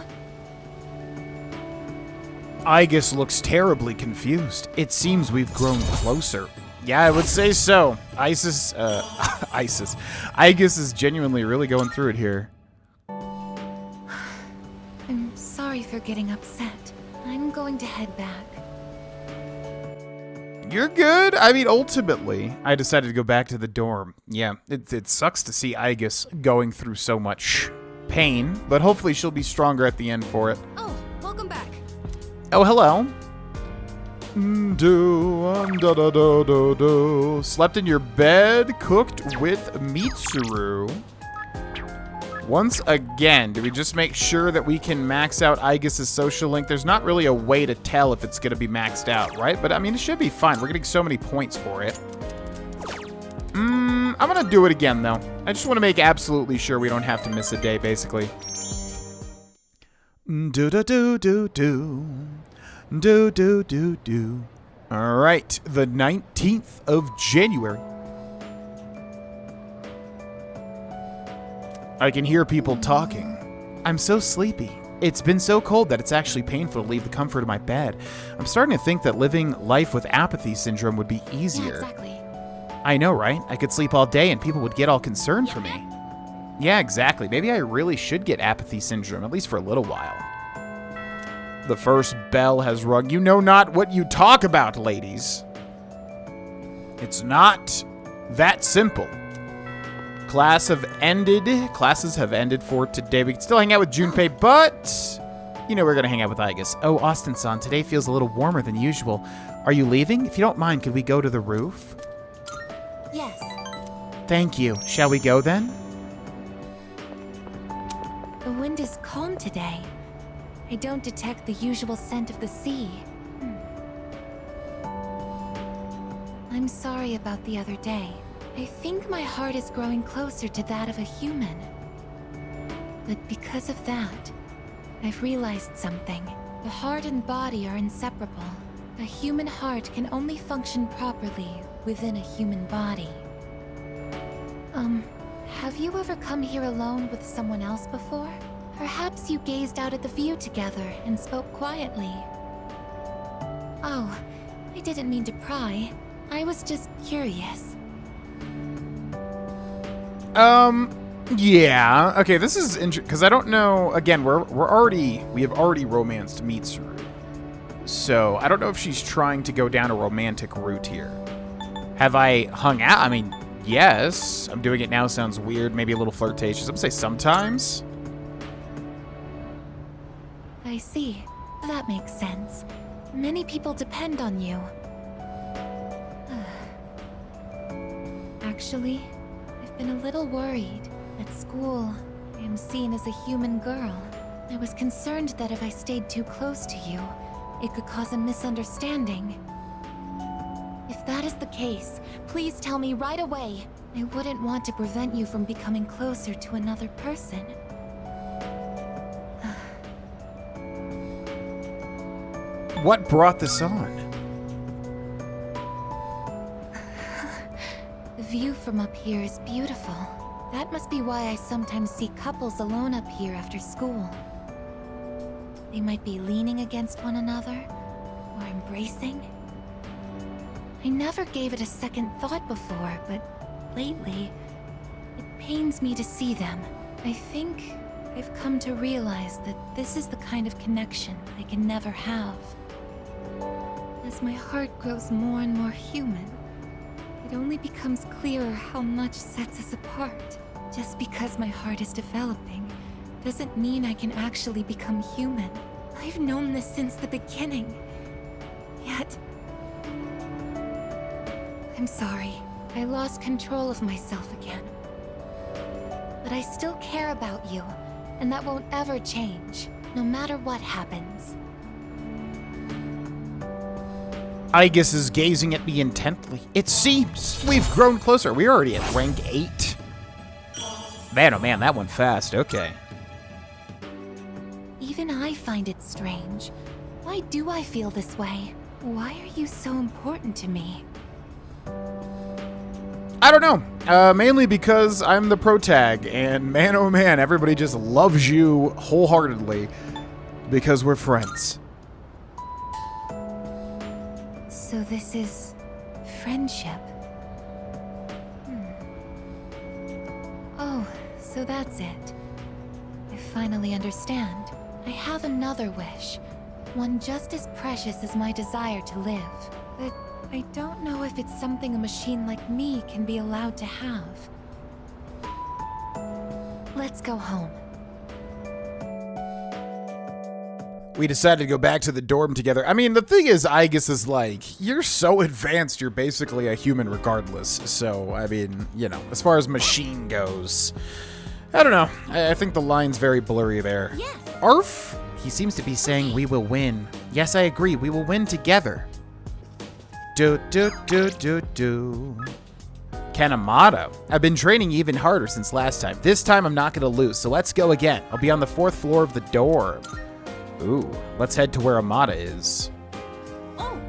Igus looks terribly confused. It seems we've grown closer. Yeah, I would say so. Igus is genuinely really going through it here. I'm sorry for getting upset. I'm going to head back. You're good. I mean, ultimately, I decided to go back to the dorm. Yeah, it sucks to see Igus going through so much pain, but hopefully she'll be stronger at the end for it. Oh, welcome back. Oh, hello. Slept in your bed, cooked with Mitsuru. Once again, do we just make sure that we can max out Igus's social link? There's not really a way to tell if it's going to be maxed out, right? But I mean, it should be fine. We're getting so many points for it. I'm going to do it again, though. I just want to make absolutely sure we don't have to miss a day, basically. Do. All right, the 19th of January. I can hear people talking. I'm so sleepy. It's been so cold that it's actually painful to leave the comfort of my bed. I'm starting to think that living life with apathy syndrome would be easier. Yeah, exactly. I know, right? I could sleep all day and people would get all concerned for me. Yeah, exactly. Maybe I really should get apathy syndrome, at least for a little while. The first bell has rung. You know not what you talk about, ladies. It's not that simple. Classes have ended for today. We can still hang out with Junpei, but you know we're gonna hang out with Aigis. Oh, Austin-san, today feels a little warmer than usual. Are you leaving? If you don't mind, could we go to the roof? Yes. Thank you. Shall we go then? The wind is calm today. I don't detect the usual scent of the sea. I'm sorry about the other day. I think my heart is growing closer to that of a human. But because of that, I've realized something. The heart and body are inseparable. A human heart can only function properly within a human body. Have you ever come here alone with someone else before? Perhaps you gazed out at the view together and spoke quietly. Oh, I didn't mean to pry. I was just curious. Yeah. Okay, this is interesting because I don't know. Again, we have already romanced Mitsuru, so I don't know if she's trying to go down a romantic route here. Have I hung out? I mean, yes. I'm doing it now. Sounds weird. Maybe a little flirtatious. I'm gonna say sometimes. I see. That makes sense. Many people depend on you. Actually, I've been a little worried. At school, I am seen as a human girl. I was concerned that if I stayed too close to you, it could cause a misunderstanding. If that is the case, please tell me right away. I wouldn't want to prevent you from becoming closer to another person. What brought this on? The view from up here is beautiful. That must be why I sometimes see couples alone up here after school. They might be leaning against one another, or embracing. I never gave it a second thought before, but lately, it pains me to see them. I think I've come to realize that this is the kind of connection I can never have. As my heart grows more and more human, it only becomes clearer how much sets us apart. Just because my heart is developing doesn't mean I can actually become human. I've known this since the beginning. Yet... I'm sorry. I lost control of myself again. But I still care about you, and that won't ever change, no matter what happens. Aigis is gazing at me intently. It seems we've grown closer. We're already at rank 8. Man, oh man, that went fast. Okay. Even I find it strange. Why do I feel this way? Why are you so important to me? I don't know. Mainly because I'm the protag, and man, oh man, everybody just loves you wholeheartedly because we're friends. So this is friendship. Oh, so that's it. I finally understand. I have another wish. One just as precious as my desire to live. But I don't know if it's something a machine like me can be allowed to have. Let's go home. We decided to go back to the dorm together. I mean, the thing is, Aigis is like, you're so advanced, you're basically a human regardless. So, I mean, you know, as far as machine goes, I don't know. I think the line's very blurry there. Yes. Arf? He seems to be saying we will win. Yes, I agree. We will win together. Kanemato. I've been training even harder since last time. This time I'm not going to lose, so let's go again. I'll be on the 4th floor of the dorm. Ooh, let's head to where Amada is. Oh.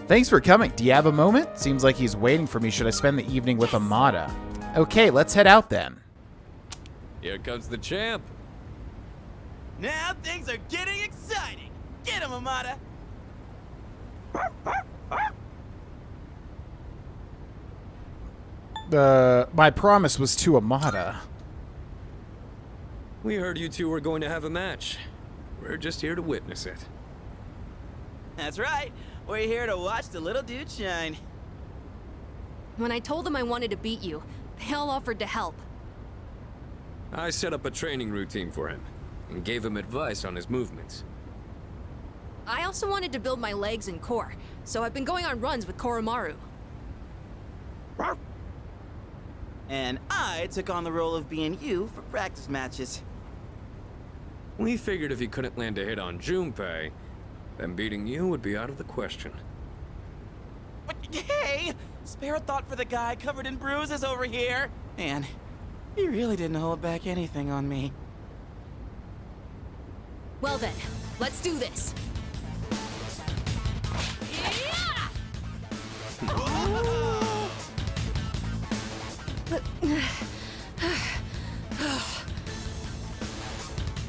Thanks for coming. Do you have a moment? Seems like he's waiting for me. Should I spend the evening with Amada? Okay, let's head out then. Here comes the champ. Now things are getting exciting. Get him, Amada. My promise was to Amada. We heard you two were going to have a match. We're just here to witness it. That's right. We're here to watch the little dude shine. When I told them I wanted to beat you, they all offered to help. I set up a training routine for him and gave him advice on his movements. I also wanted to build my legs and core, so I've been going on runs with Koromaru. And I took on the role of being you for practice matches. We figured if he couldn't land a hit on Junpei, then beating you would be out of the question. But hey! Spare a thought for the guy covered in bruises over here! Man, he really didn't hold back anything on me. Well then, let's do this.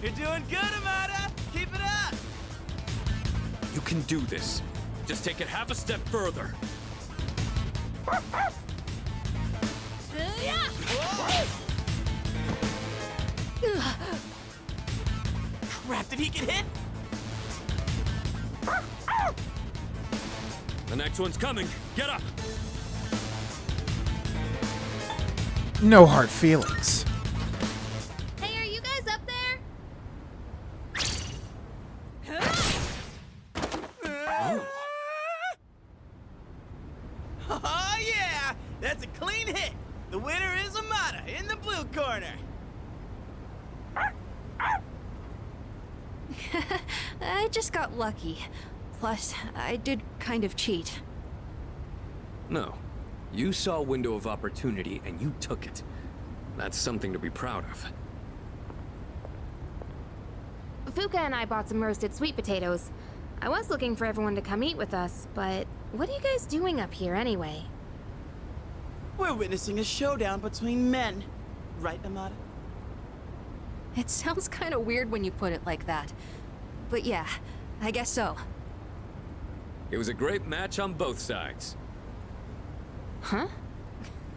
You're doing good, Amada! Keep it up! You can do this. Just take it half a step further. Crap, did he get hit? The next one's coming. Get up! No hard feelings. Hey, are you guys up there? Oh yeah! That's a clean hit! The winner is Amada in the blue corner! I just got lucky. Plus, I did kind of cheat. No. You saw a window of opportunity and you took it. That's something to be proud of. Fuka and I bought some roasted sweet potatoes. I was looking for everyone to come eat with us, but what are you guys doing up here anyway? We're witnessing a showdown between men. Right, Amada? It sounds kind of weird when you put it like that. But yeah, I guess so. It was a great match on both sides. Huh?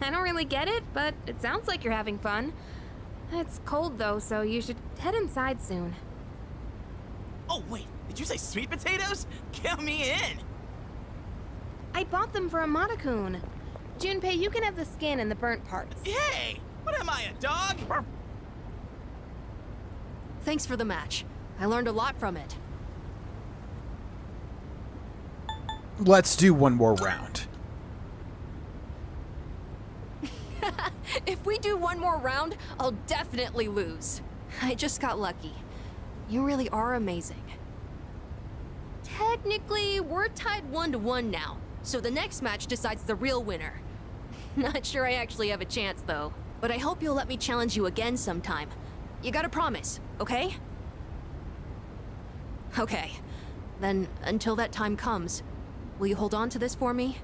I don't really get it, but it sounds like you're having fun. It's cold though, so you should head inside soon. Oh wait, did you say sweet potatoes? Count me in! I bought them for Amada-kun. Junpei, you can have the skin and the burnt parts. Hey! What am I, a dog? Thanks for the match. I learned a lot from it. Let's do one more round. If we do one more round, I'll definitely lose. I just got lucky. You really are amazing. Technically, we're tied 1-1 now, so the next match decides the real winner. Not sure I actually have a chance, though. But I hope you'll let me challenge you again sometime. You gotta promise, okay? Okay. Then, until that time comes, will you hold on to this for me?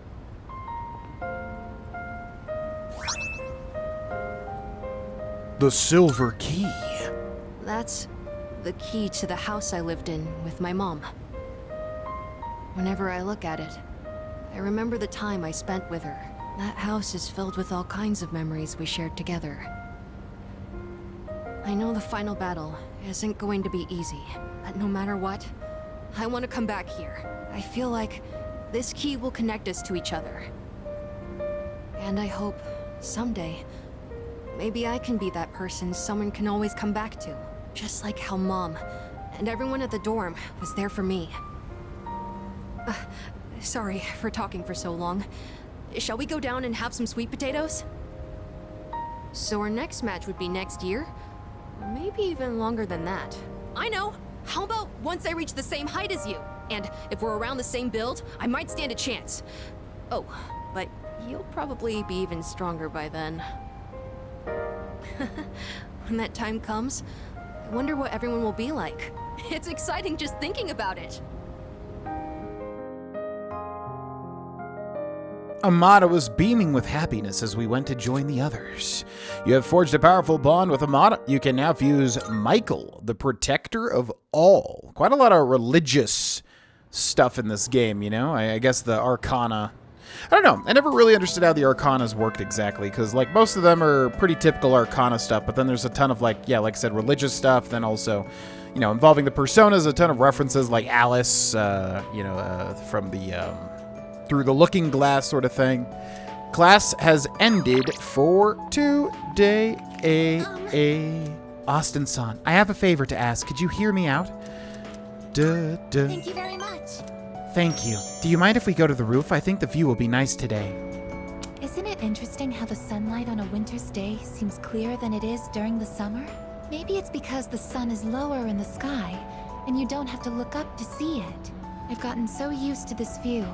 The silver key. That's the key to the house I lived in with my mom. Whenever I look at it, I remember the time I spent with her. That house is filled with all kinds of memories we shared together. I know the final battle isn't going to be easy, but no matter what, I want to come back here. I feel like this key will connect us to each other. And I hope, someday, maybe I can be that person someone can always come back to. Just like how Mom and everyone at the dorm was there for me. Sorry for talking for so long. Shall we go down and have some sweet potatoes? So our next match would be next year? Or maybe even longer than that. I know! How about once I reach the same height as you? And if we're around the same build, I might stand a chance. Oh, but you'll probably be even stronger by then. When that time comes, I wonder what everyone will be like. It's exciting just thinking about it. Amada was beaming with happiness as we went to join the others. You have forged a powerful bond with Amada. You can now fuse Michael, the protector of all. Quite a lot of religious stuff in this game, you know? I guess the Arcana... I don't know. I never really understood how the Arcanas worked exactly, because, like, most of them are pretty typical Arcana stuff, but then there's a ton of, like, yeah, like I said, religious stuff, then also, you know, involving the personas, a ton of references, like Alice, from the, Through the Looking Glass sort of thing. Class has ended for today. Austin-san, I have a favor to ask. Could you hear me out? Thank you very much. Thank you. Do you mind if we go to the roof? I think the view will be nice today. Isn't it interesting how the sunlight on a winter's day seems clearer than it is during the summer? Maybe it's because the sun is lower in the sky, and you don't have to look up to see it. I've gotten so used to this view,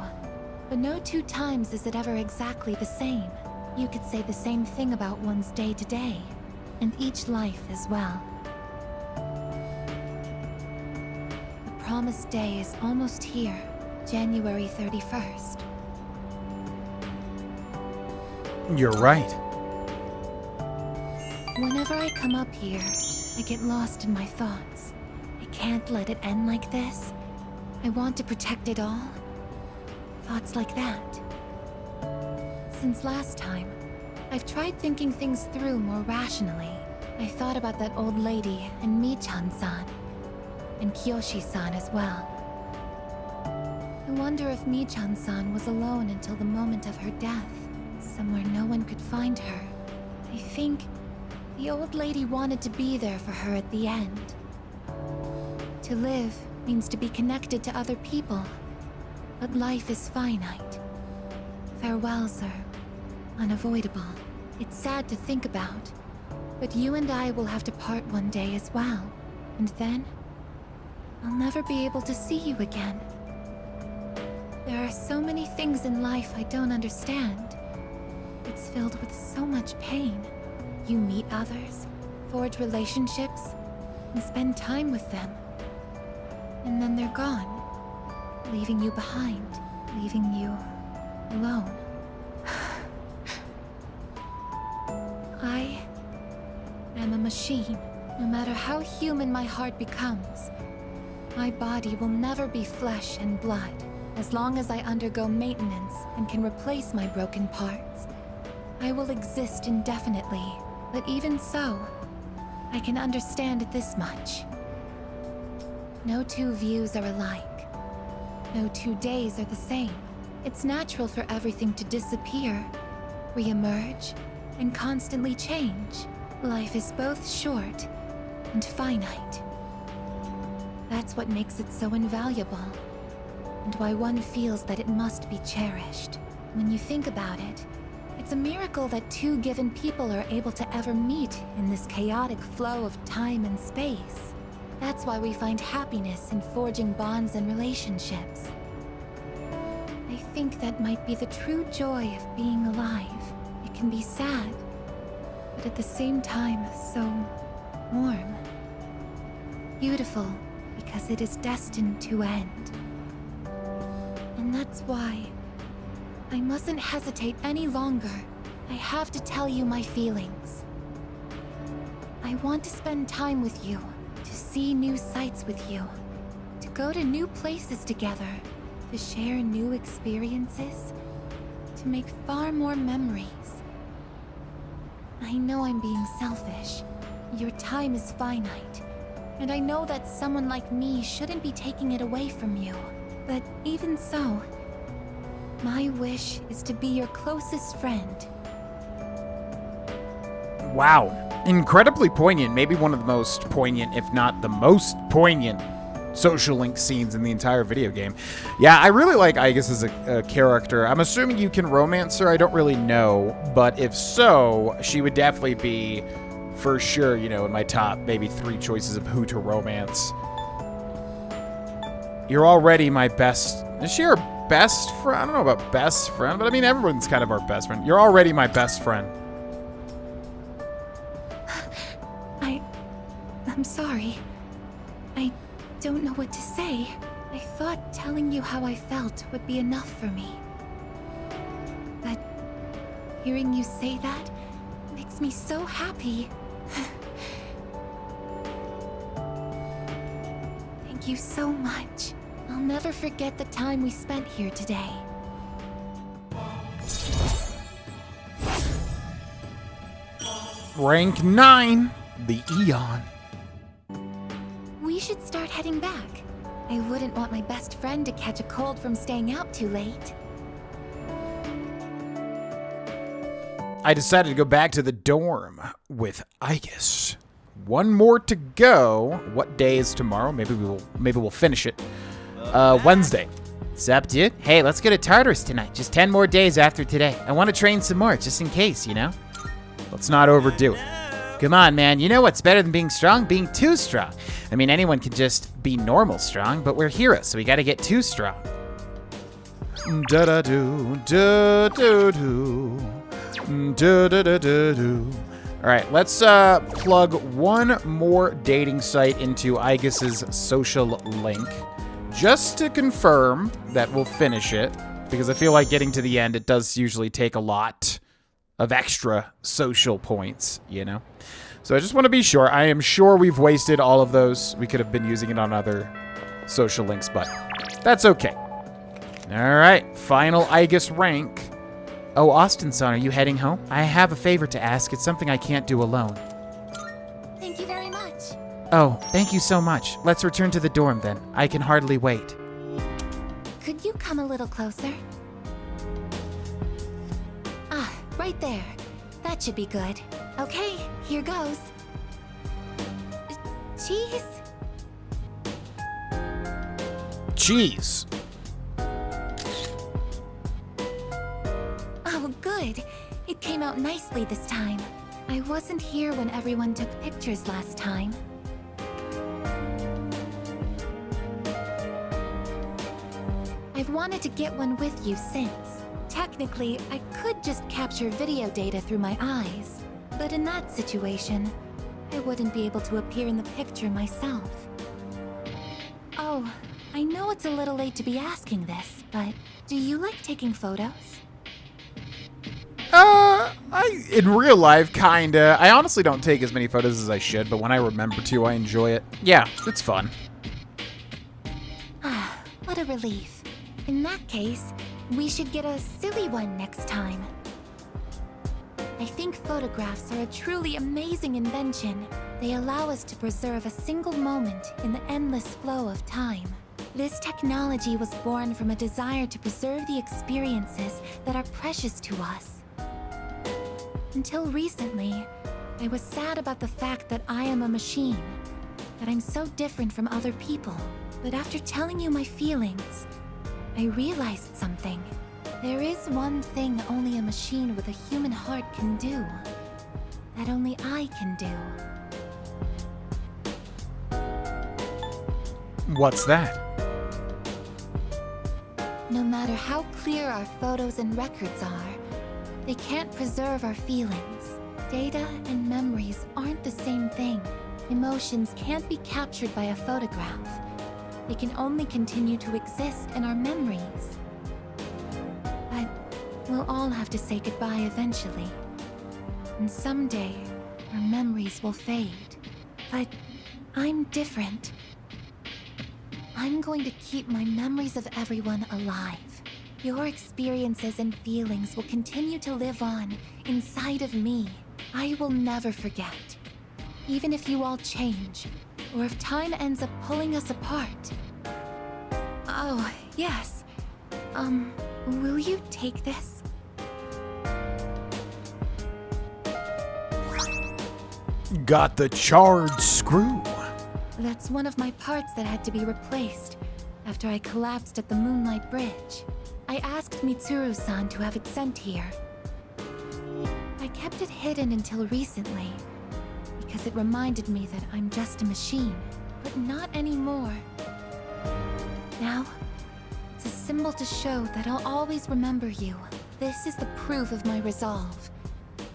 but no two times is it ever exactly the same. You could say the same thing about one's day-to-day, and each life as well. The promised day is almost here. January 31st. You're right. Whenever I come up here, I get lost in my thoughts. I can't let it end like this. I want to protect it all. Thoughts like that. Since last time, I've tried thinking things through more rationally. I thought about that old lady and Michan-san, and Kiyoshi-san as well. I wonder if Michan-san was alone until the moment of her death, somewhere no one could find her. I think the old lady wanted to be there for her at the end. To live means to be connected to other people, but life is finite. Farewells are unavoidable. It's sad to think about, but you and I will have to part one day as well, and then I'll never be able to see you again. There are so many things in life I don't understand. It's filled with so much pain. You meet others, forge relationships, and spend time with them. And then they're gone, leaving you behind, leaving you alone. I am a machine. No matter how human my heart becomes, my body will never be flesh and blood. As long as I undergo maintenance and can replace my broken parts, I will exist indefinitely. But even so, I can understand this much. No two views are alike. No 2 days are the same. It's natural for everything to disappear, re-emerge, and constantly change. Life is both short and finite. That's what makes it so invaluable, and why one feels that it must be cherished. When you think about it, it's a miracle that two given people are able to ever meet in this chaotic flow of time and space. That's why we find happiness in forging bonds and relationships. I think that might be the true joy of being alive. It can be sad, but at the same time, so warm. Beautiful, because it is destined to end. And that's why I mustn't hesitate any longer. I have to tell you my feelings. I want to spend time with you, to see new sights with you, to go to new places together, to share new experiences, to make far more memories. I know I'm being selfish. Your time is finite, and I know that someone like me shouldn't be taking it away from you. But even so, my wish is to be your closest friend. Wow. Incredibly poignant. Maybe one of the most poignant, if not the most poignant, social link scenes in the entire video game. Yeah, I really like Aigis as a character. I'm assuming you can romance her. I don't really know. But if so, she would definitely be, for sure, you know, in my top maybe 3 choices of who to romance. You're already my best... Is she our best friend? I don't know about best friend, but I mean, everyone's kind of our best friend. You're already my best friend. I'm sorry. I don't know what to say. I thought telling you how I felt would be enough for me. Hearing you say that makes me so happy. Thank you so much. I'll never forget the time we spent here today. Rank 9, the Eon. We should start heading back. I wouldn't want my best friend to catch a cold from staying out too late. I decided to go back to the dorm with Aegis. One more to go. What day is tomorrow? Maybe we'll finish it. Wednesday. Sup, dude? Hey, let's go to Tartarus tonight. Just 10 more days after today. I want to train some more, just in case, you know? Let's not overdo it. Come on, man. You know what's better than being strong? Being too strong. I mean, anyone can just be normal strong, but we're heroes, so we gotta get too strong. Da-da-do, da-do-do, da-da-da-da-do. All right, let's plug one more dating site into Aegis's social link, just to confirm that we'll finish it, because I feel like getting to the end, it does usually take a lot of extra social points, you know? So I just want to be sure. I am sure we've wasted all of those. We could have been using it on other social links, but that's okay. All right, final Aegis rank. Oh, Austin-san, are you heading home? I have a favor to ask. It's something I can't do alone. Thank you very much. Oh, thank you so much. Let's return to the dorm then. I can hardly wait. Could you come a little closer? Ah, right there. That should be good. Okay, here goes. Cheese? Cheese. Oh, good. It came out nicely this time. I wasn't here when everyone took pictures last time. I've wanted to get one with you since. Technically, I could just capture video data through my eyes, but in that situation, I wouldn't be able to appear in the picture myself. Oh, I know it's a little late to be asking this, but do you like taking photos? In real life, kinda. I honestly don't take as many photos as I should, but when I remember to, I enjoy it. Yeah, it's fun. Ah, what a relief. In that case, we should get a silly one next time. I think photographs are a truly amazing invention. They allow us to preserve a single moment in the endless flow of time. This technology was born from a desire to preserve the experiences that are precious to us. Until recently, I was sad about the fact that I am a machine, that I'm so different from other people. But after telling you my feelings, I realized something. There is one thing only a machine with a human heart can do, that only I can do. What's that? No matter how clear our photos and records are, they can't preserve our feelings. Data and memories aren't the same thing. Emotions can't be captured by a photograph. They can only continue to exist in our memories. But we'll all have to say goodbye eventually. And someday, our memories will fade. But I'm different. I'm going to keep my memories of everyone alive. Your experiences and feelings will continue to live on inside of me. I will never forget. Even if you all change, or if time ends up pulling us apart. Oh, yes. Will you take this? Got the charred screw. That's one of my parts that had to be replaced after I collapsed at the Moonlight Bridge. I asked Mitsuru-san to have it sent here. I kept it hidden until recently, because it reminded me that I'm just a machine, but not anymore. Now, it's a symbol to show that I'll always remember you. This is the proof of my resolve,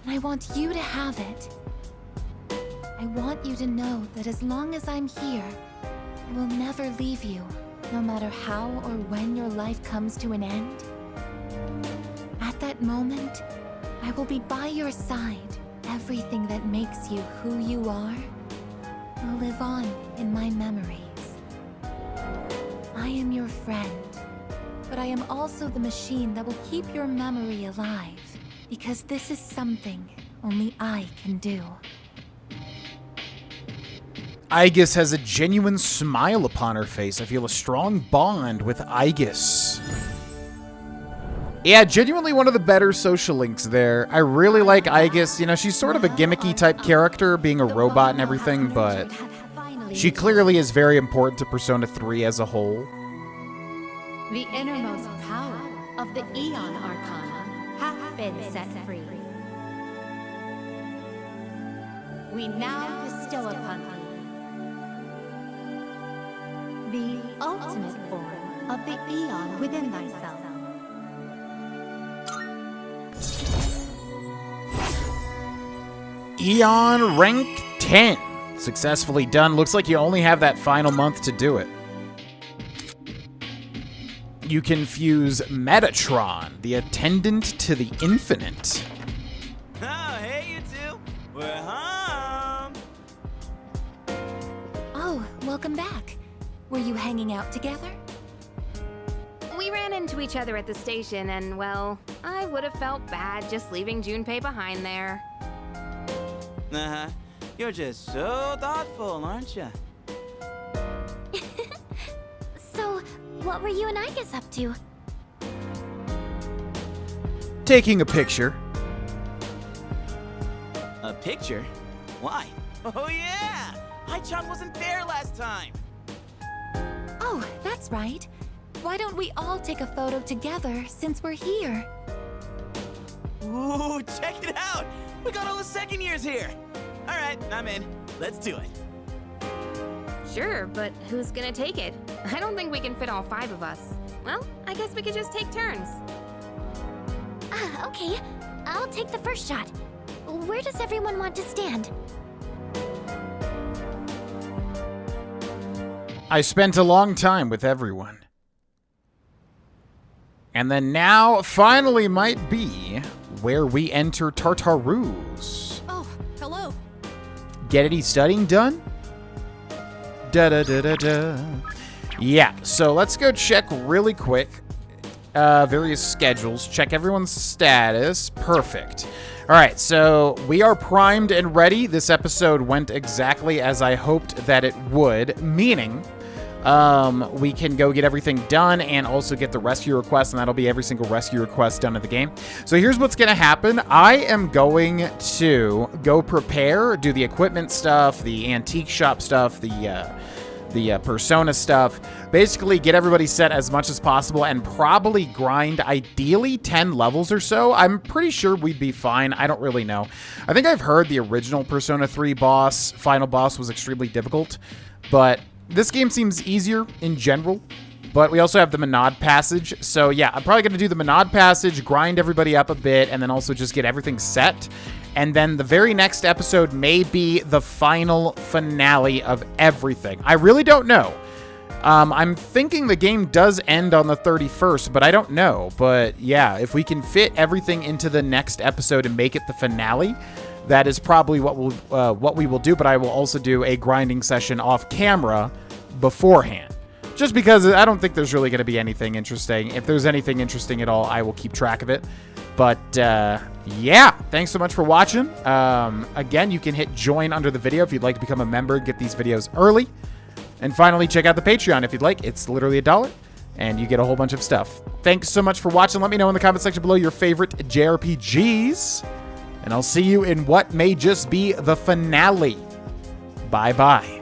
and I want you to have it. I want you to know that as long as I'm here, I will never leave you, no matter how or when your life comes to an end. At that moment, I will be by your side. Everything that makes you who you are will live on in my memories. I am your friend, but I am also the machine that will keep your memory alive, because this is something only I can do. Aegis has a genuine smile upon her face. I feel a strong bond with Aegis. Yeah, genuinely one of the better social links there. I really like Aegis. You know, she's sort of a gimmicky type character, being a robot and everything, but she clearly is very important to Persona 3 as a whole. The innermost power of the Aeon Arcana hath been set free. We now bestow upon thee the ultimate form of the Aeon within thyself. Aeon rank 10. Successfully done. Looks like you only have that final month to do it. You can fuse Metatron, the attendant to the infinite. Oh, hey, you two. We're home. Oh, welcome back. Were you hanging out together? We ran into each other at the station, and, well, I would have felt bad just leaving Junpei behind there. Uh-huh. You're just so thoughtful, aren't you? So, what were you and Aegis up to? Taking a picture. A picture? Why? Oh, yeah! Hai-chan wasn't there last time! Oh, that's right. Why don't we all take a photo together since we're here? Ooh, check it out! We got all the second years here! Alright, I'm in. Let's do it. Sure, but who's gonna take it? I don't think we can fit all 5 of us. Well, I guess we could just take turns. Okay. I'll take the first shot. Where does everyone want to stand? I spent a long time with everyone. And then now finally might be where we enter Tartarus. Oh, hello. Get any studying done? Da-da-da-da-da. Yeah, so let's go check really quick various schedules, check everyone's status. Perfect. All right, so we are primed and ready. This episode went exactly as I hoped that it would, meaning we can go get everything done and also get the rescue request, and that'll be every single rescue request done in the game. So here's what's going to happen. I am going to go prepare, do the equipment stuff, the antique shop stuff, the Persona stuff, basically get everybody set as much as possible and probably grind ideally 10 levels or so. I'm pretty sure we'd be fine. I don't really know. I think I've heard the original Persona 3 final boss was extremely difficult, but this game seems easier in general. But we also have the Monad Passage. So yeah, I'm probably going to do the Monad Passage, grind everybody up a bit, and then also just get everything set. And then the very next episode may be the final finale of everything. I really don't know. I'm thinking the game does end on the 31st, but I don't know. But yeah, if we can fit everything into the next episode and make it the finale, that is probably what we will do. But I will also do a grinding session off camera beforehand. Just because I don't think there's really going to be anything interesting. If there's anything interesting at all, I will keep track of it. But, yeah, thanks so much for watching. Again, you can hit join under the video if you'd like to become a member and get these videos early. And finally, check out the Patreon if you'd like. It's literally $1, and you get a whole bunch of stuff. Thanks so much for watching. Let me know in the comment section below your favorite JRPGs. And I'll see you in what may just be the finale. Bye-bye.